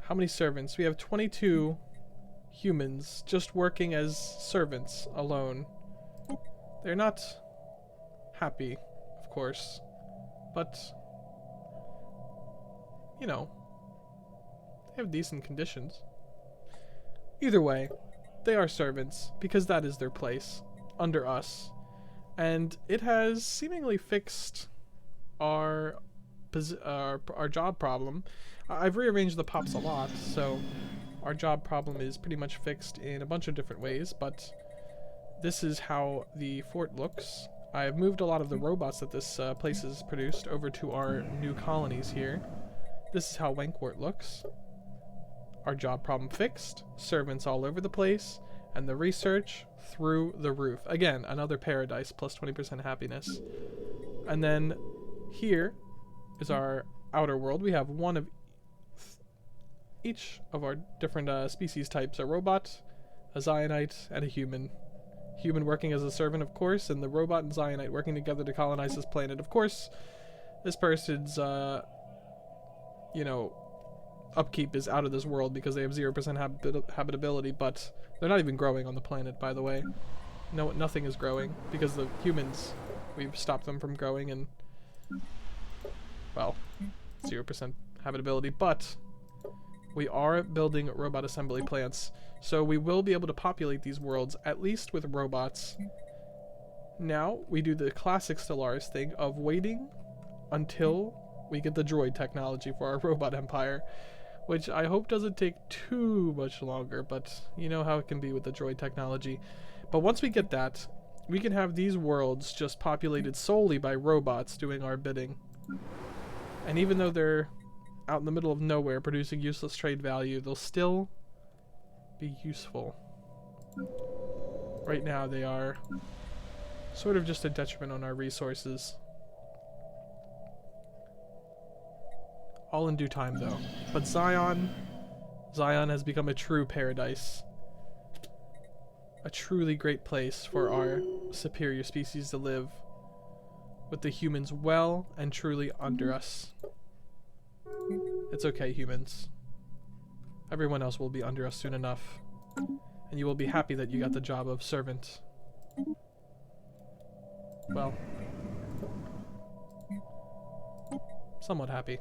How many servants? We have 22 humans just working as servants alone. They're not happy, of course, but, you know, they have decent conditions. Either way, they are servants, because that is their place, under us. And it has seemingly fixed our job problem. I've rearranged the pops a lot, so our job problem is pretty much fixed in a bunch of different ways, but this is how the fort looks. I've moved a lot of the robots that this place has produced over to our new colonies here. This is how Wankwart looks. Our job problem fixed, servants all over the place, and the research through the roof. Again, another paradise, plus 20% happiness. And then here is our outer world. We have one of each of our different species types. A robot, a Zionite, and a human. Human working as a servant, of course, and the robot and Zionite working together to colonize this planet. Of course, This person's, you know, upkeep is out of this world because they have 0% habitability, but they're not even growing on the planet, by the way. No, nothing is growing because the humans, we've stopped them from growing, and, well, 0% habitability, but we are building robot assembly plants, so we will be able to populate these worlds, at least with robots. Now, we do the classic Stellaris thing of waiting until we get the droid technology for our robot empire, which I hope doesn't take too much longer, but you know how it can be with the droid technology. But once we get that, we can have these worlds just populated solely by robots doing our bidding. And even though they're out in the middle of nowhere producing useless trade value, they'll still be useful. Right now they are sort of just a detriment on our resources. All in due time though. But Zion has become a true paradise. A truly great place for our superior species to live, with the humans well and truly under us. It's okay, humans. Everyone else will be under us soon enough, and you will be happy that you got the job of servant. Well, somewhat happy.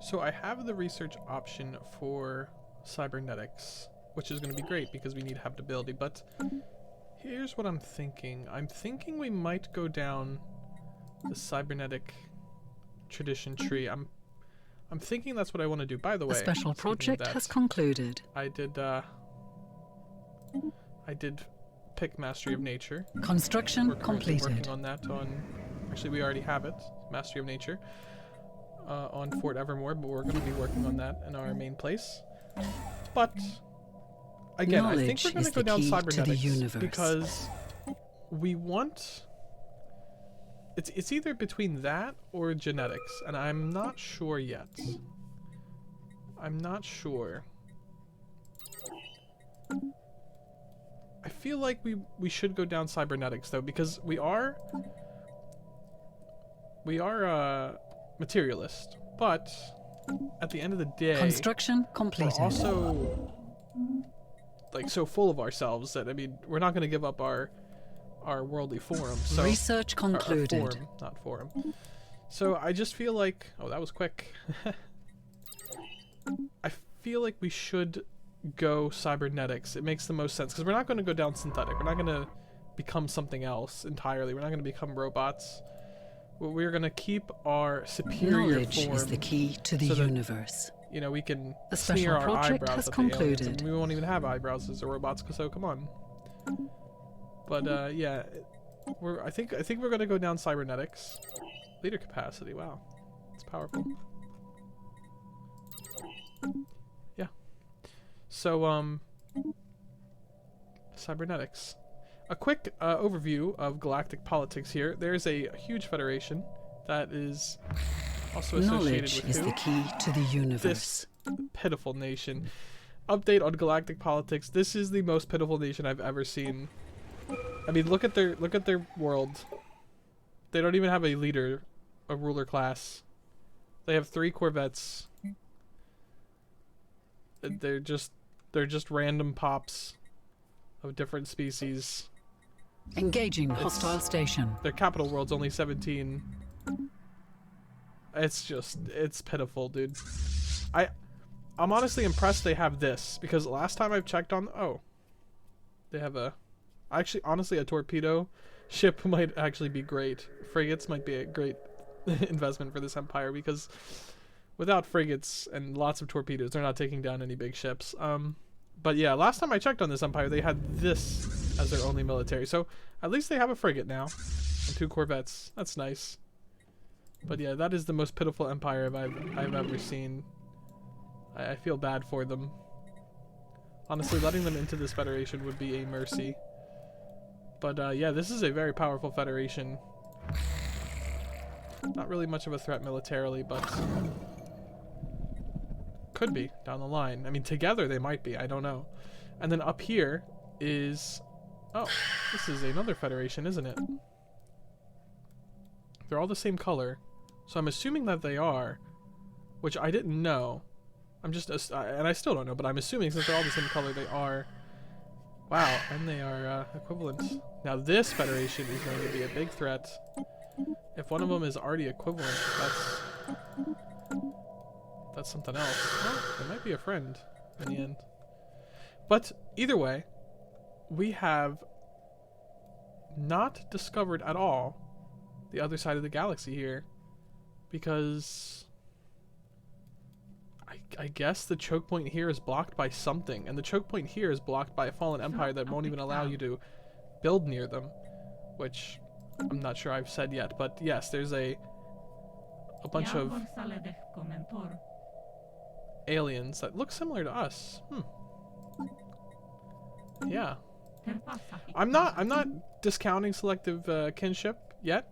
So I have the research option for cybernetics, which is going to be great because we need habitability, but here's what I'm thinking. I'm thinking we might go down the cybernetic tradition tree. I'm thinking that's what I want to do. By the way, A special project has concluded. I did pick Mastery of Nature. Construction We're currently completed. working on that actually we already have it, Mastery of Nature, on Fort Evermore, but we're going to be working on that in our main place. But again, I think we're going to go down cybernetics because we want... It's either between that or genetics, and I'm not sure yet. I'm not sure. I feel like we should go down cybernetics though, because we are materialist, but at the end of the day, Construction completed. we're also like so full of ourselves that, I mean, we're not going to give up our worldly form. So Research concluded. Our form, not forum. So I just feel like, oh, that was quick. I feel like we should go cybernetics. It makes the most sense because we're not going to go down synthetic. We're not going to become something else entirely. We're not going to become robots. We're going to keep our superior Knowledge form is the key to the so that, universe. you know, we can The smear special our project eyebrows has at the aliens, concluded. and we won't even have eyebrows as the robots. So come on. But yeah, I think we're going to go down cybernetics. Leader capacity. Wow, it's powerful. Yeah. So cybernetics. A quick overview of galactic politics here. There's a huge federation that is also associated Knowledge with is the key to the universe. this pitiful nation. Update on galactic politics. This is the most pitiful nation I've ever seen. I mean, look at their world. They don't even have a leader, a ruler class. They have 3 corvettes. They're just random pops of different species. Engaging hostile station. Their capital world's only 17. It's pitiful, dude. I'm honestly impressed they have this, because last time I've checked on, they have honestly a torpedo ship might actually be great. Frigates might be a great investment for this empire, because without frigates and lots of torpedoes, they're not taking down any big ships. But yeah, last time I checked on this empire, they had this as their only military. So at least they have a frigate now and 2 corvettes. That's nice. But yeah, that is the most pitiful empire I've ever seen. I feel bad for them. Honestly, letting them into this federation would be a mercy. But yeah, this is a very powerful federation. Not really much of a threat militarily, but could be down the line. I mean, together they might be. I don't know. And then up here is Oh, this is another federation, isn't it? They're all the same color, so I'm assuming that they are, which I didn't know. I'm just, and I still don't know, but I'm assuming since they're all the same color, they are. Wow, and they are equivalent. Now this federation is going to be a big threat. If one of them is already equivalent, that's something else. Well, they might be a friend in the end. But either way, we have not discovered at all the other side of the galaxy here, because I guess the choke point here is blocked by something, and the choke point here is blocked by a fallen empire that won't even allow you to build near them, which I'm not sure I've said yet, but yes, there's a bunch of aliens that look similar to us. Yeah. I'm not discounting selective kinship yet.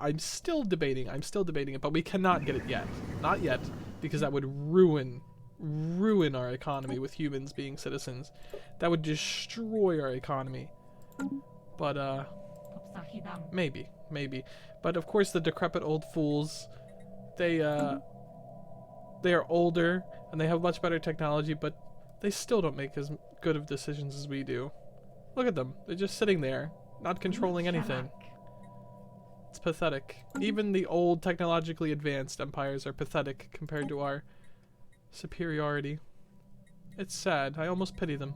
I'm still debating it, but we cannot get it yet. Not yet, because that would ruin our economy with humans being citizens. That would destroy our economy. But maybe. But of course the decrepit old fools, they are older and they have much better technology, but they still don't make as good of decisions as we do. Look at them. They're just sitting there, not controlling anything. It's pathetic. Even the old technologically advanced empires are pathetic compared to our superiority. It's sad. I almost pity them.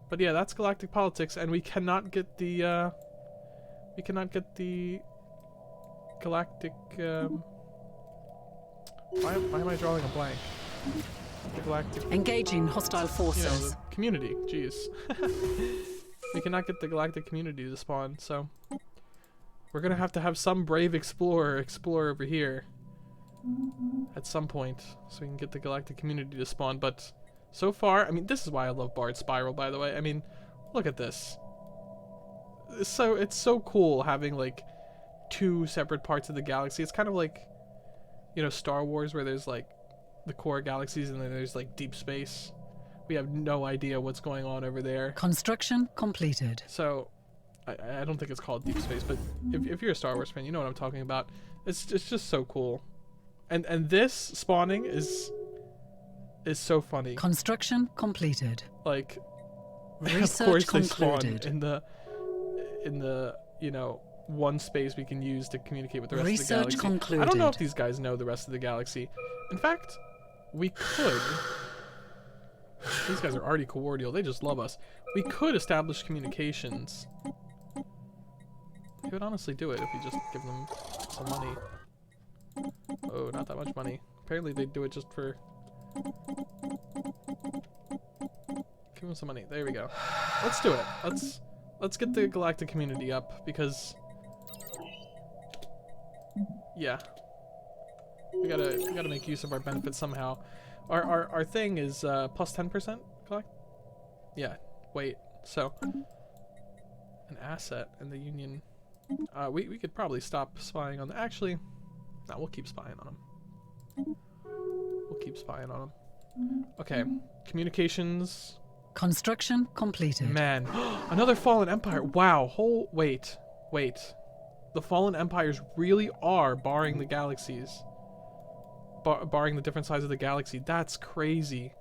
But yeah, that's galactic politics, and we cannot get the galactic why am I drawing a blank? The galactic, Engaging hostile forces. you know, the community. Jeez. We cannot get the galactic community to spawn, so we're gonna have to have some brave explorer explore over here at some point so we can get the galactic community to spawn. But so far, I mean, this is why I love Bard Spiral, by the way. I mean, look at this. It's so cool having like two separate parts of the galaxy. It's kind of like, you know, Star Wars, where there's like the core galaxies and then there's like deep space. We have no idea what's going on over there. Construction completed. So I don't think it's called deep space, but if you're a Star Wars fan, you know what I'm talking about. It's just so cool. And this spawning is so funny. Construction completed. Like, Research of course concluded. they spawn in the you know, one space we can use to communicate with the rest of the Research galaxy. concluded. I don't know if these guys know the rest of the galaxy. In fact, we could. These guys are already cordial. They just love us. We could establish communications. We could honestly do it if we just give them some money. Oh, not that much money. Apparently they do it just for... Give them some money. There we go. Let's do it. Let's get the galactic community up, because... Yeah. We gotta make use of our benefits somehow. Our thing is plus 10% collect? Yeah, wait. So an asset in the Union. We could probably stop spying on actually, no, we'll keep spying on them. We'll keep spying on them. Okay, communications. Construction completed. Man, another fallen empire. Wow, wait. The fallen empires really are barring the galaxies. Barring the different sides of the galaxy. That's crazy.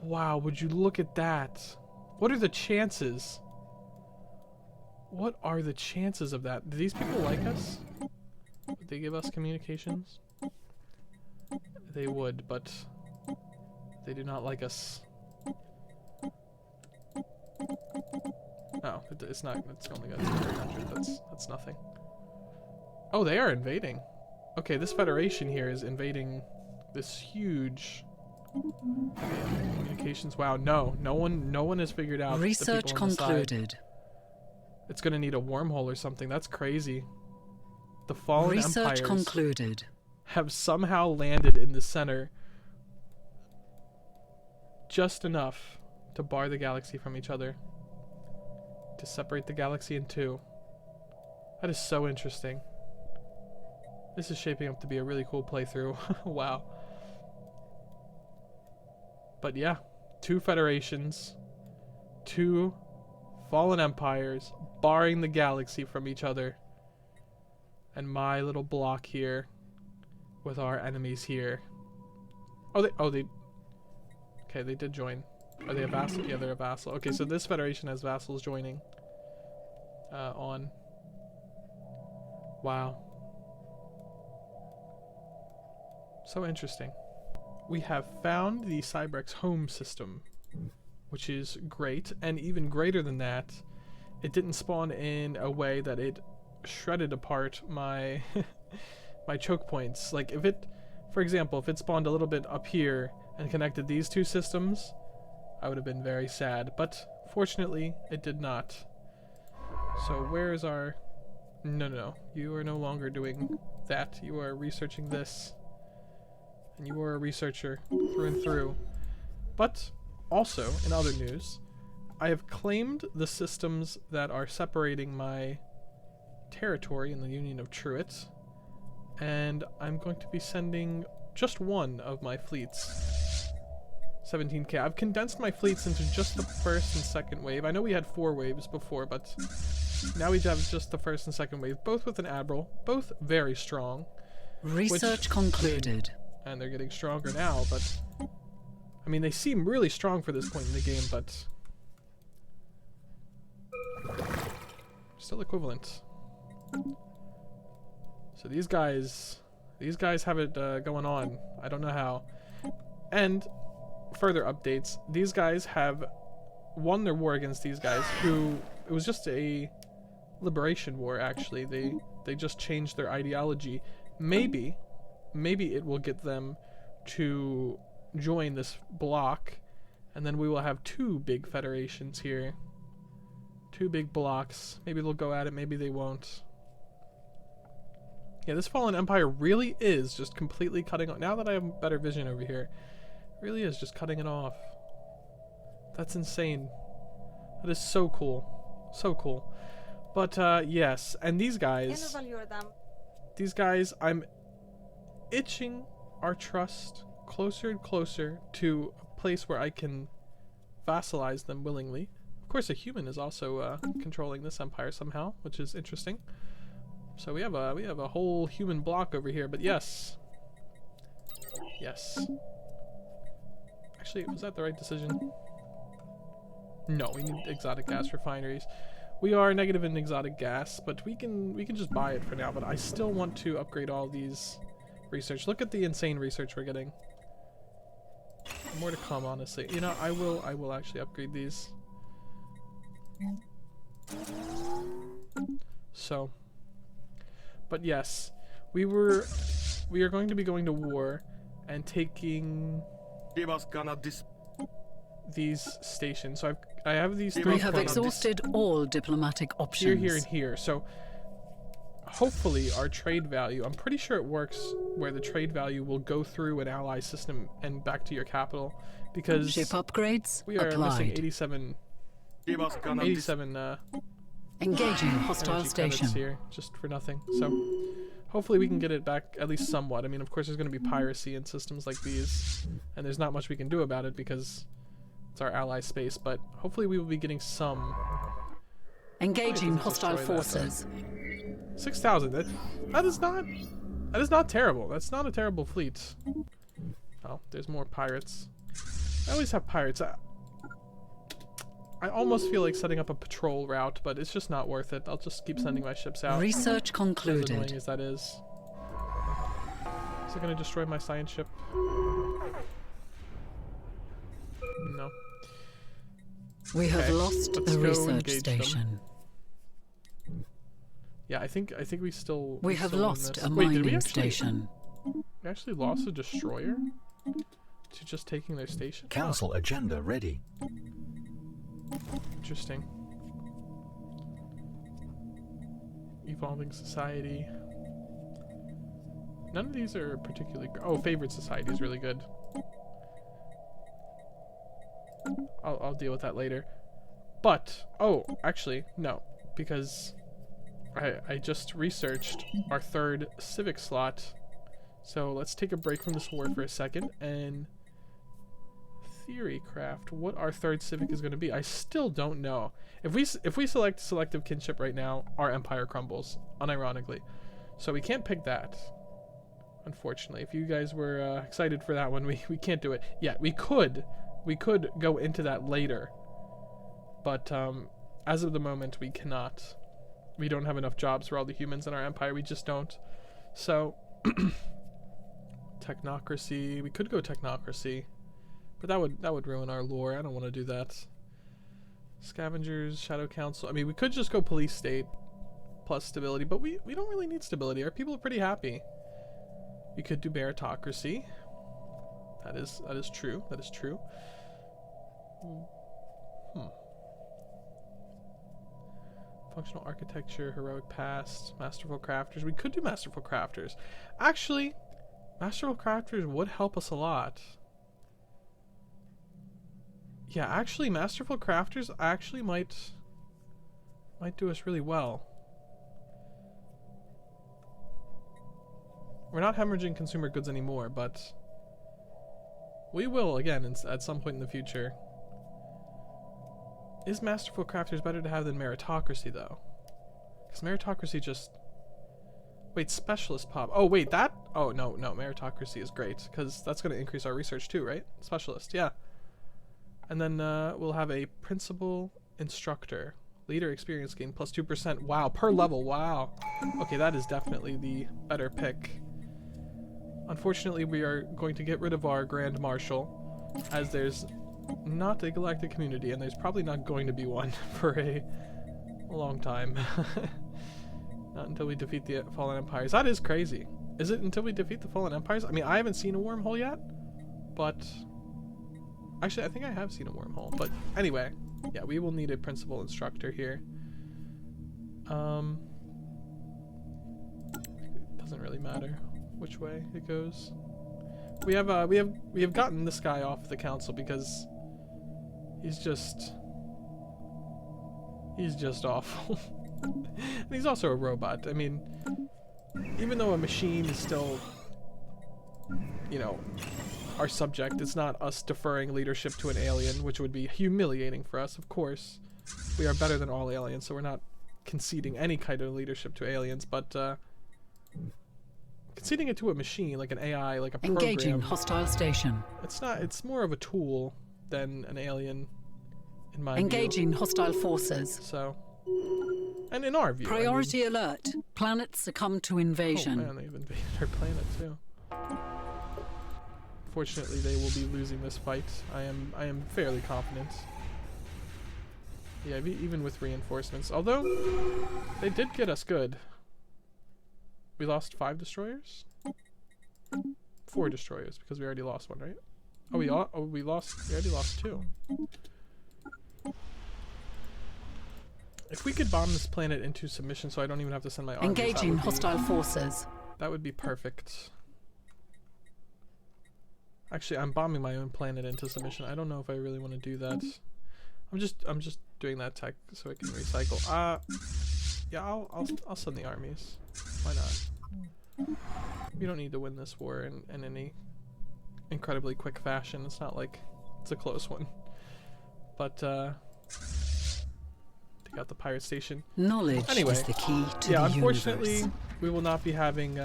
Wow, would you look at that? What are the chances? What are the chances of that? Do these people like us? Would they give us communications? They would, but they do not like us. Oh, it's not. It's only got 300. That's nothing. Oh, they are invading. Okay, this federation here is invading this huge communications. Wow, no one has figured out. Research the people on the side. concluded. It's gonna need a wormhole or something. That's crazy. The fallen Research empires concluded. have somehow landed in the center, just enough to bar the galaxy from each other, to separate the galaxy in two. That is so interesting. This is shaping up to be a really cool playthrough. Wow. But yeah, two federations, two fallen empires barring the galaxy from each other. And my little block here with our enemies here. Okay, they did join. Are they a vassal? Yeah, they're a vassal. Okay, so this federation has vassals joining on. Wow. So interesting. We have found the Cybrex home system, which is great, and even greater than that, it didn't spawn in a way that it shredded apart my my choke points. Like if it, for example, if it spawned a little bit up here and connected these two systems, I would have been very sad, but fortunately it did not. So where is our... No, you are no longer doing that. You are researching this. And you are a researcher through and through. But also, in other news, I have claimed the systems that are separating my territory in the Union of Truitt, and I'm going to be sending just one of my fleets. 17k. I've condensed my fleets into just the first and second wave. I know we had 4 waves before, but now we have just the first and second wave, both with an admiral, both very strong. Research concluded. And they're getting stronger now, but I mean, they seem really strong for this point in the game, but still equivalent. So these guys have it going on. I don't know how. And further updates, these guys have won their war against these guys, who, it was just a liberation war actually. They just changed their ideology. Maybe it will get them to join this block, and then we will have 2 big federations here. 2 big blocks. Maybe they'll go at it, maybe they won't. Yeah, this fallen empire really is just completely cutting off. Now that I have better vision over here, it really is just cutting it off. That's insane. That is so cool. So cool. But yes, and these guys, I'm itching our trust closer and closer to a place where I can vassalize them willingly. Of course, a human is also controlling this empire somehow, which is interesting. So we have a whole human block over here. But yes, actually, was that the right decision? No, we need exotic gas refineries. We are negative in exotic gas, but we can just buy it for now. But I still want to upgrade all these research. Look at the insane research we're getting. More to come, honestly. You know, I will actually upgrade these. So, but yes, we are going to be going to war and taking these stations. So I have these 3. We have exhausted all diplomatic options. Here, and here. So hopefully our trade value, I'm pretty sure it works where the trade value will go through an ally system and back to your capital, because ship upgrades we are missing applied. 87 engaging hostile station here just for nothing. So hopefully we can get it back at least somewhat. I mean, of course there's going to be piracy in systems like these, and there's not much we can do about it because it's our ally space, but hopefully we will be getting some. engaging hostile forces. 6,000. That is not terrible. That's not a terrible fleet. Oh, there's more pirates. I always have pirates. I almost feel like setting up a patrol route, but it's just not worth it. I'll just keep sending my ships out. Research As concluded. annoying as that is. Is it going to destroy my science ship? No. We have Okay, lost let's the go research engage them. station. Yeah, I think we still. We have still win lost this. a Wait, did we mining actually, station. We actually lost a destroyer to just taking their station. Council agenda ready. Interesting. Evolving society. None of these are particularly. Oh, favorite society is really good. I'll deal with that later. But actually no, because I just researched our 3rd civic slot. So let's take a break from this war for a second and theory craft what our third civic is going to be. I still don't know. If we select selective kinship right now, our empire crumbles, unironically. So we can't pick that, unfortunately. If you guys were excited for that one, we can't do it yet. We could go into that later, but as of the moment, we cannot. We don't have enough jobs for all the humans in our empire. We just don't. So technocracy. We could go technocracy, but that would ruin our lore. I don't want to do that. Scavengers, Shadow Council. I mean, we could just go police state plus stability, but we don't really need stability. Our people are pretty happy. We could do meritocracy. That is true. That is true. Functional architecture, heroic past, masterful crafters. We could do masterful crafters. Actually, masterful crafters would help us a lot. Yeah, actually, masterful crafters actually might do us really well. We're not hemorrhaging consumer goods anymore, but we will again at some point in the future. Is masterful crafters better to have than meritocracy though? Because meritocracy just... Wait, specialist pop. Oh wait, that... Oh no, meritocracy is great because that's going to increase our research too, right? Specialist, yeah. And then we'll have a principal instructor. Leader experience gain plus 2%. Wow, per level, wow. Okay, that is definitely the better pick. Unfortunately, we are going to get rid of our Grand Marshal, as there's not a galactic community, and there's probably not going to be one for a long time. Not until we defeat the Fallen Empires. That is crazy. Is it until we defeat the Fallen Empires? I mean, I haven't seen a wormhole yet, but... Actually, I think I have seen a wormhole, but anyway. Yeah, we will need a principal instructor here. Doesn't really matter which way it goes. We have gotten this guy off the council because he's just awful. And he's also a robot. I mean, even though a machine is still, you know, our subject, it's not us deferring leadership to an alien, which would be humiliating for us. Of course, we are better than all aliens, so we're not conceding any kind of leadership to aliens, but conceding it to a machine, like an AI, like a program. Engaging hostile station. It's not. It's more of a tool than an alien, in my Engaging view. hostile forces. So, and in our view, Priority alert. Planet succumb to invasion. Oh man, they've invaded our planet too. Fortunately, they will be losing this fight. I am fairly confident. Yeah, even with reinforcements. Although, they did get us good. We lost 5 destroyers? 4 destroyers, because we already lost one, right? Oh, we already lost 2. If we could bomb this planet into submission so I don't even have to send my armies, Engaging hostile forces. That would be perfect. Actually, I'm bombing my own planet into submission. I don't know if I really want to do that. I'm just doing that tech so it can recycle. Yeah, I'll send the armies. Why not? We don't need to win this war in any incredibly quick fashion. It's not like it's a close one. But take out the pirate station. Knowledge anyway, is the key to yeah, the unfortunately, universe. we will not be having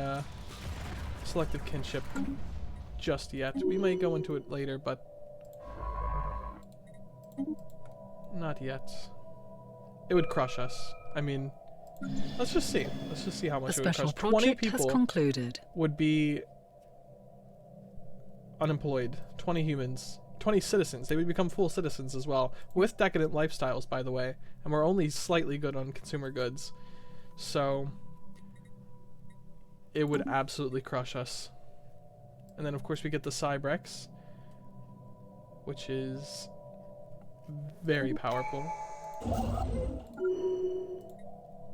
selective kinship just yet. We may go into it later, but not yet. It would crush us. I mean, let's just see. Let's just see how much A it would special crush. 20 project has people concluded. would be unemployed. 20 humans. 20 citizens. They would become full citizens as well, with decadent lifestyles, by the way. And we're only slightly good on consumer goods. So, it would absolutely crush us. And then, of course, we get the Cybrex, which is very powerful.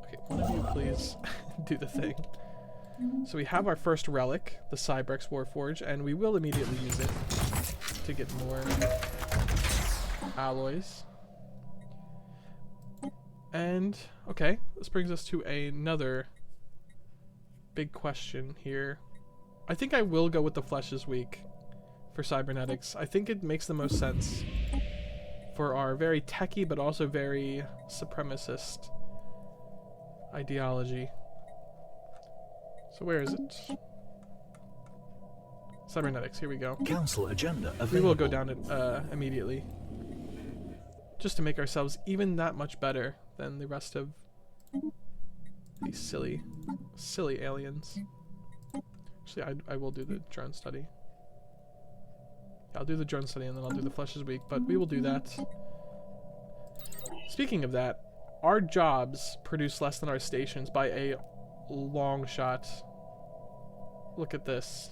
Okay, one of you please do the thing. So we have our first relic, the Cybrex Warforge, and we will immediately use it to get more alloys. And, okay, this brings us to another big question here. I think I will go with the Flesh this week for cybernetics. I think it makes the most sense for our very techie but also very supremacist ideology. So where is it? Cybernetics, here we go. Council agenda available. We will go down it immediately. Just to make ourselves even that much better than the rest of these silly aliens. Actually, I will do the drone study. I'll do the drone study and then I'll do the flesh is weak, but we will do that. Speaking of that, our jobs produce less than our stations by a long shot. Look at this.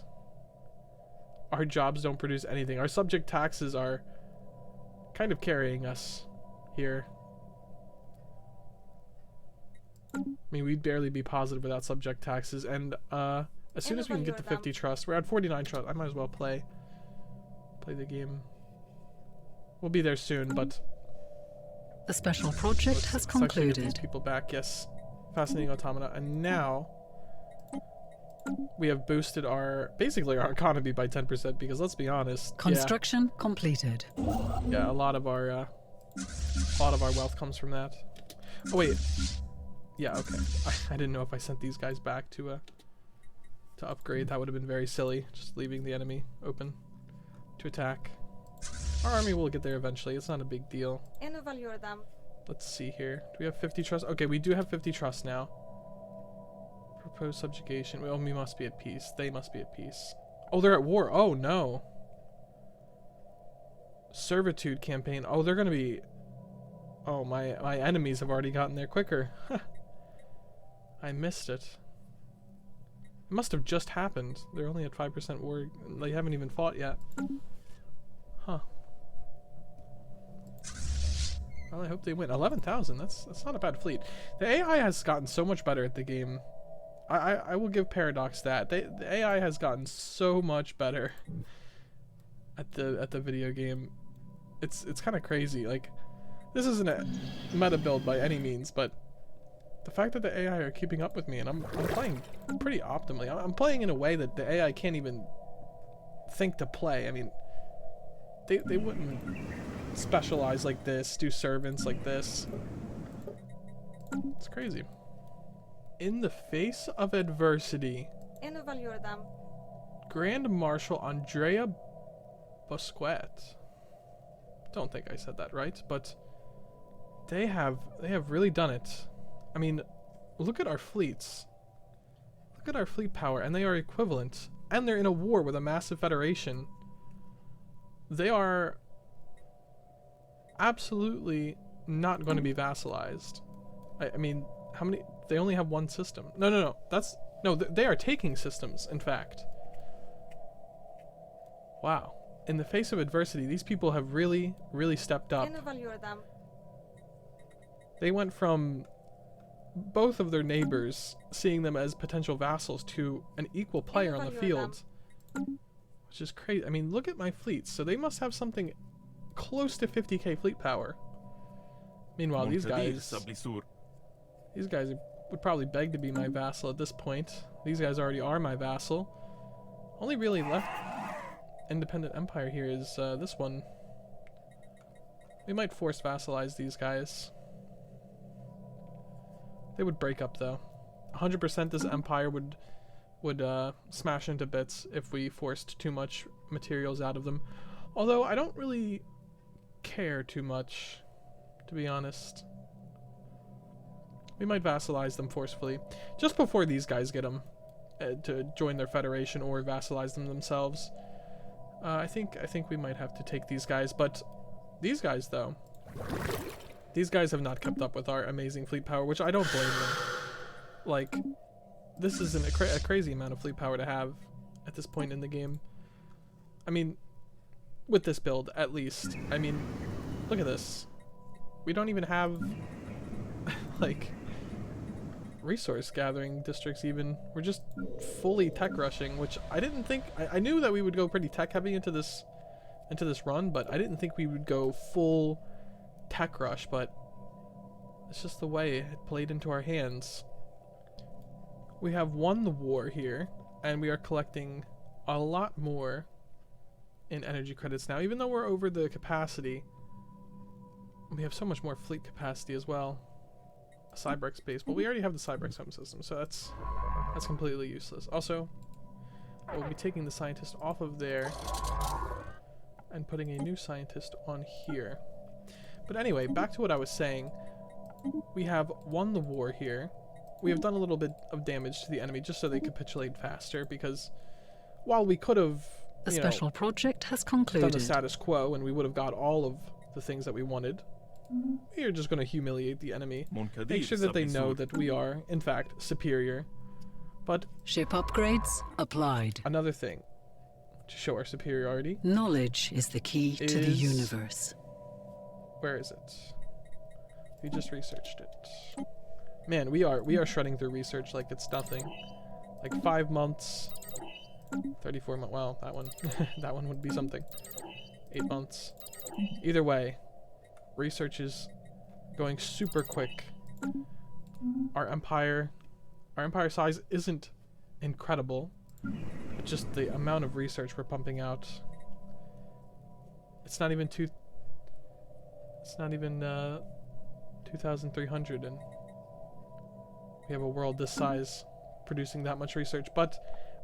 Our jobs don't produce anything. Our subject taxes are kind of carrying us here. I mean, we'd barely be positive without subject taxes, and as soon as we can get to 50 trust, we're at 49 trust. I might as well play the game. We'll be there soon, but The special project has concluded. People back, yes. Fascinating automata, and now we have boosted basically our economy by 10% because let's be honest. Construction completed. Yeah, a lot of our wealth comes from that. Oh wait. Yeah, okay. I didn't know if I sent these guys back to upgrade. That would have been very silly, just leaving the enemy open to attack. Our army will get there eventually. It's not a big deal. Let's see here. Do we have 50 trust? Okay, we do have 50 trust now. Proposed subjugation. Well, we must be at peace. They must be at peace. Oh, they're at war. Oh, no. Servitude campaign. Oh, they're going to be... Oh, my enemies have already gotten there quicker. I missed it. It must have just happened. They're only at 5% war. They haven't even fought yet. Huh. Well, I hope they win. 11,000. That's not a bad fleet. The AI has gotten so much better at the game. I will give Paradox that. The AI has gotten so much better at the video game. It's kind of crazy. Like, this isn't a meta build by any means, but the fact that the AI are keeping up with me, and I'm playing pretty optimally. I'm playing in a way that the AI can't even think to play. I mean, they wouldn't specialize like this, do servants like this. It's crazy. In the face of adversity, Grand Marshal Andrea Bosquet. Don't think I said that right, but they have really done it. I mean, look at our fleets. Look at our fleet power, and they are equivalent. And they're in a war with a massive federation. They are absolutely not going to be vassalized. I mean, how many? They only have one system. No. They are taking systems, in fact. Wow. In the face of adversity, these people have really, really stepped up. They went from both of their neighbors seeing them as potential vassals to an equal player on the field. Which is crazy. I mean, look at my fleets. So they must have something close to 50k fleet power. Meanwhile, these guys would probably beg to be my vassal at this point. These guys already are my vassal. Only really left independent empire here is this one. We might force vassalize these guys. They would break up though. 100% this empire would smash into bits if we forced too much materials out of them. Although I don't really care too much, to be honest. We might vassalize them forcefully just before these guys get them to join their federation or vassalize them themselves. I think we might have to take these guys, but these guys though, these guys have not kept up with our amazing fleet power, which I don't blame them. Like, this isn't a crazy amount of fleet power to have at this point in the game. I mean, with this build at least. I mean, look at this. We don't even have like resource gathering districts even. We're just fully tech rushing, which I didn't think. I knew that we would go pretty tech heavy into this run, but I didn't think we would go full tech rush. But it's just the way it played into our hands. We have won the war here, and we are collecting a lot more in energy credits now. Even though we're over the capacity, we have so much more fleet capacity as well. A Cybrex base. Well, we already have the Cybrex home system, so that's completely useless. Also, we'll be taking the scientist off of there and putting a new scientist on here. But anyway, back to what I was saying. We have won the war here. We have done a little bit of damage to the enemy just so they capitulate faster, because while we could have, The special project has concluded. done the status quo and we would have got all of the things that we wanted, we are just going to humiliate the enemy. Make sure that they know that we are, in fact, superior. But Ship upgrades applied. another thing to show our superiority. Knowledge is the key to the universe. Where is it? We just researched it. Man, we are shredding through research like it's nothing. Like 5 months, 34 months. Well, that one, that one would be something. 8 months. Either way, research is going super quick. Our empire size isn't incredible, but just the amount of research we're pumping out. It's not even 2,300, and we have a world this size producing that much research. But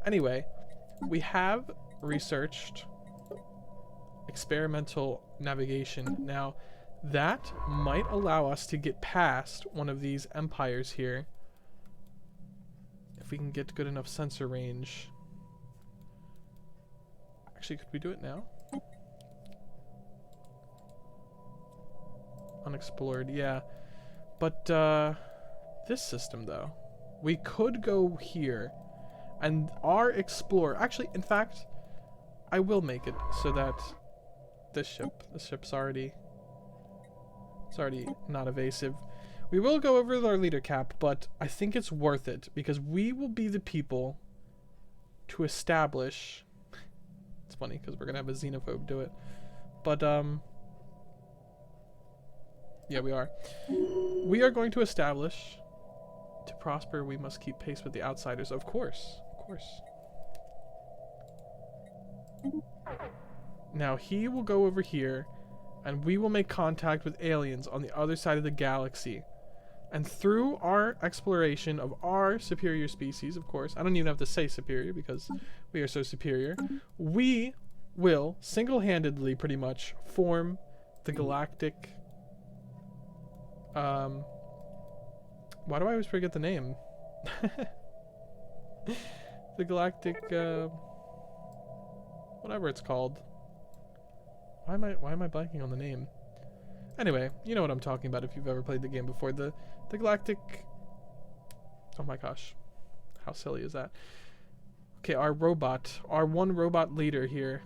anyway, we have researched experimental navigation. Now, that might allow us to get past one of these empires here if we can get good enough sensor range. Actually, could we do it now? Unexplored, yeah. But this system, though, we could go here and our explorer, actually, in fact, I will make it so that this ship's already, it's already not evasive. We will go over our leader cap, but I think it's worth it because we will be the people to establish. It's funny because we're gonna have a xenophobe do it, but yeah, we are. We are going to establish, to prosper, we must keep pace with the outsiders. Of course, of course. Now he will go over here, and we will make contact with aliens on the other side of the galaxy. And through our exploration of our superior species, of course, I don't even have to say superior because we are so superior, we will single-handedly pretty much form the galactic... why do I always forget the name? The galactic, whatever it's called. Why am I blanking on the name? Anyway, you know what I'm talking about if you've ever played the game before. The galactic... Oh my gosh. How silly is that? Okay, our robot. Our one robot leader here.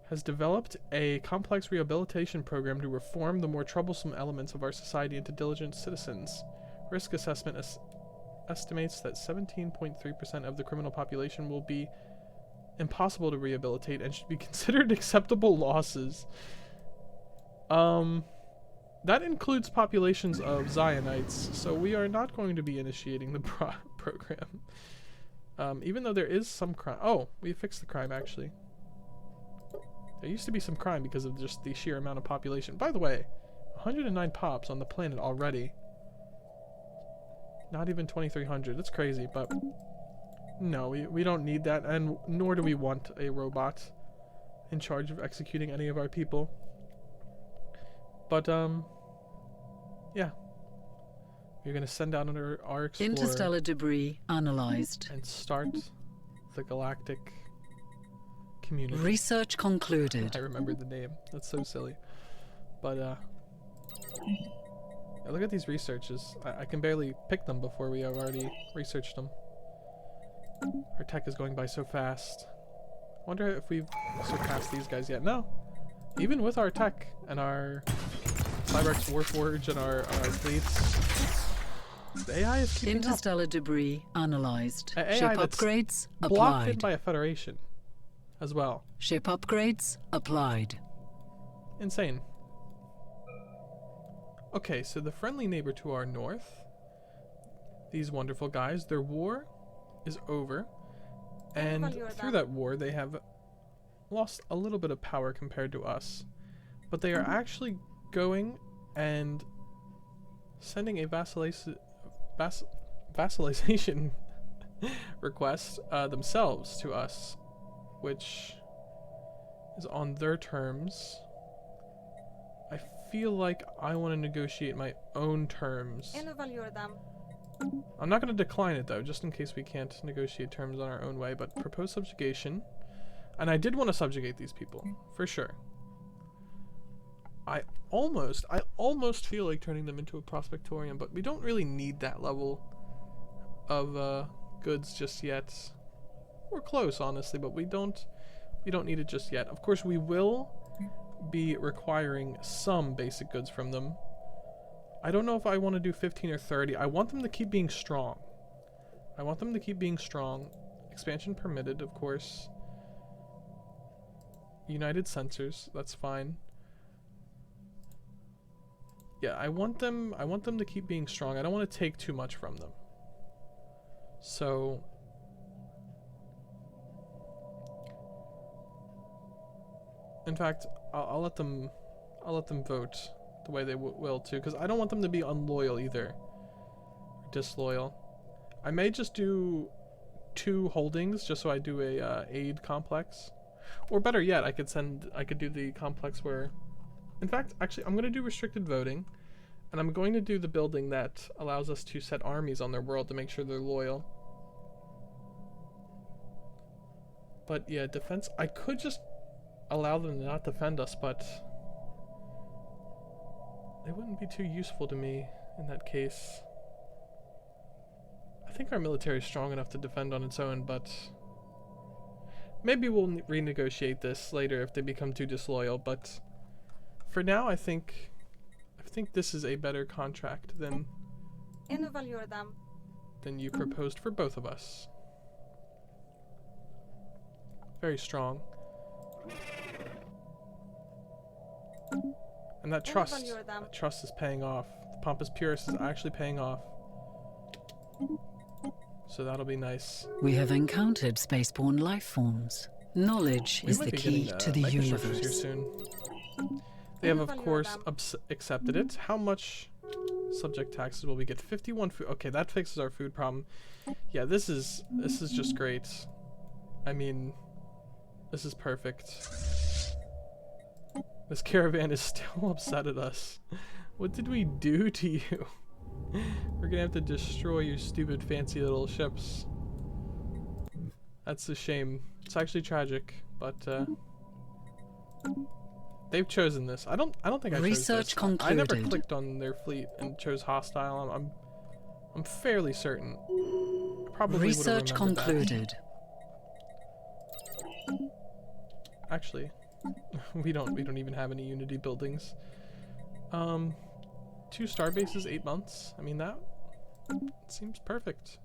Has developed a complex rehabilitation program to reform the more troublesome elements of our society into diligent citizens. Risk assessment estimates that 17.3% of the criminal population will be impossible to rehabilitate and should be considered acceptable losses. That includes populations of Zionites, so we are not going to be initiating the program. Even though there is some crime. Oh, we fixed the crime, actually. There used to be some crime because of just the sheer amount of population. By the way, 109 pops on the planet already. Not even 2,300. That's crazy, but no, we don't need that, and nor do we want a robot in charge of executing any of our people. But, yeah. We're going to send out our explorer. Interstellar debris analyzed. And start the galactic community. Research concluded. I remembered the name. That's so silly. But, yeah, look at these researches. I can barely pick them before we have already researched them. Our tech is going by so fast. I wonder if we've surpassed these guys yet. No. Even with our tech and our Cyberx Warforge and our fleets, the AI is keeping Interstellar debris analyzed. AI Ship that's upgrades blocked in applied. by a Federation as well. Ship upgrades applied. Insane. Okay, so the friendly neighbor to our north, these wonderful guys, their war is over. And through that war, they have lost a little bit of power compared to us. But they are actually going and sending a vassalization request themselves to us, which is on their terms. I feel like I want to negotiate my own terms. I'm not going to decline it though, just in case we can't negotiate terms on our own way, but propose subjugation. And I did want to subjugate these people, for sure. I almost feel like turning them into a prospectorium, but we don't really need that level of goods just yet. We're close, honestly, but we don't need it just yet. Of course, we will be requiring some basic goods from them. I don't know if I want to do 15 or 30. I want them to keep being strong. Expansion permitted, of course. United sensors, that's fine. Yeah, I want them to keep being strong. I don't want to take too much from them. So in fact, I'll let them vote the way they will too, because I don't want them to be unloyal either, or disloyal. I may just do 2 holdings just so I do a aid complex, or better yet, I could do the complex where, in fact, actually, I'm gonna do restricted voting, and I'm going to do the building that allows us to set armies on their world to make sure they're loyal. But yeah, defense. I could just allow them to not defend us, but they wouldn't be too useful to me in that case. I think our military is strong enough to defend on its own, but maybe we'll renegotiate this later if they become too disloyal. But for now, I think this is a better contract than you proposed for both of us. Very strong. And that trust is paying off. The Pompous Purists is actually paying off. So that'll be nice. We have encountered spaceborne life forms. Knowledge is the key to the universe. Here soon. They have, of course, accepted it. How much subject taxes will we get? 51 food. Okay, that fixes our food problem. Yeah, this is just great. I mean, this is perfect. This caravan is still upset at us. What did we do to you? We're gonna have to destroy your stupid fancy little ships. That's a shame. It's actually tragic, but they've chosen this. I don't think I chose Research this. concluded. I never clicked on their fleet and chose hostile. I'm fairly certain. Probably Research concluded. Actually, we don't even have any Unity buildings. 2 star bases, 8 months. I mean, that seems perfect.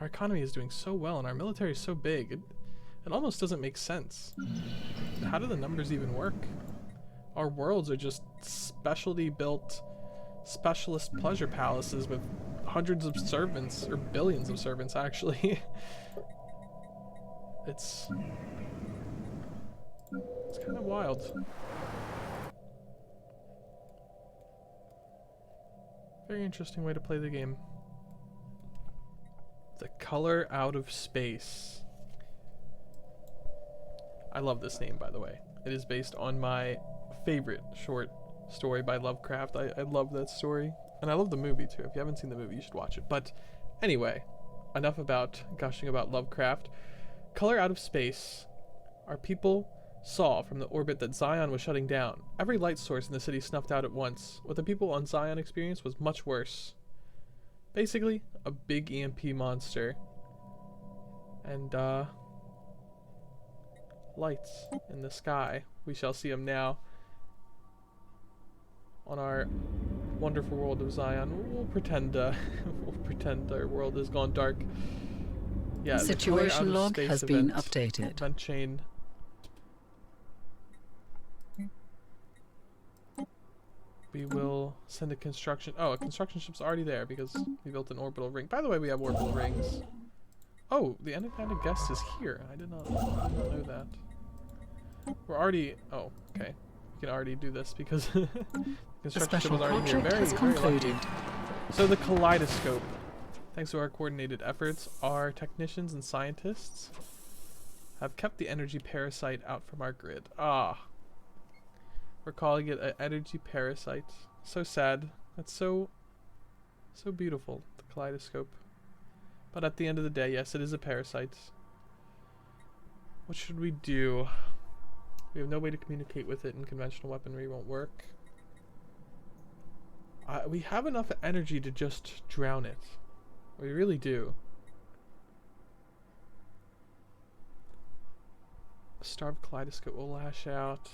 Our economy is doing so well and our military is so big. It almost doesn't make sense. How do the numbers even work? Our worlds are just specialty built specialist pleasure palaces with hundreds of servants, or billions of servants actually. It's kind of wild. Very interesting way to play the game. The color out of space. I love this name, by the way. It is based on my favorite short story by Lovecraft. I love that story. And I love the movie too. If you haven't seen the movie, you should watch it. But anyway, enough about gushing about Lovecraft. Color out of space. Our people saw from the orbit that Zion was shutting down. Every light source in the city snuffed out at once. What the people on Zion experienced was much worse. Basically, a big EMP monster. And, lights in the sky. We shall see them now. On our wonderful world of Zion. We'll pretend, we'll pretend our world has gone dark. Yeah, situation log has been updated. Event chain. We will send a construction. Oh, a construction ship's already there because we built an orbital ring. By the way, we have orbital rings. Oh, the enigmatic guest is here. I did not know that. We're already... Oh, okay. We can already do this because The construction ship special was already here. project has Very lucky. concluded. So the Kaleidoscope. Thanks to our coordinated efforts, our technicians and scientists have kept the energy parasite out from our grid. Ah. We're calling it an energy parasite. So sad. That's so beautiful, the Kaleidoscope. But at the end of the day, yes, it is a parasite. What should we do? We have no way to communicate with it, and conventional weaponry won't work. We have enough energy to just drown it. We really do. A starved Kaleidoscope will lash out.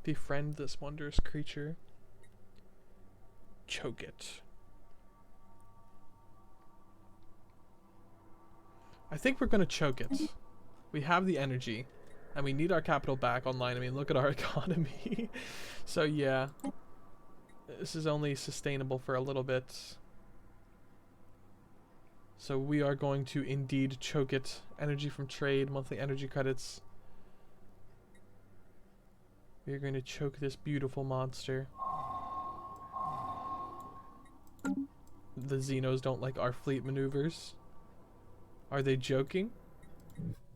Befriend this wondrous creature. Choke it. I think we're gonna choke it. We have the energy, and we need our capital back online. I mean, look at our economy. So yeah, this is only sustainable for a little bit. So we are going to indeed choke it. Energy from trade, monthly energy credits. We are going to choke this beautiful monster. The Xenos don't like our fleet maneuvers. Are they joking?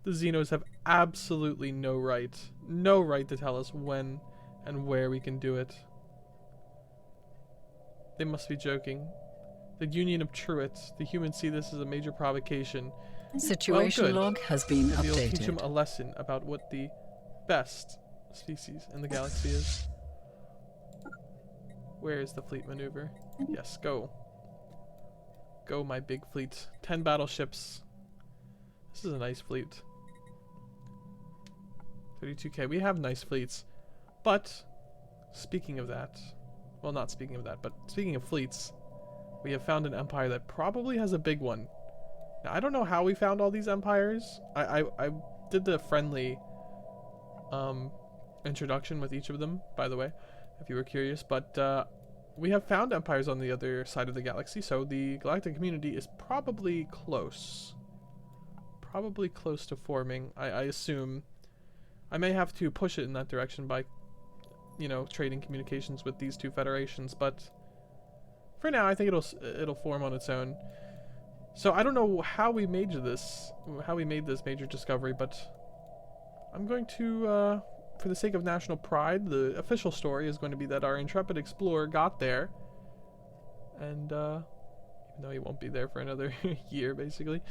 The Xenos have absolutely no right to tell us when and where we can do it. They must be joking. The Union of Truants. The humans see this as a major provocation. Situation Well, good. log has been Maybe it'll teach them updated. a lesson about what the best species in the galaxy is. Where is the fleet maneuver? Yes, go. Go, my big fleet. 10 battleships. This is a nice fleet. 32k. We have nice fleets. But, speaking of that, well, not speaking of that, but speaking of fleets, we have found an empire that probably has a big one. Now, I don't know how we found all these empires. I did the friendly introduction with each of them, by the way, if you were curious, but we have found empires on the other side of the galaxy, so the galactic community is probably close. Probably close to forming, I assume. I may have to push it in that direction by, you know, trading communications with these two federations, but for now, I think it'll form on its own. So I don't know how we made this major discovery, but I'm going to, for the sake of national pride, the official story is going to be that our intrepid explorer got there, and even though he won't be there for another year, basically,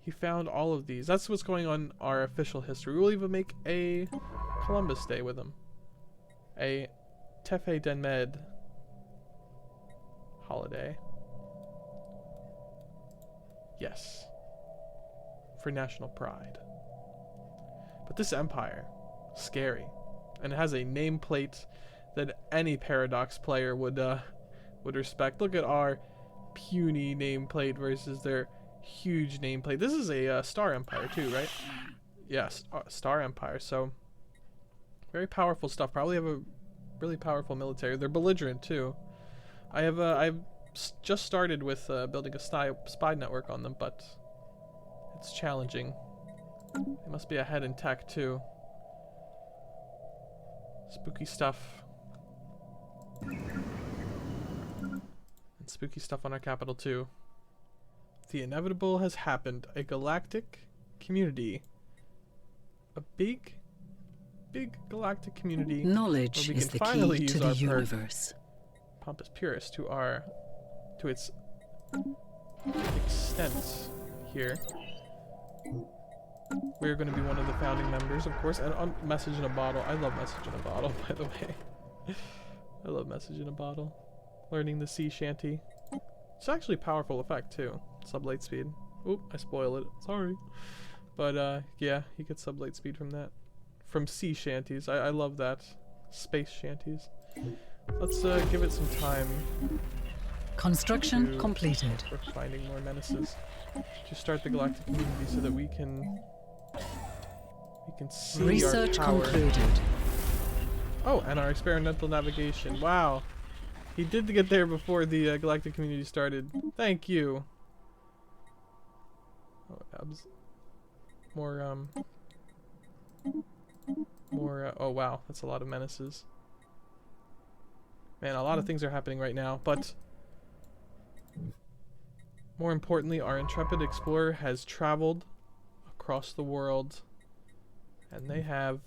he found all of these. That's what's going on our official history. We'll even make a Columbus Day with him. A Tefe Denmed holiday. Yes. For national pride. But this empire, scary. And it has a nameplate that any Paradox player would respect. Look at our puny nameplate versus their huge nameplate. This is a Star Empire too, right? Yes, Star Empire. So very powerful stuff. Probably have a really powerful military. They're belligerent too. I've just started with building a spy network on them, but it's challenging. They must be ahead in tech too. Spooky stuff. And spooky stuff on our capital too. The inevitable has happened. A galactic community. A big galactic community. Knowledge where we is can the finally key use to the our perk, universe. Pompous Purists, to its extent here. We're going to be one of the founding members, of course, and on Message in a Bottle. I love Message in a Bottle, by the way. I love Message in a Bottle. Learning the sea shanty. It's actually a powerful effect, too. Sublight speed. Oop, I spoil it. Sorry. But, yeah, you get sublight speed from that. From sea shanties. I love that. Space shanties. Let's give it some time. Construction completed. For finding more menaces. To start the galactic community so that we can see Research our power. concluded. Oh, and our experimental navigation. Wow. He did get there before the galactic community started. Thank you. Oh, more, oh wow, that's a lot of menaces. Man, a lot of things are happening right now, but more importantly, our intrepid explorer has traveled across the world, and they have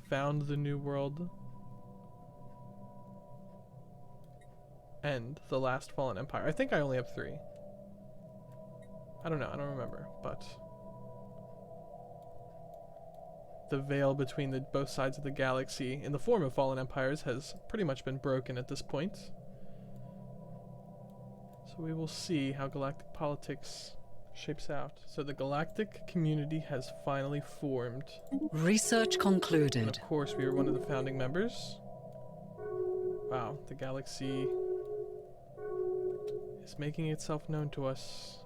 found the new world and the last fallen empire. I think I only have 3. I don't know, I don't remember, but the veil between both sides of the galaxy in the form of fallen empires has pretty much been broken at this point. So we will see how galactic politics shapes out. So the galactic community has finally formed. Research And concluded. of course, we were one of the founding members. Wow, the galaxy is making itself known to us.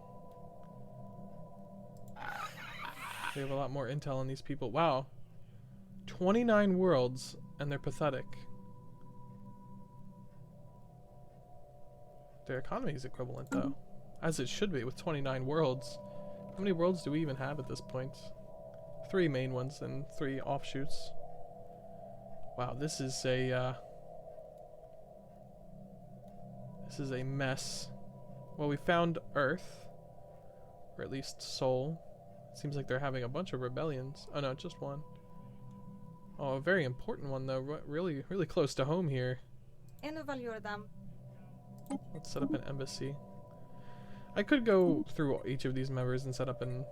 We have a lot more intel on these people. Wow. 29 worlds, and they're pathetic. Their economy is equivalent, though. As it should be, with 29 worlds. How many worlds do we even have at this point? 3 main ones and 3 offshoots. Wow, this is a mess. Well, we found Earth. Or at least Sol. Seems like they're having a bunch of rebellions. Oh no, just one. Oh, a very important one though. Really, really close to home here. Let's set up an embassy. I could go through each of these members and set up an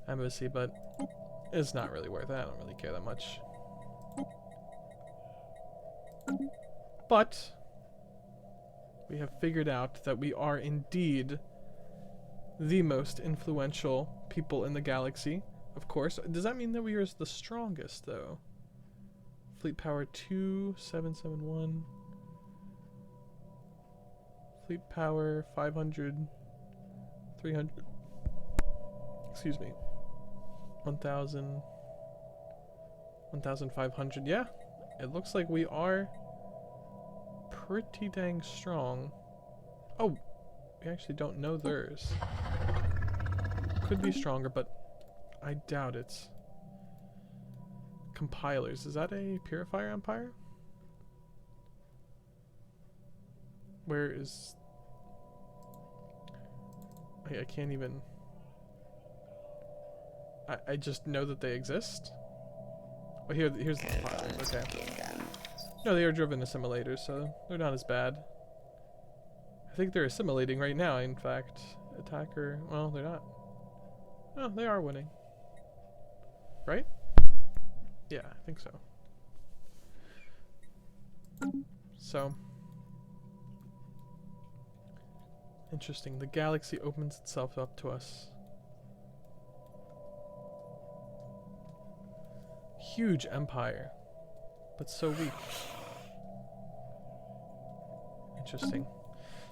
embassy, but it's not really worth it. I don't really care that much. But we have figured out that we are indeed the most influential people in the galaxy. Of course. Does that mean that we are the strongest, though? Fleet power 2771. Fleet power 500. 300. Excuse me. 1,000. 1,500. Yeah. It looks like we are pretty dang strong. Oh. We actually don't know theirs. Could be stronger, but I doubt it. Compilers. Is that a purifier empire? Where is... I can't even... I just know that they exist. Oh, here's the compilers. Okay. No, they are driven assimilators, so they're not as bad. I think they're assimilating right now, in fact. Attacker... Well, they're not. Oh, they are winning. Right? Yeah, I think so. So... Interesting. The galaxy opens itself up to us. Huge empire. But so weak. Interesting.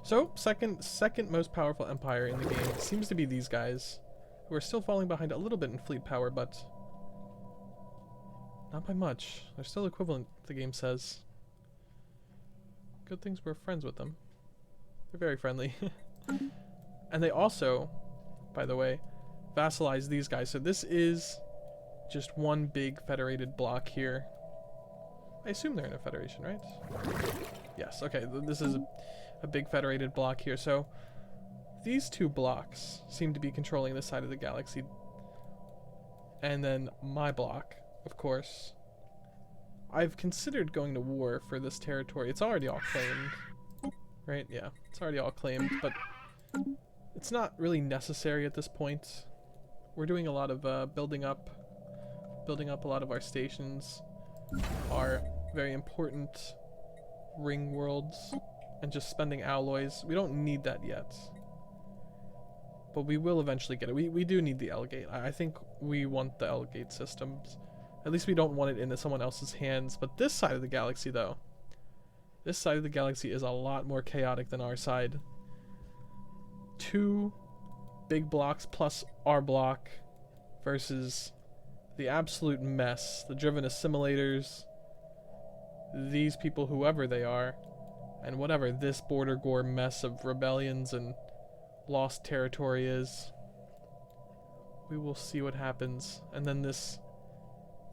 So, second most powerful empire in the game seems to be these guys, who are still falling behind a little bit in fleet power, but not by much. They're still equivalent, the game says. Good things we're friends with them. They're very friendly. And they also, by the way, vassalize these guys. So this is just one big federated block here. I assume they're in a federation, right? Yes, okay, this is a big federated block here. So these 2 blocks seem to be controlling this side of the galaxy. And then my block, of course. I've considered going to war for this territory. It's already all claimed. Right? Yeah, it's already all claimed, but it's not really necessary at this point. We're doing a lot of building up a lot of our stations, our very important ring worlds, and just spending alloys. We don't need that yet, but we will eventually get it. We do need the L-gate. I think we want the L-gate systems. At least we don't want it into someone else's hands. But this side of the galaxy, though, this side of the galaxy is a lot more chaotic than our side. 2 big blocks plus our block versus the absolute mess. The driven assimilators, these people, whoever they are, and whatever this border gore mess of rebellions and lost territory is. We will see what happens. And then this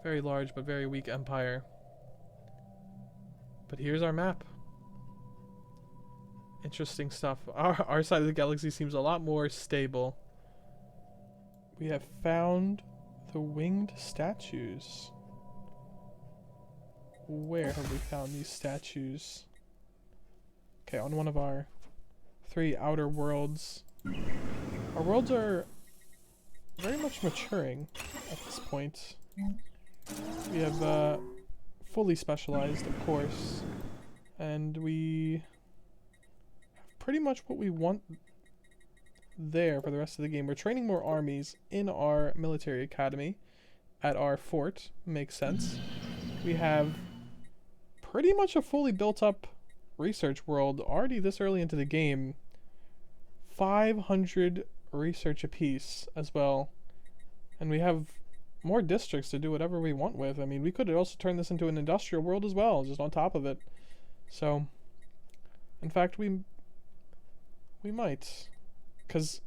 very large but very weak empire. But here's our map. Interesting stuff. Our side of the galaxy seems a lot more stable. We have found the winged statues. Where have we found these statues? Okay, on one of our 3 outer worlds. Our worlds are very much maturing at this point. We have fully specialized, of course, and we have pretty much what we want there for the rest of the game. We're training more armies in our military academy at our fort. Makes sense. We have pretty much a fully built up research world already this early into the game. 500 research apiece as well. And we have more districts to do whatever we want with. I mean, we could also turn this into an industrial world as well, just on top of it. So, in fact, we might. Because,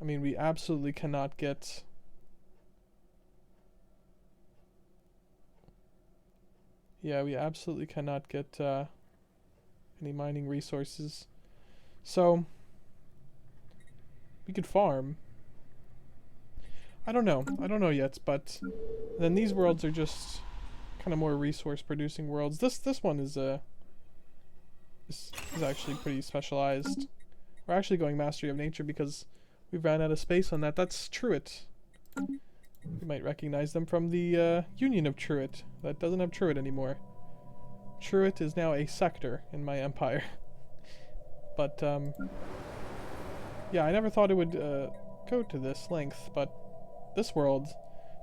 I mean, we absolutely cannot get... Yeah, we absolutely cannot get any mining resources. So, we could farm. I don't know yet, but then these worlds are just kind of more resource producing worlds. This one is actually pretty specialized. We're actually going Mastery of Nature because we ran out of space on that. That's Truett. You might recognize them from the Union of Truett. That doesn't have Truett anymore. Truett is now a sector in my empire. But, yeah, I never thought it would go to this length, but this world,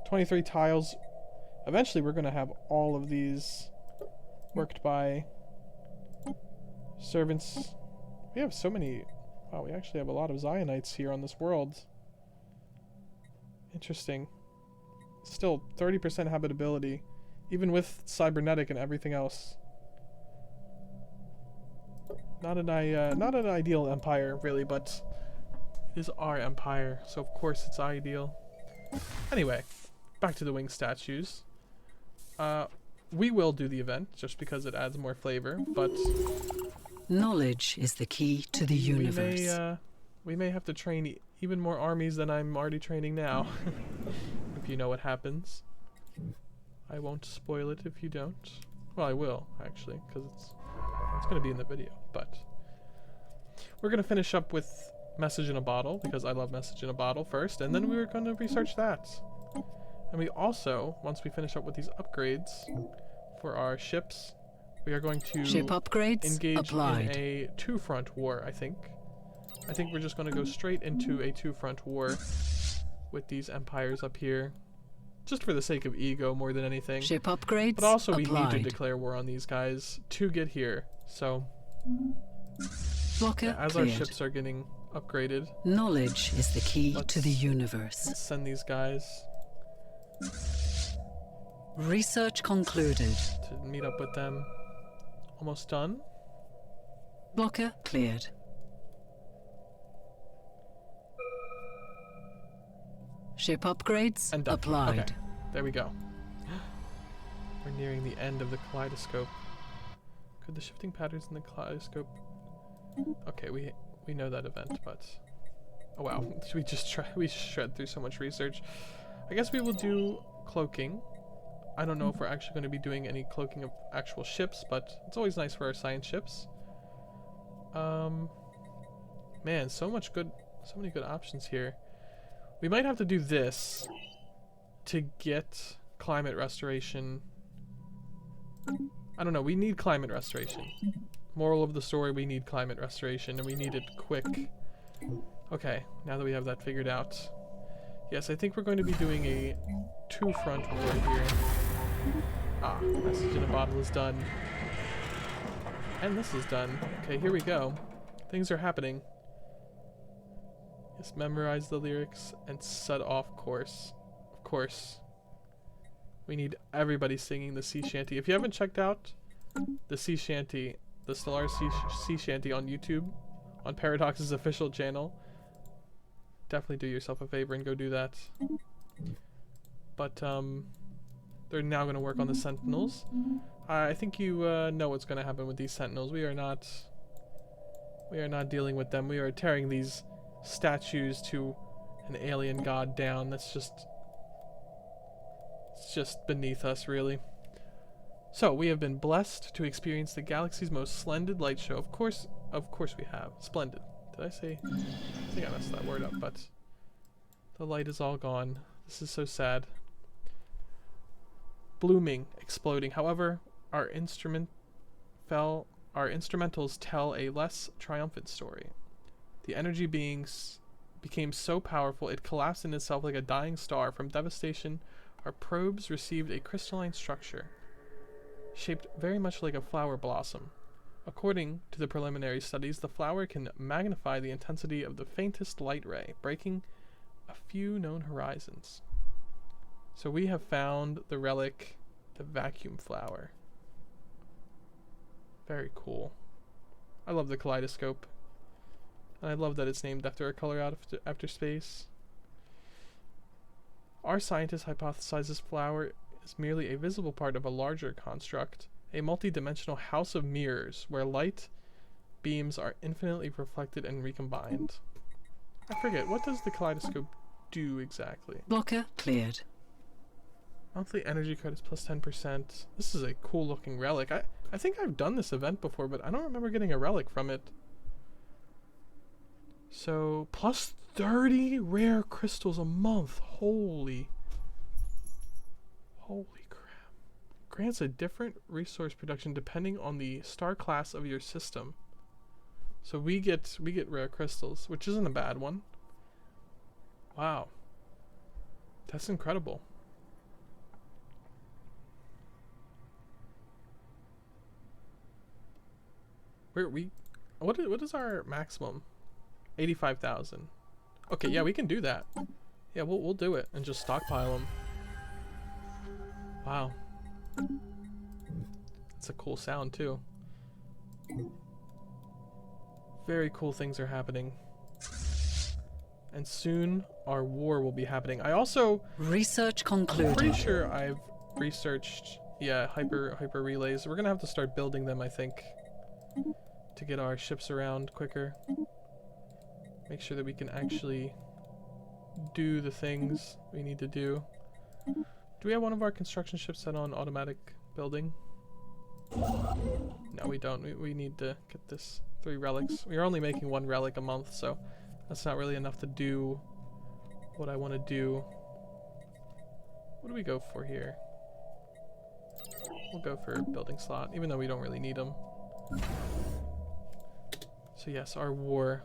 23 tiles. Eventually we're going to have all of these worked by servants. We have so many... Wow, we actually have a lot of Zionites here on this world. Interesting. Still 30% habitability, even with cybernetic and everything else. Not an ideal empire, really, but it is our empire, so of course it's ideal. Anyway, back to the wing statues. We will do the event just because it adds more flavor, but Knowledge is the key to the universe. we may have to train even more armies than I'm already training now. If you know what happens. I won't spoil it if you don't. Well, I will, actually, because it's going to be in the video, but we're going to finish up with Message in a Bottle, because I love Message in a Bottle first, and then we're going to research that. And we also, once we finish up with these upgrades for our ships, we are going to Ship upgrades engage applied. in a 2-front war, I think. I think we're just going to go straight into a 2-front war with these empires up here. Just for the sake of ego more than anything. Ship upgrades But also we applied. need to declare war on these guys to get here. So, Blocker yeah, as cleared. our ships are getting upgraded, Knowledge is the key Let's- to the universe. let's send these guys Research concluded. to meet up with them. Almost done. Blocker cleared. Ship upgrades And done. applied. Okay, there we go. We're nearing the end of the Kaleidoscope. Could the shifting patterns in the Kaleidoscope... Okay, we know that event, but... Oh wow, we shred through so much research. I guess we will do cloaking. I don't know if we're actually going to be doing any cloaking of actual ships, but it's always nice for our science ships. Man, so many good options here. We might have to do this to get climate restoration. I don't know, we need climate restoration. Moral of the story, we need climate restoration, and we need it quick. Okay, now that we have that figured out. Yes, I think we're going to be doing a 2-front war here. Ah, Message in a Bottle is done. And this is done. Okay, here we go. Things are happening. Yes, memorize the lyrics and set off course. Of course. We need everybody singing the sea shanty. If you haven't checked out the sea shanty, the Stellaris sea shanty on YouTube, on Paradox's official channel. Definitely do yourself a favor and go do that. But they're now going to work on the Sentinels. I think you know what's going to happen with these Sentinels. We are not dealing with them. We are tearing these statues to an alien god down. It's just beneath us, really. So we have been blessed to experience the galaxy's most splendid light show. Of course we have. Splendid. Did I say? I think I messed that word up, but the light is all gone. This is so sad. Blooming, exploding. However, our instrumentals tell a less triumphant story. The energy became so powerful it collapsed in itself like a dying star. From devastation, our probes received a crystalline structure, shaped very much like a flower blossom. According to the preliminary studies, the flower can magnify the intensity of the faintest light ray, breaking a few known horizons. So we have found the relic, the vacuum flower. Very cool. I love the Kaleidoscope. And I love that it's named after a color out after space. Our scientists hypothesize this flower is merely a visible part of a larger construct, a multi-dimensional house of mirrors where light beams are infinitely reflected and recombined. I forget, what does the Kaleidoscope do exactly? Blocker cleared. Monthly energy credits plus 10%. This is a cool looking relic. I think I've done this event before, but I don't remember getting a relic from it. So, plus 30 rare crystals a month. Holy crap. Grants a different resource production depending on the star class of your system. So we get rare crystals, which isn't a bad one. Wow. That's incredible. What is our maximum? 85,000. Okay, yeah, we can do that. Yeah, we'll do it and just stockpile them. Wow. It's a cool sound too. Very cool things are happening. And soon our war will be happening. I also Research concluded. I'm pretty sure I've researched hyper relays. We're gonna have to start building them, I think, to get our ships around quicker. Make sure that we can actually do the things we need to do. Do we have one of our construction ships set on automatic building? No, we don't. We need to get this 3 relics. We are only making 1 relic a month, so that's not really enough to do what I want to do. What do we go for here? We'll go for a building slot, even though we don't really need them. So yes, our war.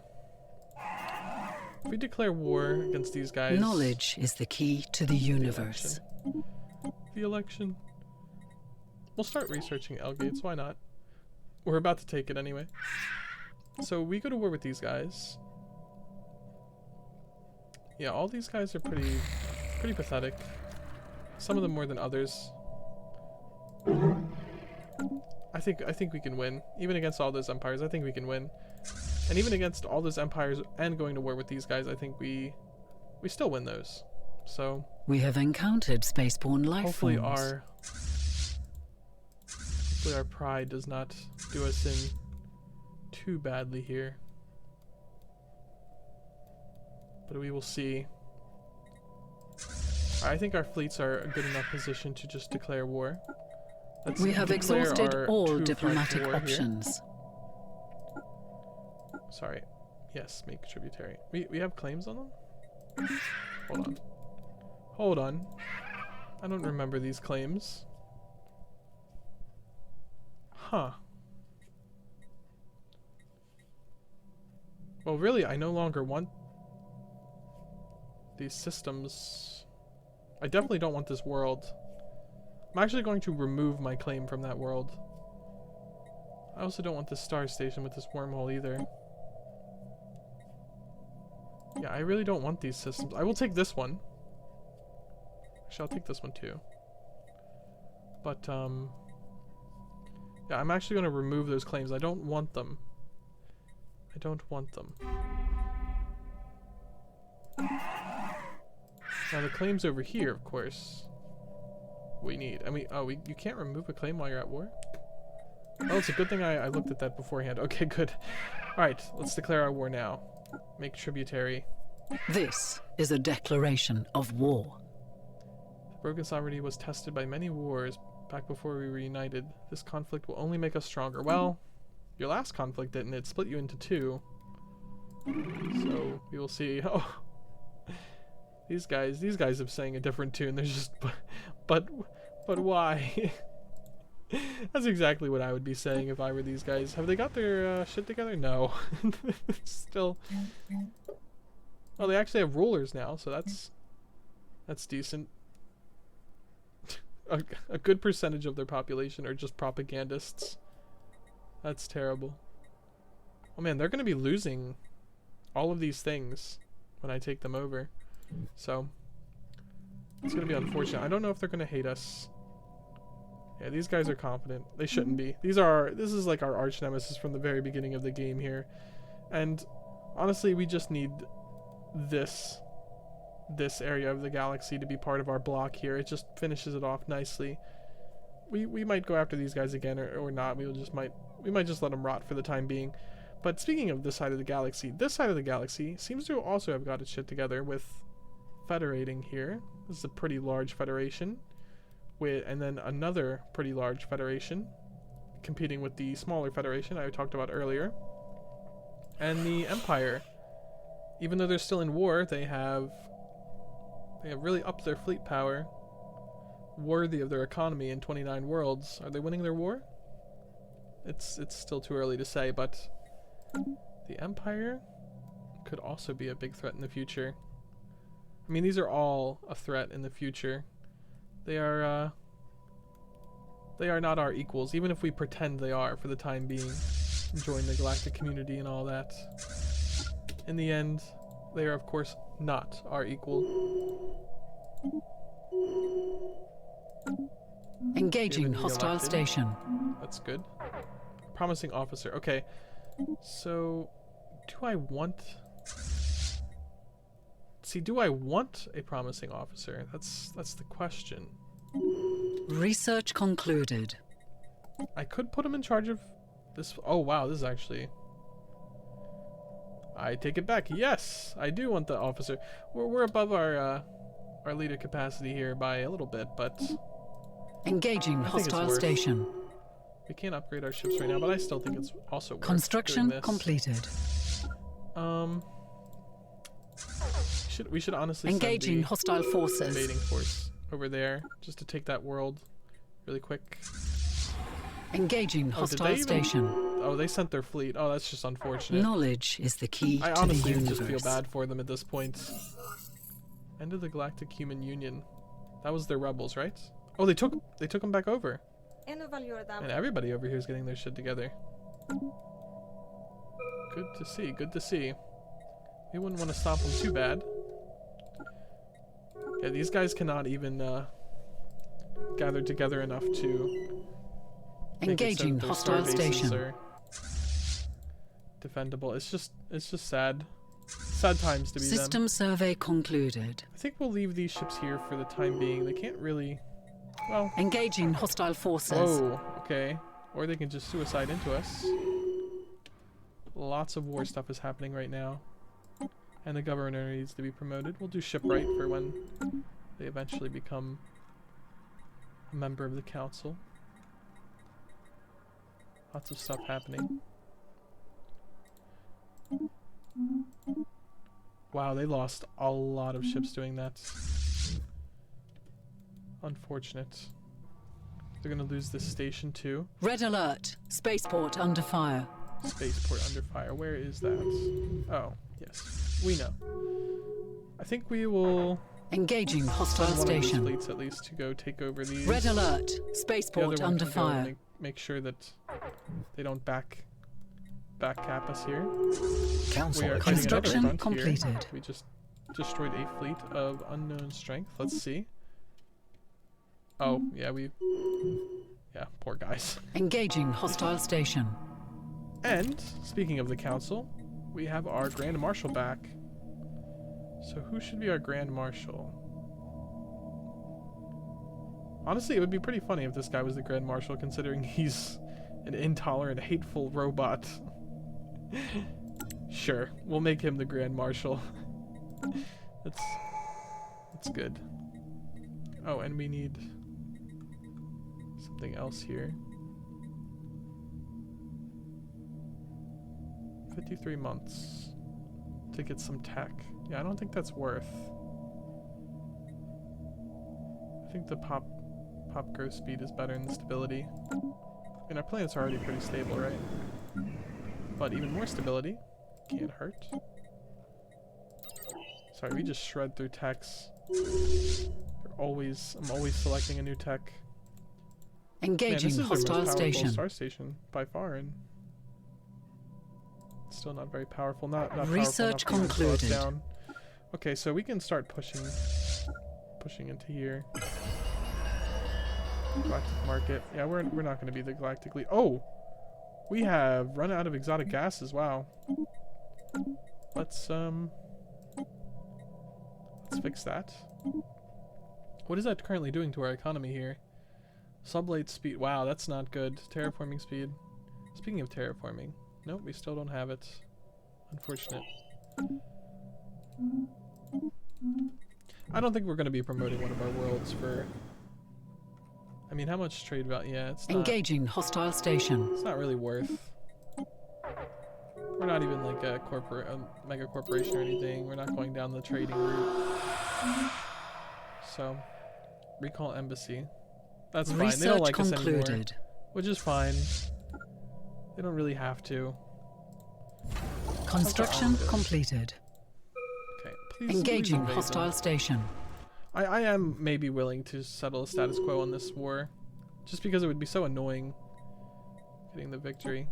If we declare war against these guys... Knowledge is the key to the universe. The election. We'll start researching L-gates, why not? We're about to take it anyway. So we go to war with these guys. Yeah, all these guys are pretty pathetic. Some of them more than others. I think we can win. Even against all those empires, I think we can win. And even against all those empires and going to war with these guys, I think we still win those. So we have encountered spaceborne life hopefully forms. our pride does not do us in too badly here. But we will see. I think our fleets are a good enough position to just declare war. We have exhausted all diplomatic options. Sorry. Yes, make tributary. We have claims on them? Hold on. I don't remember these claims. Huh. Well, really, I no longer want these systems. I definitely don't want this world. I'm actually going to remove my claim from that world. I also don't want this star station with this wormhole either. Yeah, I really don't want these systems. I will take this one. Actually, I'll take this one too. But, yeah, I'm actually going to remove those claims. I don't want them. I don't want them. Now the claim's over here, of course. We need. I mean, oh, you can't remove a claim while you're at war? Oh, it's a good thing I looked at that beforehand. Okay, good. Alright, let's declare our war now. Make tributary. This is a declaration of war. The broken sovereignty was tested by many wars back before we reunited. This conflict will only make us stronger. Well, your last conflict didn't. It split you into two. So, we will see. Oh, these guys have sang a different tune. They're just, but why? That's exactly what I would be saying if I were these guys. Have they got their shit together? No. Still. Oh, they actually have rulers now, so that's decent. A good percentage of their population are just propagandists. That's terrible. Oh man, they're going to be losing all of these things when I take them over. So, it's going to be unfortunate. I don't know if they're going to hate us. Yeah, these guys are confident. They shouldn't be. This is like our arch nemesis from the very beginning of the game here. And honestly, we just need this area of the galaxy to be part of our block here. It just finishes it off nicely. We might go after these guys again or not. We might just let them rot for the time being. But speaking of this side of the galaxy seems to also have got its shit together with federating here. This is a pretty large federation. And then another pretty large federation competing with the smaller federation I talked about earlier. And the Empire, even though they're still in war, they have really upped their fleet power, worthy of their economy in 29 worlds. Are they winning their war? It's still too early to say, but the Empire could also be a big threat in the future. I mean, these are all a threat in the future. They are not our equals, even if we pretend they are for the time being. Join the galactic community and all that. In the end, they are of course not our equal. Engaging hostile station. That's good. Promising officer. Okay. So, do I want a promising officer? That's the question. Research concluded. I could put him in charge of this. Oh wow, this is actually. I take it back. Yes, I do want the officer. We're above our leader capacity here by a little bit, but engaging hostile station. We can't upgrade our ships right now, but I still think it's also worth construction doing this. completed. We should honestly engaging send the hostile forces. invading force over there just to take that world really quick. Engaging hostile station. Oh, they sent their fleet. Oh, that's just unfortunate. Knowledge is the key I to honestly the universe. just feel bad for them at this point. End of the Galactic Human Union. That was their rebels, right? Oh, they took them back over. And everybody over here is getting their shit together. Good to see. Good to see. We wouldn't want to stop them too bad. Yeah, these guys cannot even gather together enough to engaging hostile station. Are defendable. It's just sad. Sad times to be them. System survey concluded. I think we'll leave these ships here for the time being. They can't really. Well. Engaging hostile forces. Oh, okay. Or they can just suicide into us. Lots of war stuff is happening right now. And the governor needs to be promoted. We'll do shipwright for when they eventually become a member of the council. Lots of stuff happening. Wow, they lost a lot of ships doing that. Unfortunate. They're gonna lose this station too. Red alert. Spaceport under fire. Spaceport under fire. Where is that? Oh, yes. We know. I think we will engaging hostile station. One of these fleets at least to go take over these. Red alert. Spaceport under fire. Make sure that they don't back cap us here. Council construction completed. Here. We just destroyed a fleet of unknown strength. Let's see. Oh, yeah, poor guys. Engaging hostile station. And, speaking of the council, we have our Grand Marshal back. So who should be our Grand Marshal? Honestly, it would be pretty funny if this guy was the Grand Marshal, considering he's an intolerant, hateful robot. Sure, we'll make him the Grand Marshal. That's good. Oh, and we need something else here. 53 months to get some tech. Yeah, I don't think that's worth. I think the pop growth speed is better than the stability. I mean, our planets are already pretty stable, right? But even more stability can't hurt. Sorry, we just shred through techs. I'm always selecting a new tech. Engaging hostile station. Star station by far, and still not very powerful. Not Research powerful enough to slow us concluded. down. Okay, so we can start pushing into here. Galactic market. Yeah, we're not going to be the galactic lead. Oh, we have run out of exotic gases. Wow. Let's fix that. What is that currently doing to our economy here? Sublight speed. Wow, that's not good. Terraforming speed. Speaking of terraforming, nope, we still don't have it. Unfortunate. I don't think we're going to be promoting one of our worlds for... I mean, how much trade value? Yeah, it's not... Engaging hostile station. It's not really worth. We're not even like a mega corporation or anything. We're not going down the trading route. So, recall embassy. That's fine. They don't like us anymore, which is fine. They don't really have to. Construction completed. Okay, please. Engaging invade hostile them. station. I am maybe willing to settle a status quo on this war, just because it would be so annoying getting the victory.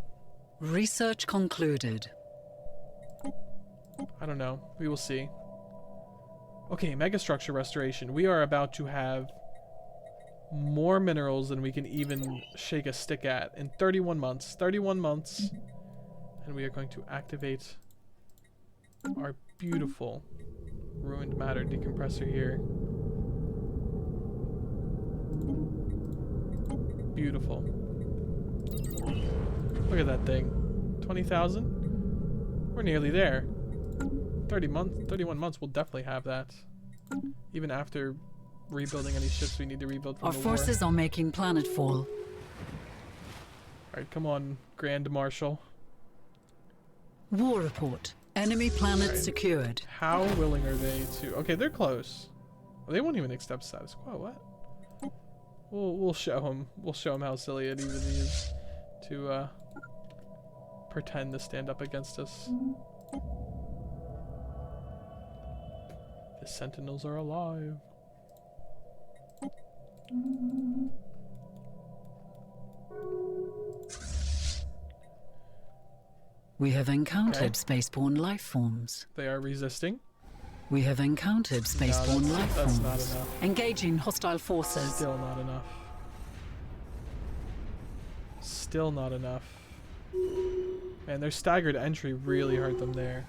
Research concluded. I don't know. We will see. Okay, megastructure restoration. We are about to have more minerals than we can even shake a stick at in 31 months. 31 months. And we are going to activate our beautiful ruined matter decompressor here. Beautiful. Look at that thing. 20,000? We're nearly there. 31 months, we'll definitely have that. Even after rebuilding any ships we need to rebuild from Our the forces are making planetfall. Alright, come on, Grand Marshal. War report. Enemy planet Right. secured. How willing are they to... Okay, they're close. They won't even accept status quo. What? We'll show them. We'll show them how silly it even is to pretend to stand up against us. The Sentinels are alive. We have encountered Okay. spaceborne life forms. They are resisting. We have encountered spaceborne life that's forms. not enough. Engaging hostile forces. Still not enough. Still not enough. Man, their staggered entry really hurt them there.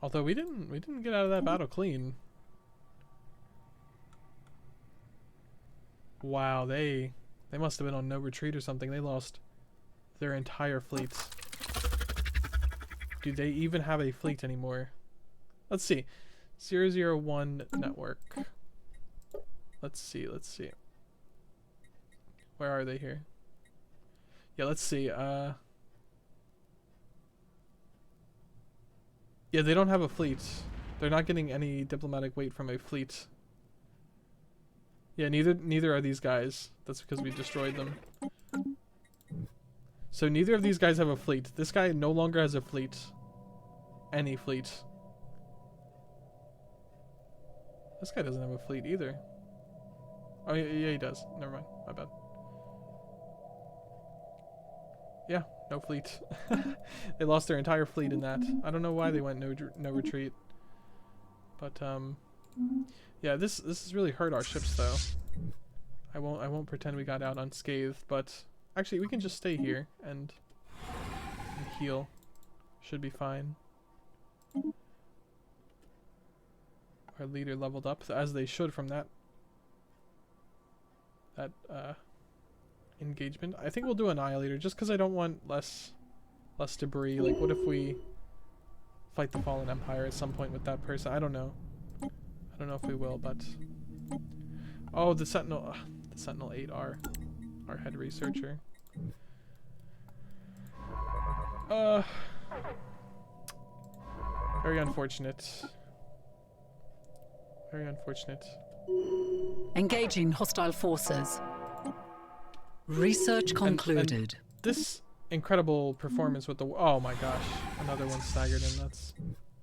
Although we didn't get out of that battle clean. Wow, they must have been on no retreat or something. They lost their entire fleet. Do they even have a fleet anymore? Let's see. 001 network. Let's see. Where are they here? Yeah, let's see. Yeah, they don't have a fleet. They're not getting any diplomatic weight from a fleet. Yeah, neither are these guys. That's because we destroyed them. So neither of these guys have a fleet. This guy no longer has a fleet. Any fleet. This guy doesn't have a fleet either. Oh yeah, he does. Never mind. My bad. Yeah, no fleet. They lost their entire fleet in that. I don't know why they went no retreat. But yeah, this has really hurt our ships though. I won't pretend we got out unscathed, but actually we can just stay here and heal. Should be fine. Our leader leveled up, as they should from that engagement. I think we'll do Annihilator just because I don't want less debris. Like, what if we fight the Fallen Empire at some point with that person? I don't know. I don't know if we will, but... Oh, the Sentinel 8, our head researcher. Very unfortunate. Very unfortunate. Engaging hostile forces. Research concluded. And this incredible performance with the... Oh my gosh. Another one staggered in. That's...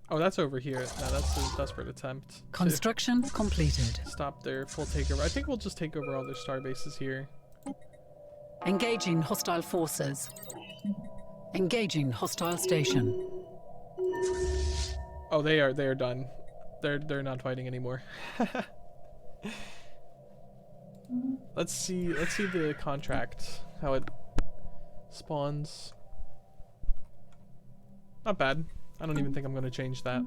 Oh, that's over here. No, that's a desperate attempt. Construction completed. Stop their full takeover. I think we'll just take over all their star bases here. Engaging hostile forces. Engaging hostile station. Oh, they are done. They're not fighting anymore. Let's see the contract, how it spawns. Not bad. I don't even think I'm going to change that.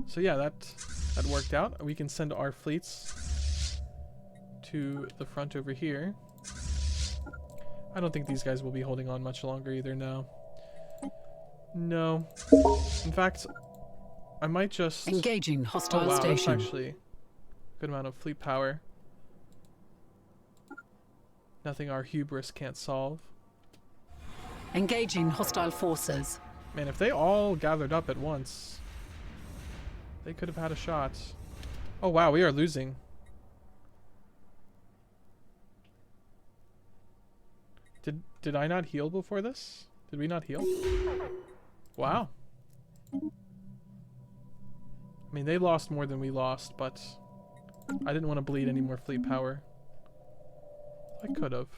So yeah, that worked out. We can send our fleets to the front over here. I don't think these guys will be holding on much longer either now. No. In fact, I might just... Engaging hostile wow, station. that's actually a good amount of fleet power. Nothing our hubris can't solve. Engaging hostile forces. Man, if they all gathered up at once, they could have had a shot. Oh wow, we are losing. Did I not heal before this? Did we not heal? Wow. I mean, they lost more than we lost, but I didn't want to bleed any more fleet power. I could have.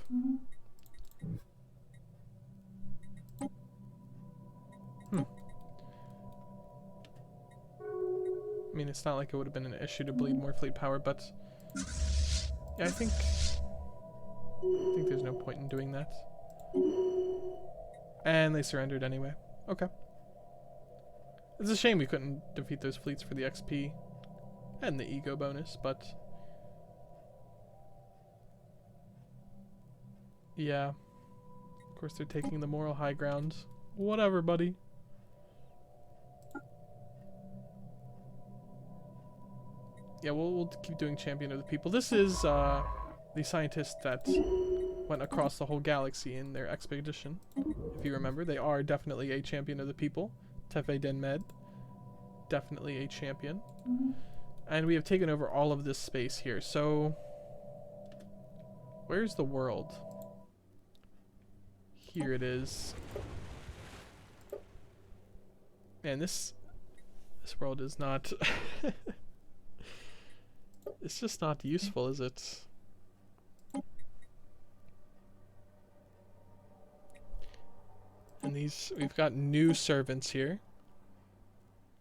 I mean, it's not like it would have been an issue to bleed more fleet power, but yeah, I think there's no point in doing that. And they surrendered anyway. Okay. It's a shame we couldn't defeat those fleets for the XP and the ego bonus, but yeah. Of course, they're taking the moral high ground. Whatever, buddy. Yeah, we'll keep doing Champion of the People. This is the scientists that went across the whole galaxy in their expedition. If you remember, they are definitely a Champion of the People. Tefe Den Med. Definitely a champion. And we have taken over all of this space here. So, where's the world? Here it is. Man, this world is not... It's just not useful, is it? And we've got new servants here.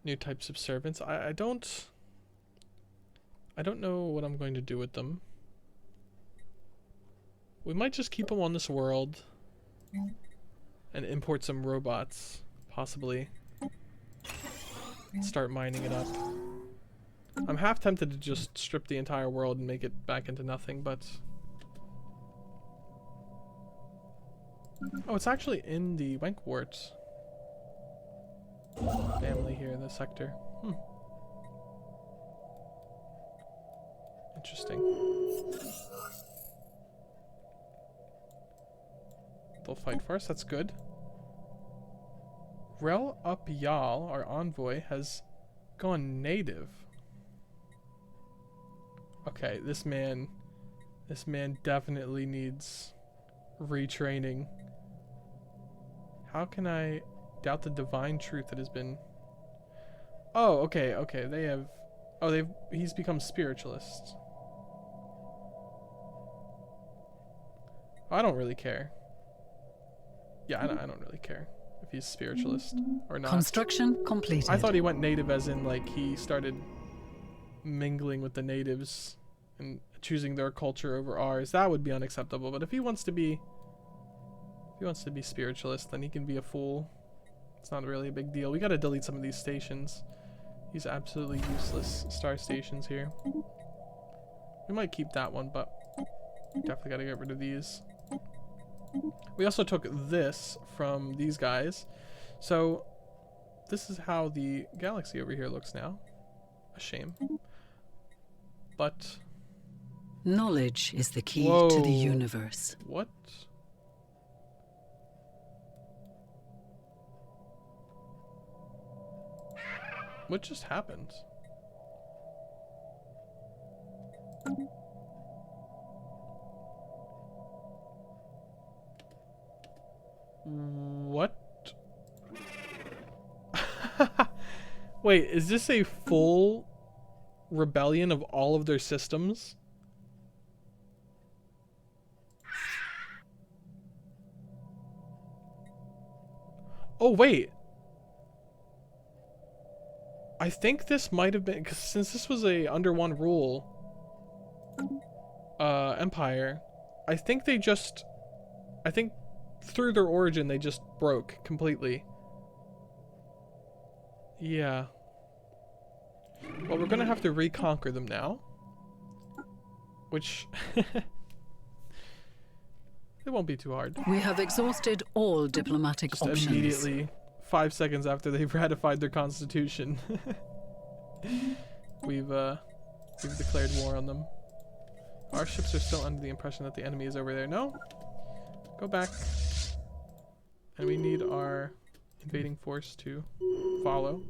New types of servants. I don't know what I'm going to do with them. We might just keep them on this world and import some robots, possibly. Start mining it up. I'm half tempted to just strip the entire world and make it back into nothing, but... Oh, it's actually in the Wankwart family here in this sector. Interesting. They'll fight for us, that's good. Rel Up Yal, our envoy, has gone native. Okay, this man definitely needs retraining. How can I doubt the divine truth that has been... Oh, okay, they have... Oh, he's become spiritualist. I don't really care. Yeah, I don't really care if he's spiritualist or not. Construction completed. I thought he went native as in, like, he started mingling with the natives and choosing their culture over ours. That would be unacceptable. But if he wants to be If he wants to be spiritualist, then he can be a fool. It's not really a big deal. We gotta delete some of these stations. These absolutely useless star stations here. We might keep that one, but definitely gotta get rid of these. We also took this from these guys. So this is how the galaxy over here looks now. A shame. But Knowledge is the key whoa, to the universe. what? What just happened? What? Wait, is this a full rebellion of all of their systems? Oh, wait. I think this might have been, because since this was a under one rule empire, I think they just, I think through their origin they just broke completely. Yeah. Well, we're gonna have to reconquer them now. Which it won't be too hard. We have exhausted all diplomatic Just options. immediately, 5 seconds after they've ratified their constitution, we've declared war on them. Our ships are still under the impression that the enemy is over there. No, go back. And we need our invading force to follow.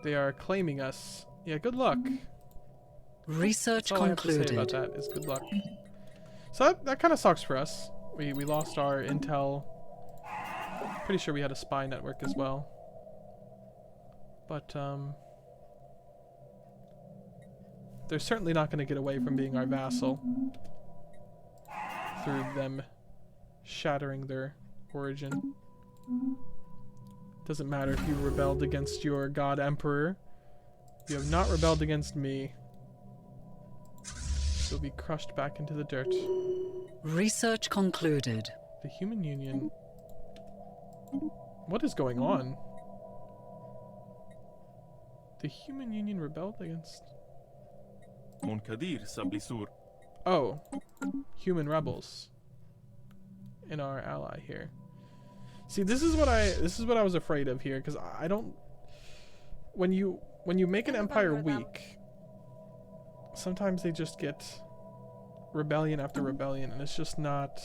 They are claiming us. Yeah, good luck. Research That's all I have to say concluded. about that is good luck. So that kind of sucks for us. We lost our intel. Pretty sure we had a spy network as well. But they're certainly not going to get away from being our vassal through them shattering their origin. Doesn't matter if you rebelled against your god emperor. You have not rebelled against me. You'll be crushed back into the dirt. Research concluded. The human union. What is going on? The human union rebelled against... منكدير سبليسور. Oh, human rebels. In our ally here. See, this is what I was afraid of here, because I don't. When you make an empire weak, sometimes they just get rebellion after rebellion, and it's just not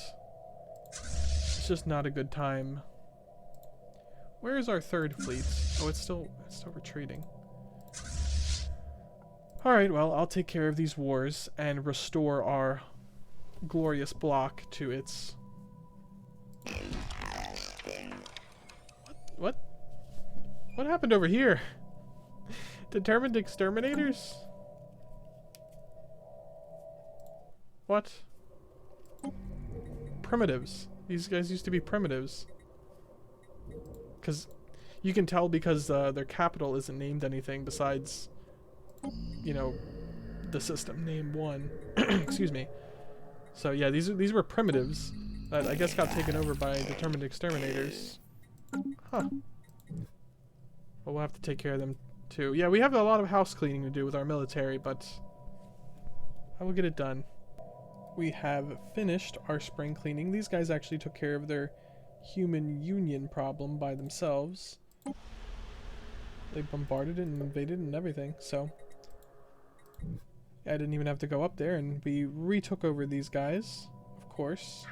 a good time. Where is our third fleet? Oh, it's still retreating. Alright, well, I'll take care of these wars and restore our glorious block to its... What? What happened over here? Determined exterminators? What? Primitives. These guys used to be primitives. Because you can tell because their capital isn't named anything besides, you know, the system name 1. Excuse me. So yeah, these were primitives that I guess got taken over by determined exterminators. Huh. Well, we'll have to take care of them too. Yeah, we have a lot of house cleaning to do with our military, but I will get it done. We have finished our spring cleaning. These guys actually took care of their human union problem by themselves. They bombarded and invaded and everything, so I didn't even have to go up there, and we retook over these guys, of course.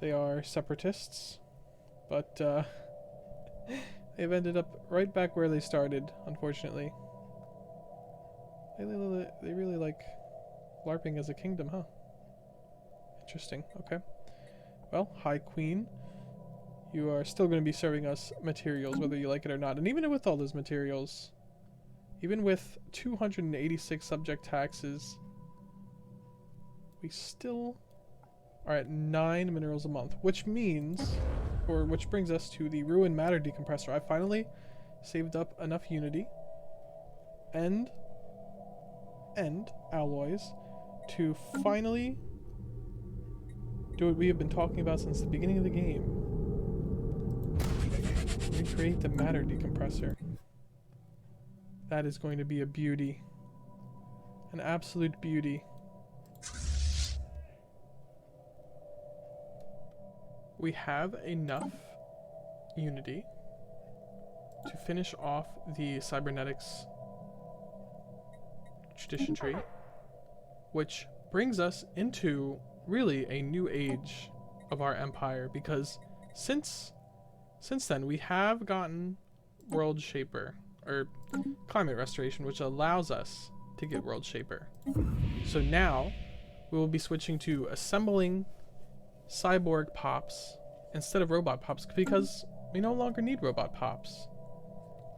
They are separatists, but they've ended up right back where they started, unfortunately. They really like LARPing as a kingdom, huh? Interesting, okay. Well, High Queen, you are still going to be serving us materials, whether you like it or not. And even with all those materials, even with 286 subject taxes, we still are at 9 minerals a month, which means, or which brings us to the ruined matter decompressor. I finally saved up enough unity and alloys to finally do what we have been talking about since the beginning of the game. Recreate the matter decompressor. That is going to be a beauty. An absolute beauty. We have enough unity to finish off the cybernetics tradition tree, which brings us into really a new age of our empire, because since then we have gotten World Shaper, or climate restoration, which allows us to get World Shaper. So now we will be switching to assembling cyborg pops instead of robot pops, because we no longer need robot pops.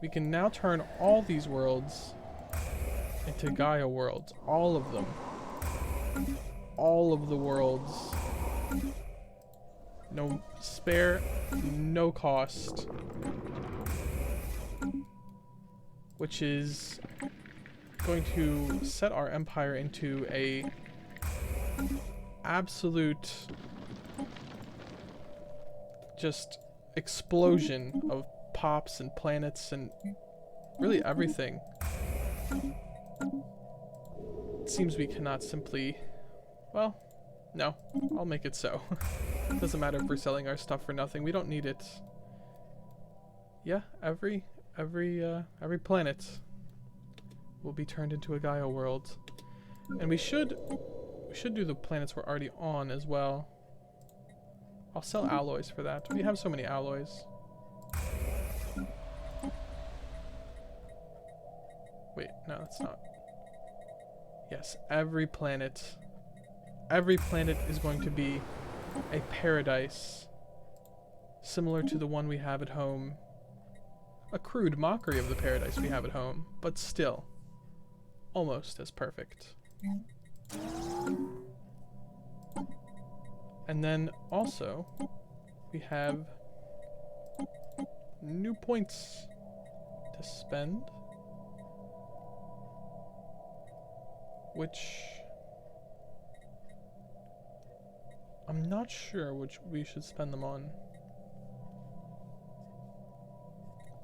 We can now turn all these worlds into Gaia worlds. All of them. All of the worlds. No spare, no cost. Which is going to set our empire into a absolute just explosion of pops and planets and really everything. It seems we cannot simply, well, no, I'll make it so. It doesn't matter if we're selling our stuff for nothing. We don't need it. Yeah, every planet will be turned into a Gaia world. And we should do the planets we're already on as well. I'll sell alloys for that. We have so many alloys. Wait, no, that's not. Yes, every planet is going to be a paradise similar to the one we have at home. A crude mockery of the paradise we have at home, but still almost as perfect. And then also we have new points to spend, which I'm not sure which we should spend them on.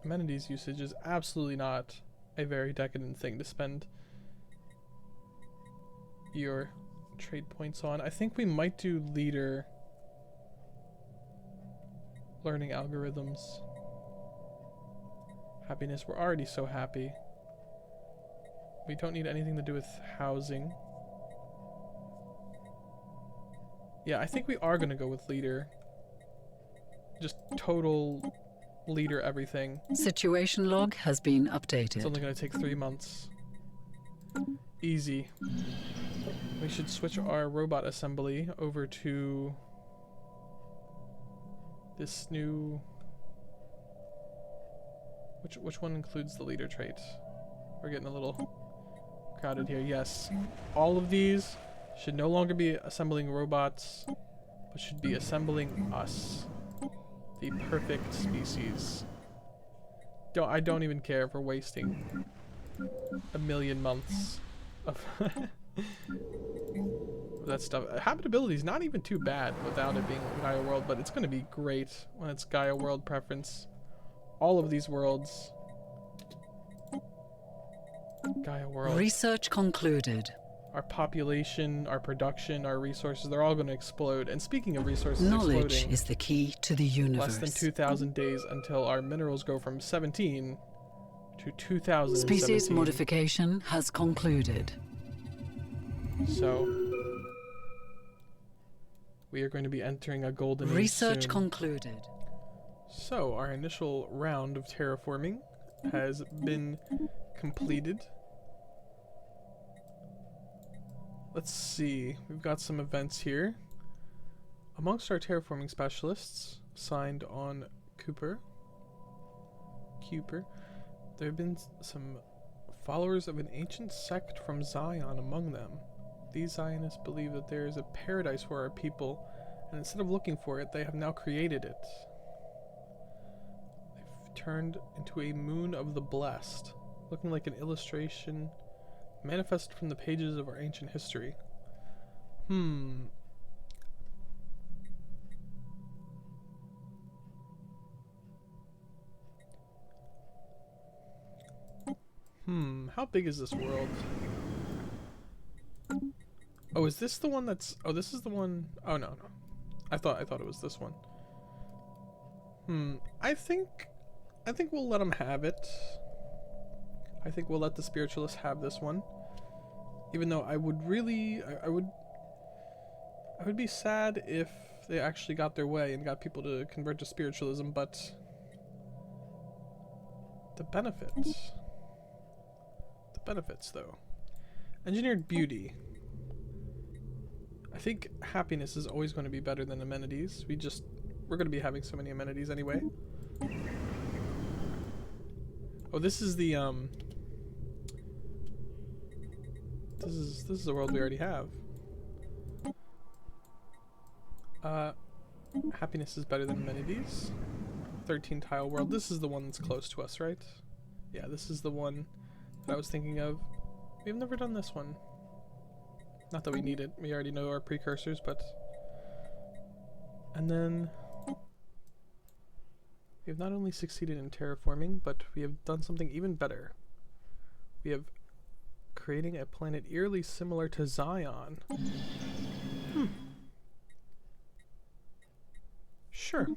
Amenities usage is absolutely not a very decadent thing to spend your trade points on. I think we might do leader learning algorithms. Happiness, we're already so happy. We don't need anything to do with housing. Yeah, I think we are gonna go with leader. Just total leader everything. Situation log has been updated. It's only gonna take 3 months. Easy. We should switch our robot assembly over to this new... Which one includes the leader trait? We're getting a little crowded here. Yes. All of these should no longer be assembling robots, but should be assembling us. The perfect species. I don't even care if we're wasting a million months of that stuff. Habitability is not even too bad without it being Gaia world, but it's going to be great when it's Gaia world preference. All of these worlds. Gaia world. Research concluded. Our population, our production, our resources, they're all going to explode. And speaking of resources Knowledge exploding, is the key to the universe. less than 2,000 days until our minerals go from 17 to 2,017. Species modification has concluded. So we are going to be entering a golden age Research soon. concluded. So our initial round of terraforming has been completed. Let's see, we've got some events here. Amongst our terraforming specialists signed on Cooper, there have been some followers of an ancient sect from Zion among them. These Zionists believe that there is a paradise for our people, and instead of looking for it, they have now created it. They've turned into a moon of the blessed, looking like an illustration manifested from the pages of our ancient history. How big is this world? Oh, is this the one that's... Oh, this is the one... Oh, no, no. I thought it was this one. I think we'll let them have it. I think we'll let the spiritualists have this one. Even though I would really... I would be sad if they actually got their way and got people to convert to spiritualism, but... The benefits. The benefits, though. Engineered beauty. I think happiness is always going to be better than amenities. We're going to be having so many amenities anyway. Oh, this is the, This is the world we already have. Happiness is better than amenities. 13 tile world. This is the one that's close to us, right? Yeah, this is the one that I was thinking of. We've never done this one. Not that we need it. We already know our precursors, but... And then... We have not only succeeded in terraforming, but we have done something even better. We have creating a planet eerily similar to Zion. Sure.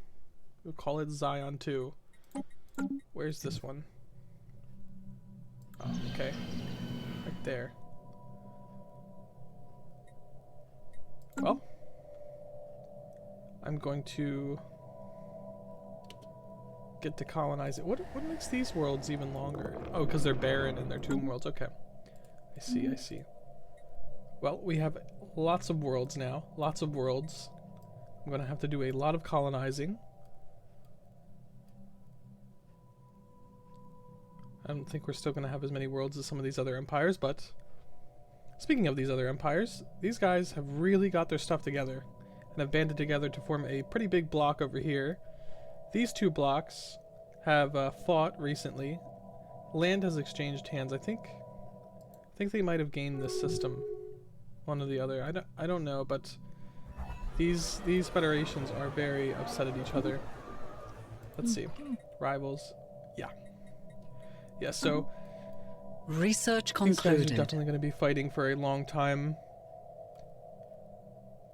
We'll call it Zion 2. Where's this one? Oh, okay. Right there. Well, I'm going to get to colonize it. What makes these worlds even longer? Oh, because they're barren and they're tomb worlds. Okay. I see, I see. Well, we have lots of worlds now. Lots of worlds. I'm going to have to do a lot of colonizing. I don't think we're still going to have as many worlds as some of these other empires, but... Speaking of these other empires, these guys have really got their stuff together and have banded together to form a pretty big block over here. These two blocks have fought recently. Land has exchanged hands. I think they might have gained this system, one or the other. I don't know, but these federations are very upset at each other. Let's see, rivals. Yeah. So. Research These guys concluded. are definitely going to be fighting for a long time.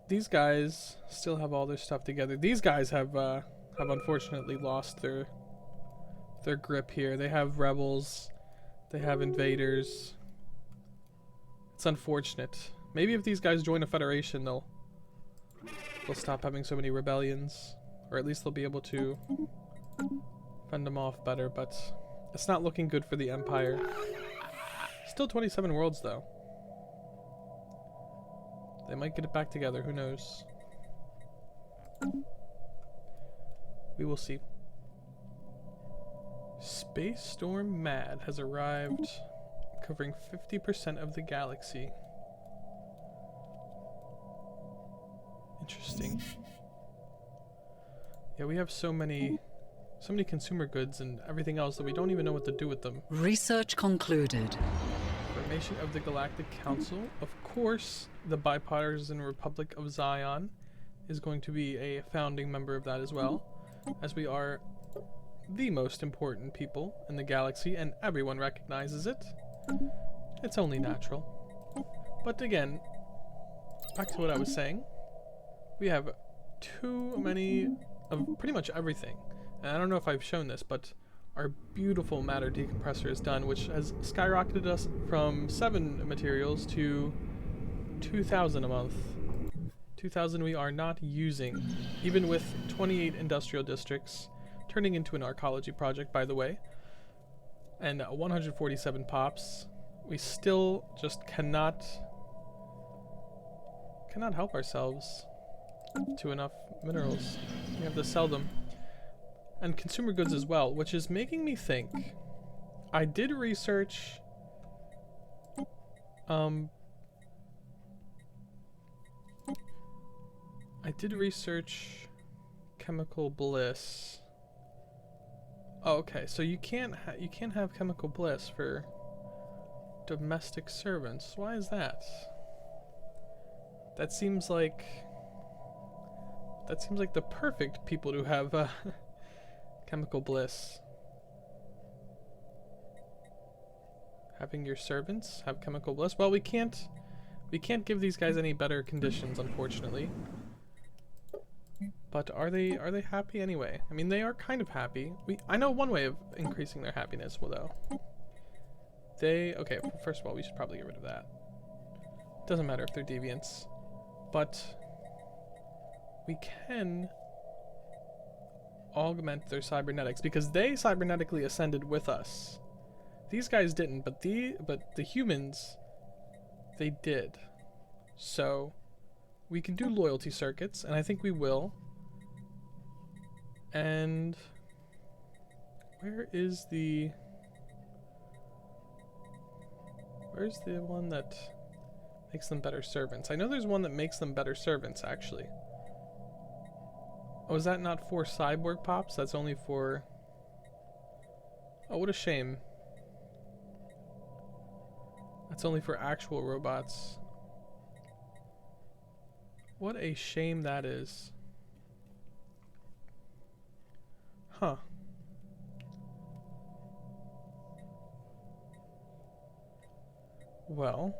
These guys still have all their stuff together. These guys have unfortunately lost their grip here. They have rebels. They have invaders. It's unfortunate. Maybe if these guys join a federation, they'll stop having so many rebellions, or at least they'll be able to fend them off better. But it's not looking good for the Empire. Still 27 worlds, though. They might get it back together, who knows? We will see. Space Storm Mad has arrived, covering 50% of the galaxy. Interesting. Yeah, we have so many consumer goods and everything else that we don't even know what to do with them. Research concluded. Formation of the Galactic Council. Of course, the bipartisan Republic of Zion is going to be a founding member of that as well, as we are the most important people in the galaxy and everyone recognizes it. It's only natural. But again, back to what I was saying, we have too many of pretty much everything. And I don't know if I've shown this, but our beautiful matter decompressor is done, which has skyrocketed us from 7 materials to 2,000 a month. 2,000 we are not using, even with 28 industrial districts, turning into an arcology project, by the way, and 147 pops. We still just cannot help ourselves to enough minerals. We have to sell them. And consumer goods as well, which is making me think. I did research chemical bliss. Oh, okay. So you can't have chemical bliss for domestic servants. Why is that? That seems like the perfect people to have chemical bliss. Having your servants have chemical bliss. Well, we can't give these guys any better conditions, unfortunately. But are they happy anyway? I mean, they are kind of happy. I know one way of increasing their happiness, well, though. Okay, first of all, we should probably get rid of that. Doesn't matter if they're deviants. But we can augment their cybernetics because they cybernetically ascended with us. These guys didn't, but the humans, they did. So we can do loyalty circuits, and I think we will. And where's the one that makes them better servants? I know there's one that makes them better servants, actually. Oh, is that not for cyborg pops? That's only for... Oh, what a shame. That's only for actual robots. What a shame that is. Huh. Well.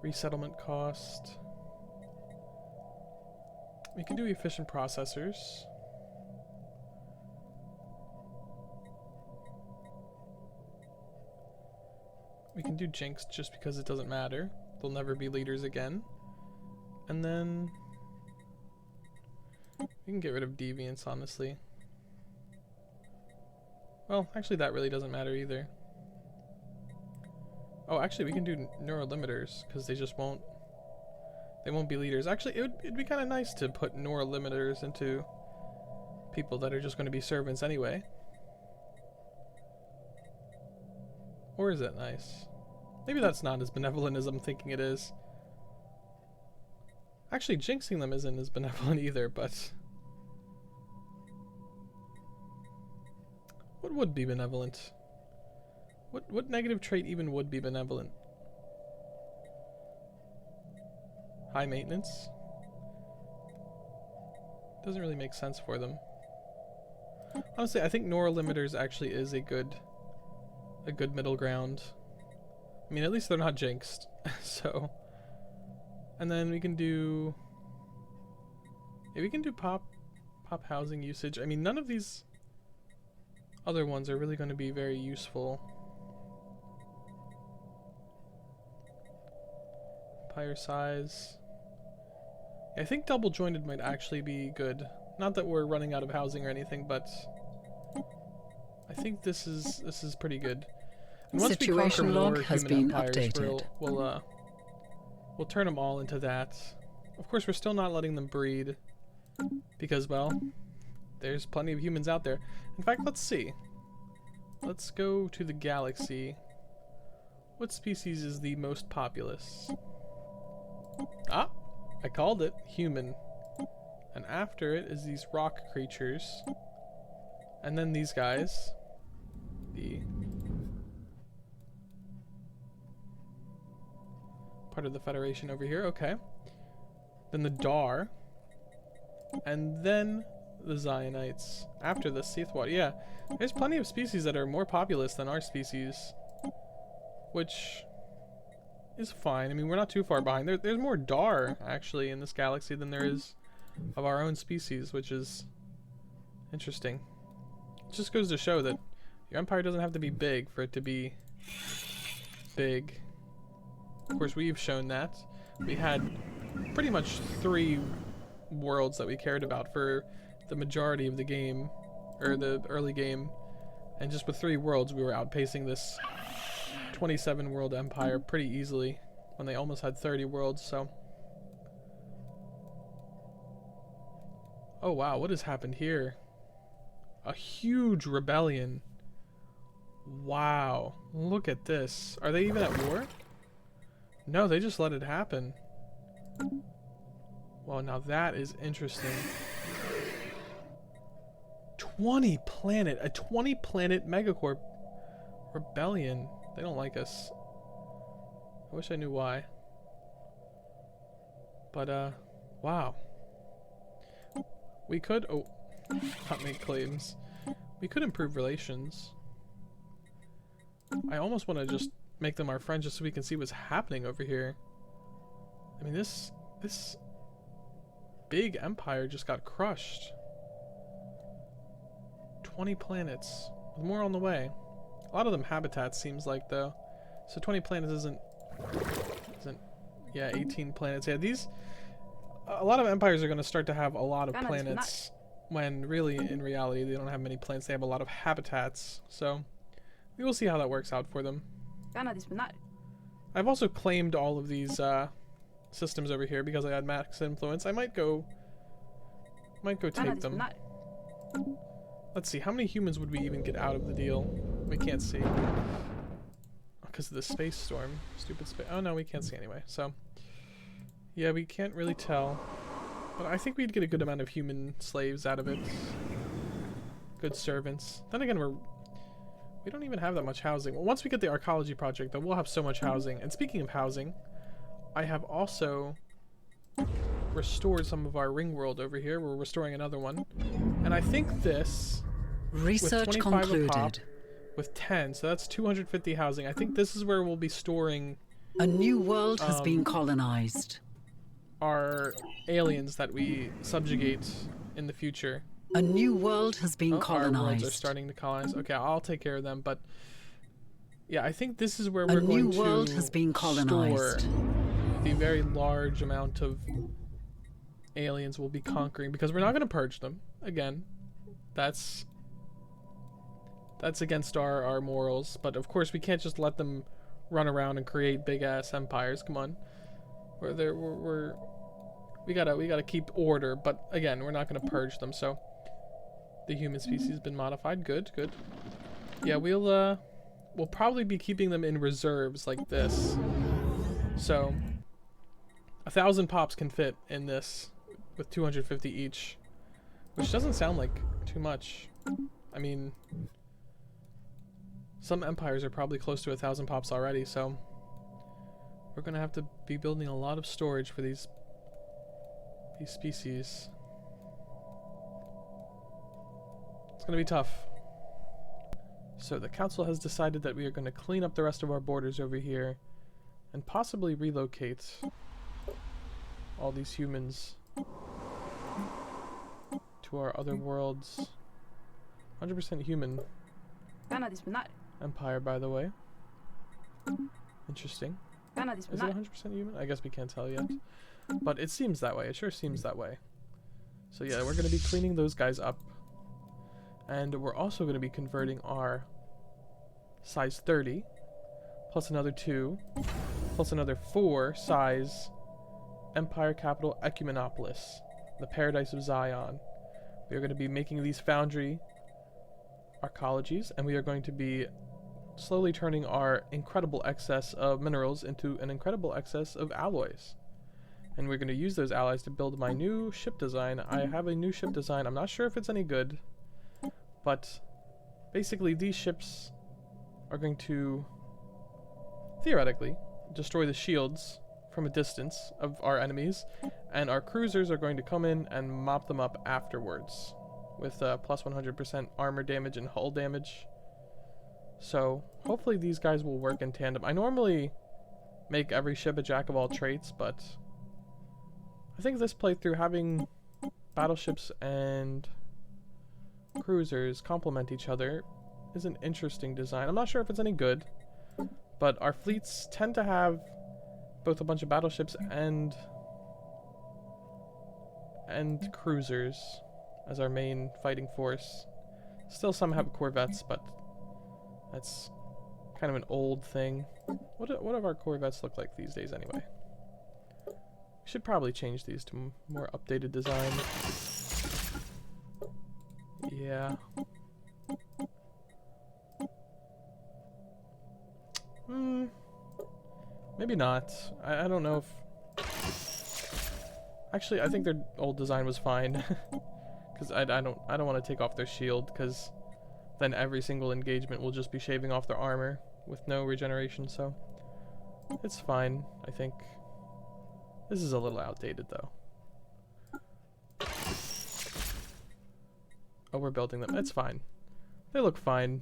Resettlement cost. We can do efficient processors. We can do Jinx just because it doesn't matter. They'll never be leaders again. And then we can get rid of deviants, honestly. Well, actually that really doesn't matter either. Oh, actually we can do neurolimiters because they just won't be leaders. Actually, it'd be kind of nice to put neurolimiters into people that are just going to be servants anyway. Or is that nice? Maybe that's not as benevolent as I'm thinking it is. Actually, jinxing them isn't as benevolent either, but... What would be benevolent? What negative trait even would be benevolent? High maintenance? Doesn't really make sense for them. Honestly, I think neurolimiters actually is a good middle ground. I mean, at least they're not jinxed. So, and then we can do... Yeah, we can do pop housing usage. I mean, none of these other ones are really going to be very useful. Empire size. Yeah, I think double jointed might actually be good. Not that we're running out of housing or anything, but I think this is pretty good. And once Situation we conquer log more has human been empires, updated. we'll turn them all into that. Of course, we're still not letting them breed because, well, there's plenty of humans out there. In fact, let's see. Let's go to the galaxy. What species is the most populous? Ah, I called it. Human. And after it is these rock creatures. And then these guys. The part of the Federation over here. Okay. Then the Dar. And then the Zionites. After the Seathwater. Yeah. There's plenty of species that are more populous than our species. Which is fine. I mean, we're not too far behind. There's more Dar, actually, in this galaxy than there is of our own species, which is interesting. It just goes to show that your empire doesn't have to be big for it to be big. Of course, we've shown that. We had pretty much 3 worlds that we cared about for the majority of the game, or the early game, and just with 3 worlds we were outpacing this 27 world empire pretty easily when they almost had 30 worlds. So oh wow, what has happened here? A huge rebellion. Wow, look at this. Are they even at war? No, they just let it happen. Well, now that is interesting. A 20 planet megacorp rebellion. They don't like us. I wish I knew why. But, wow. We could, not make claims. We could improve relations. I almost want to just make them our friends just so we can see what's happening over here. I mean, this big empire just got crushed. 20 planets, with more on the way. A lot of them habitats, seems like, though. So 20 planets isn't yeah, 18 planets. Yeah, a lot of empires are going to start to have a lot of planets when really, in reality, they don't have many planets. They have a lot of habitats. So we will see how that works out for them. I've also claimed all of these systems over here because I had max influence. I might go take them. Let's see, how many humans would we even get out of the deal? We can't see. Because of the space storm. Stupid space. Oh no, we can't see anyway. So, yeah, we can't really tell. But I think we'd get a good amount of human slaves out of it. Good servants. Then again, we don't even have that much housing. Well, once we get the archaeology project, though, we'll have so much housing. And speaking of housing, I have also restored some of our ring world over here. We're restoring another one. And I think this... Research with 25 concluded. A pop, with 10, so that's 250 housing. I think this is where we'll be storing... A new world has been colonized. Our aliens that we subjugate in the future. A new world has been Our worlds are colonized. starting to colonize. Okay, I'll take care of them, but... Yeah, I think this is where A we're new going to world has been colonized. store the very large amount of aliens we'll be conquering, because we're not going to purge them. Again, that's against our morals, but of course we can't just let them run around and create big ass empires. Come on, we gotta keep order, but again, we're not gonna purge them. So the human species has been modified. Good. Yeah, we'll probably be keeping them in reserves like this. So 1,000 pops can fit in this with 250 each, which doesn't sound like too much. I mean, some empires are probably close to 1,000 pops already, so we're gonna have to be building a lot of storage for these species. It's gonna be tough. So the council has decided that we are going to clean up the rest of our borders over here and possibly relocate all these humans to our other worlds. 100% human empire, by the way. Interesting. Is it 100% human? I guess we can't tell yet. But it seems that way. It sure seems that way. So yeah, we're going to be cleaning those guys up. And we're also going to be converting our size 30, plus another 2, plus another 4 size Empire Capital Ecumenopolis, the Paradise of Zion. We are going to be making these foundry archaeologies, and we are going to be slowly turning our incredible excess of minerals into an incredible excess of alloys. And we're going to use those alloys to build my new ship design. I have a new ship design. I'm not sure if it's any good. But basically these ships are going to theoretically destroy the shields from a distance of our enemies, and our cruisers are going to come in and mop them up afterwards with plus 100% armor damage and hull damage. So hopefully these guys will work in tandem. I normally make every ship a jack of all trades, but I think this playthrough, having battleships and cruisers complement each other, is an interesting design. I'm not sure if it's any good, but our fleets tend to have both a bunch of battleships and cruisers as our main fighting force. Still some have corvettes, but that's kind of an old thing. What do our corvettes look like these days anyway? We should probably change these to more updated design. Yeah. Maybe not. I don't know if... Actually, I think their old design was fine. Because I don't want to take off their shield, because then every single engagement will just be shaving off their armor with no regeneration, so it's fine, I think. This is a little outdated, though. Oh, we're building them. It's fine. They look fine.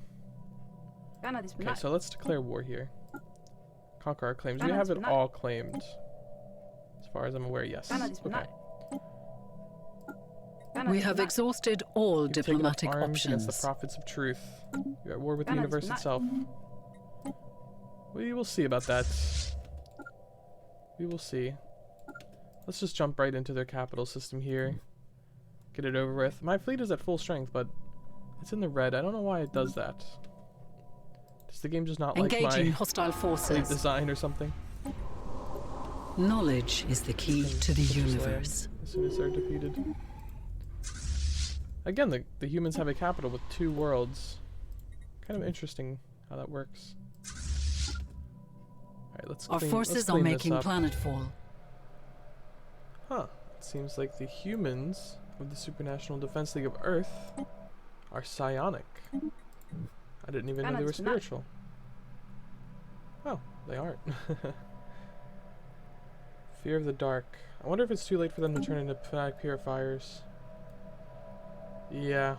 Okay, so let's declare war here. Conquer our claims. We have it all claimed. As far as I'm aware, yes. Okay. We have exhausted all You've taken up diplomatic arms against the options. prophets of truth. You're at war with the universe itself. We will see about that. We will see. Let's just jump right into their capital system here. Get it over with. My fleet is at full strength, but it's in the red. I don't know why it does that. Does the game just not like Engaging my hostile fleet forces. design or something? Knowledge is the key to the universe. As soon as they're defeated. Again, the humans have a capital with 2 worlds. Kind of interesting how that works. Alright, let's Our clean, forces let's are clean making this up. planetfall. Huh. It seems like the humans of the Supranational Defense League of Earth are psionic. I didn't even know they were spiritual. Oh, they aren't. Fear of the dark. I wonder if it's too late for them to turn into fanatic purifiers. Yeah.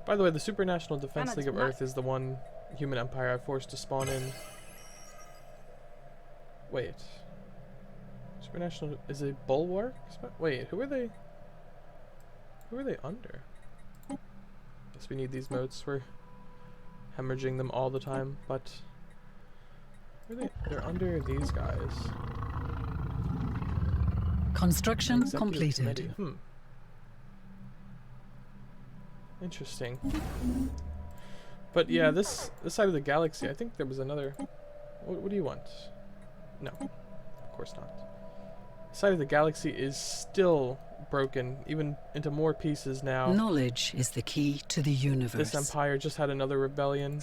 By the way, the Supranational Defense League of Earth is the one human empire I forced to spawn in. Wait. Supranational is a bulwark? Wait, who are they? Who are they under? Guess we need these motes. We're hemorrhaging them all the time, but who are they? They're under these guys. Construction Executive completed. committee. Interesting. But yeah, this side of the galaxy, I think there was another... What do you want? No, of course not. This side of the galaxy is still broken, even into more pieces now. Knowledge is the key to the universe. This empire just had another rebellion.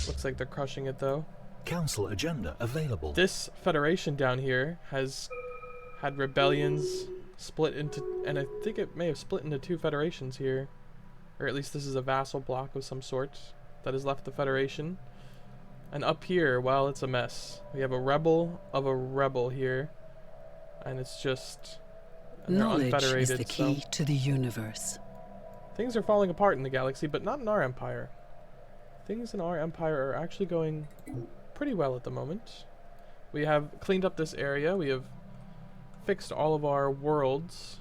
Looks like they're crushing it though. Council agenda available. This federation down here has had rebellions split into, and I think it may have split into 2 federations here. Or at least this is a vassal block of some sort that has left the federation. And up here, well, it's a mess. We have a rebel of a rebel here. And it's just... And they're Knowledge unfederated, is the key so to the universe. things are falling apart in the galaxy, but not in our empire. Things in our empire are actually going pretty well at the moment. We have cleaned up this area. We have fixed all of our worlds.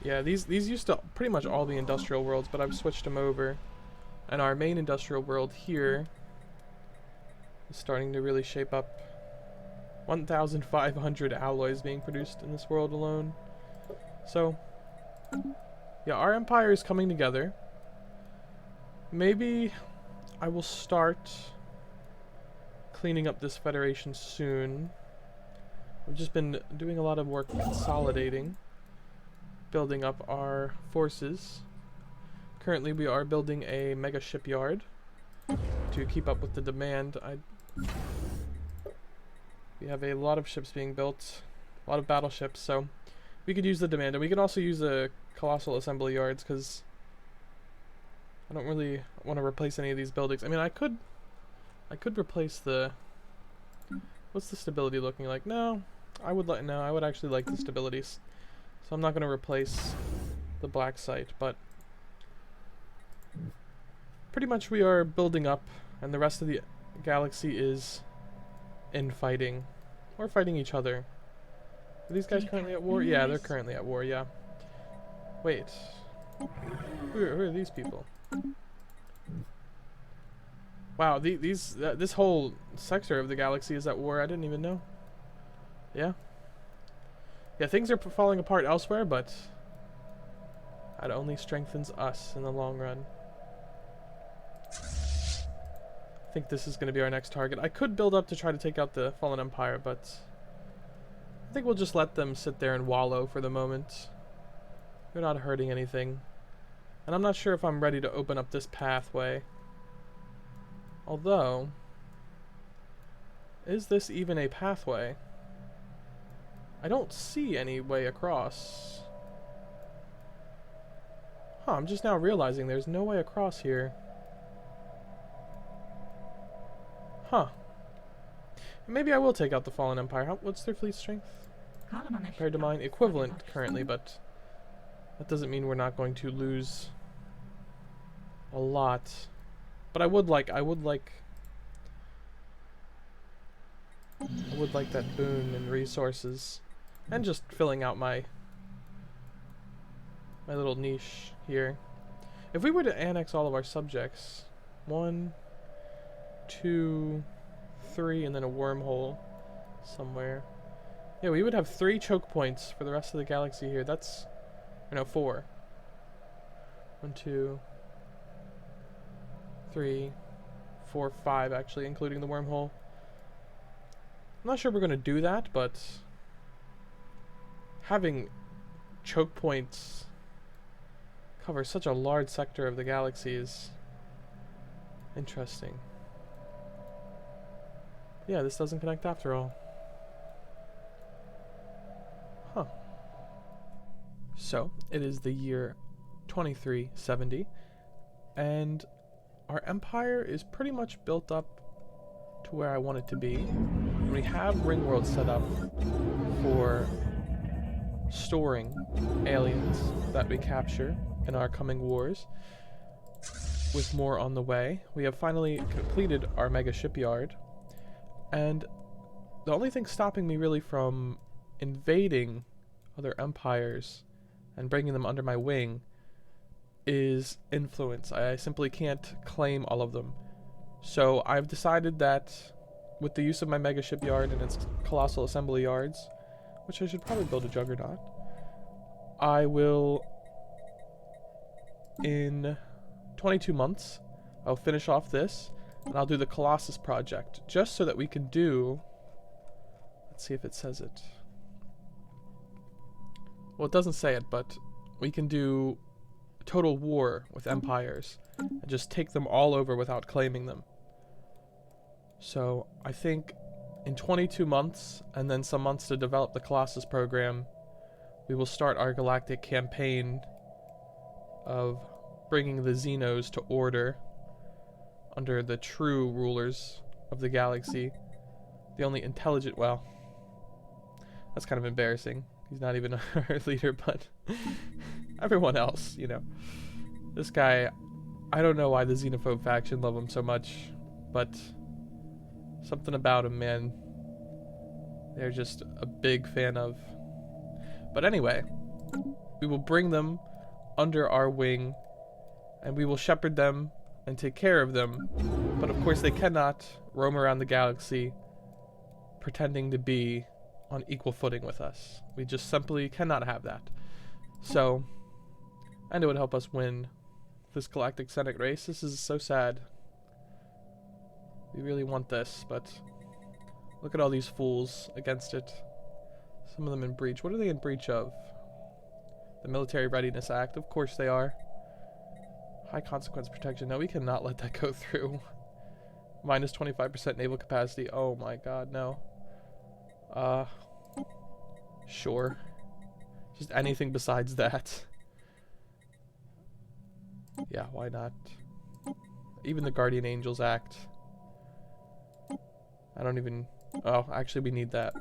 Yeah, these used to pretty much all be industrial worlds, but I've switched them over. And our main industrial world here is starting to really shape up. 1,500 alloys being produced in this world alone. So, yeah, our empire is coming together. Maybe I will start cleaning up this federation soon. We've just been doing a lot of work consolidating, building up our forces. Currently we are building a mega shipyard to keep up with the demand. We have a lot of ships being built, a lot of battleships, so we could use the demand. And we could also use the colossal assembly yards, because I don't really want to replace any of these buildings. I mean, I could replace the... What's the stability looking like? No, I would actually like the stabilities. So I'm not going to replace the black site, but pretty much we are building up, and the rest of the galaxy is infighting. Or fighting each other. Are these guys currently at war? Yeah, they're currently at war, yeah. Wait. Who are these people? Wow, this whole sector of the galaxy is at war. I didn't even know. Yeah. Yeah, things are falling apart elsewhere, but that only strengthens us in the long run. I think this is going to be our next target. I could build up to try to take out the Fallen Empire, but I think we'll just let them sit there and wallow for the moment. They're not hurting anything. And I'm not sure if I'm ready to open up this pathway. Although, is this even a pathway? I don't see any way across. Huh, I'm just now realizing there's no way across here. Huh. Maybe I will take out the Fallen Empire. What's their fleet strength? Compared to mine? Equivalent currently, but that doesn't mean we're not going to lose a lot. But I would like that boon and resources, and just filling out my little niche here. If we were to annex all of our subjects, 1, 2, 3, and then a wormhole somewhere. Yeah, we would have 3 choke points for the rest of the galaxy here. That's, or no, 4. 1, 2, 3, 4, 5 actually, including the wormhole. I'm not sure we're going to do that, but having choke points cover such a large sector of the galaxy is interesting. Yeah, this doesn't connect after all. Huh. So, it is the year 2370, and our empire is pretty much built up to where I want it to be. We have Ringworld set up for storing aliens that we capture in our coming wars, with more on the way. We have finally completed our mega shipyard, and the only thing stopping me really from invading other empires and bringing them under my wing is influence. I simply can't claim all of them. So I've decided that with the use of my mega shipyard and its colossal assembly yards, which I should probably build a juggernaut, I will, in 22 months, I'll finish off this, and I'll do the Colossus project, just so that we can do, let's see if it says it. Well, it doesn't say it, but we can do total war with empires, and just take them all over without claiming them. So, I think in 22 months, and then some months to develop the Colossus program, we will start our galactic campaign of bringing the Xenos to order under the true rulers of the galaxy. The only intelligent, well, that's kind of embarrassing. He's not even our leader, but everyone else, you know. This guy, I don't know why the xenophobe faction love him so much, but something about him, man, they're just a big fan of. But anyway, we will bring them under our wing, and we will shepherd them and take care of them. But of course they cannot roam around the galaxy pretending to be on equal footing with us. We just simply cannot have that. So, and it would help us win this Galactic Senate race. This is so sad. We really want this, but look at all these fools against it. Some of them in breach. What are they in breach of? The Military Readiness Act. Of course they are. High consequence protection. No, we cannot let that go through. Minus 25% naval capacity. Oh my god, no. Sure. Just anything besides that. Yeah, why not? Even the Guardian Angels Act. I don't even... Oh, actually we need that.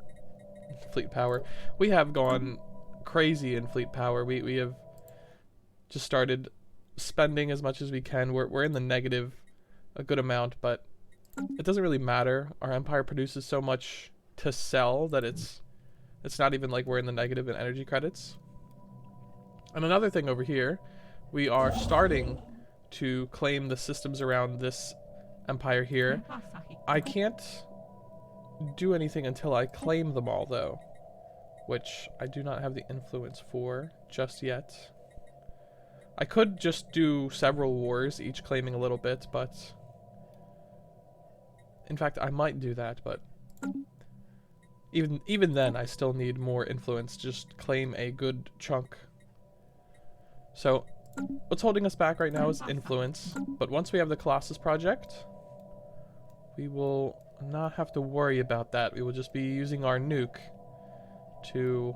Fleet power. We have gone crazy in fleet power. We have just started spending as much as we can. We're in the negative a good amount, but it doesn't really matter. Our empire produces so much to sell that it's not even like we're in the negative in energy credits. And another thing over here, we are starting to claim the systems around this empire here. I can't do anything until I claim them all, though, which I do not have the influence for just yet. I could just do several wars, each claiming a little bit, but in fact I might do that, but even then I still need more influence, just claim a good chunk. So what's holding us back right now is influence, but once we have the Colossus project, we will not have to worry about that. We will just be using our nuke to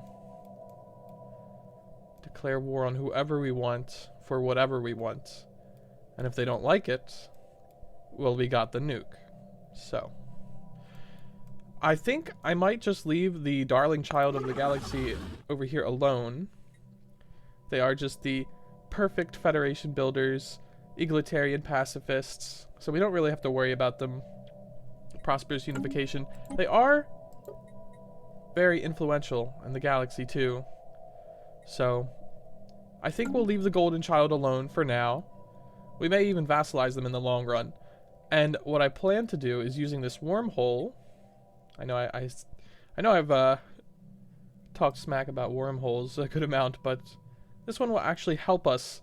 declare war on whoever we want for whatever we want. And if they don't like it, well, we got the nuke. So I think I might just leave the darling child of the galaxy over here alone. They are just the perfect Federation builders. egalitarian pacifists, so we don't really have to worry about them. Prosperous unification. They are very influential in the galaxy too. So I think we'll leave the Golden Child alone for now. We may even vassalize them in the long run. And what I plan to do is using this wormhole. I know I've talked smack about wormholes a good amount, but this one will actually help us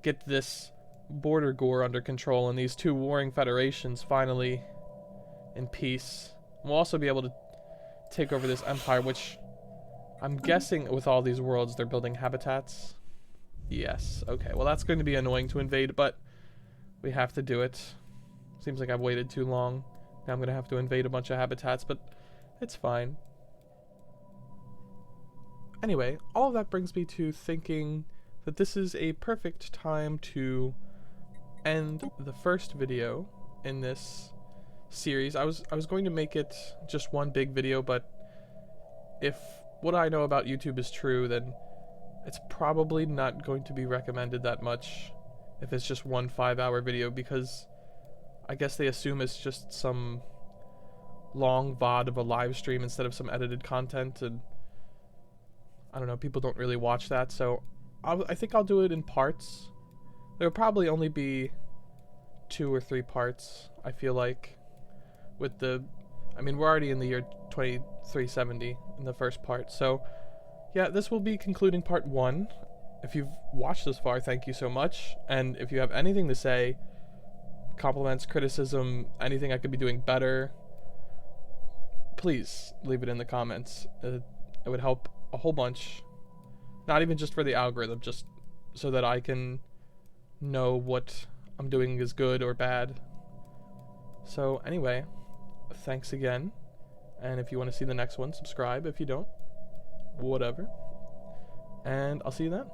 get this border gore under control and these two warring federations finally in peace. We'll also be able to take over this empire, which I'm guessing with all these worlds they're building habitats. Yes, okay, well that's going to be annoying to invade, but we have to do it. Seems like I've waited too long. Now I'm going to have to invade a bunch of habitats, but it's fine. Anyway, all of that brings me to thinking that this is a perfect time to end the first video in this series. I was going to make it just one big video, but if what I know about YouTube is true, then it's probably not going to be recommended that much if it's just one 5-hour video, because I guess they assume it's just some long VOD of a live stream instead of some edited content, and I don't know, people don't really watch that, so I think I'll do it in parts. There'll probably only be 2 or 3 parts, I feel like, with the, I mean, we're already in the year 2370 in the first part, so yeah, this will be concluding part 1. If you've watched this far, thank you so much, and if you have anything to say, compliments, criticism, anything I could be doing better, please leave it in the comments. It would help a whole bunch, not even just for the algorithm, just so that I can know what I'm doing is good or bad. So anyway, thanks again, and if you want to see the next one, subscribe. If you don't, whatever, and I'll see you then.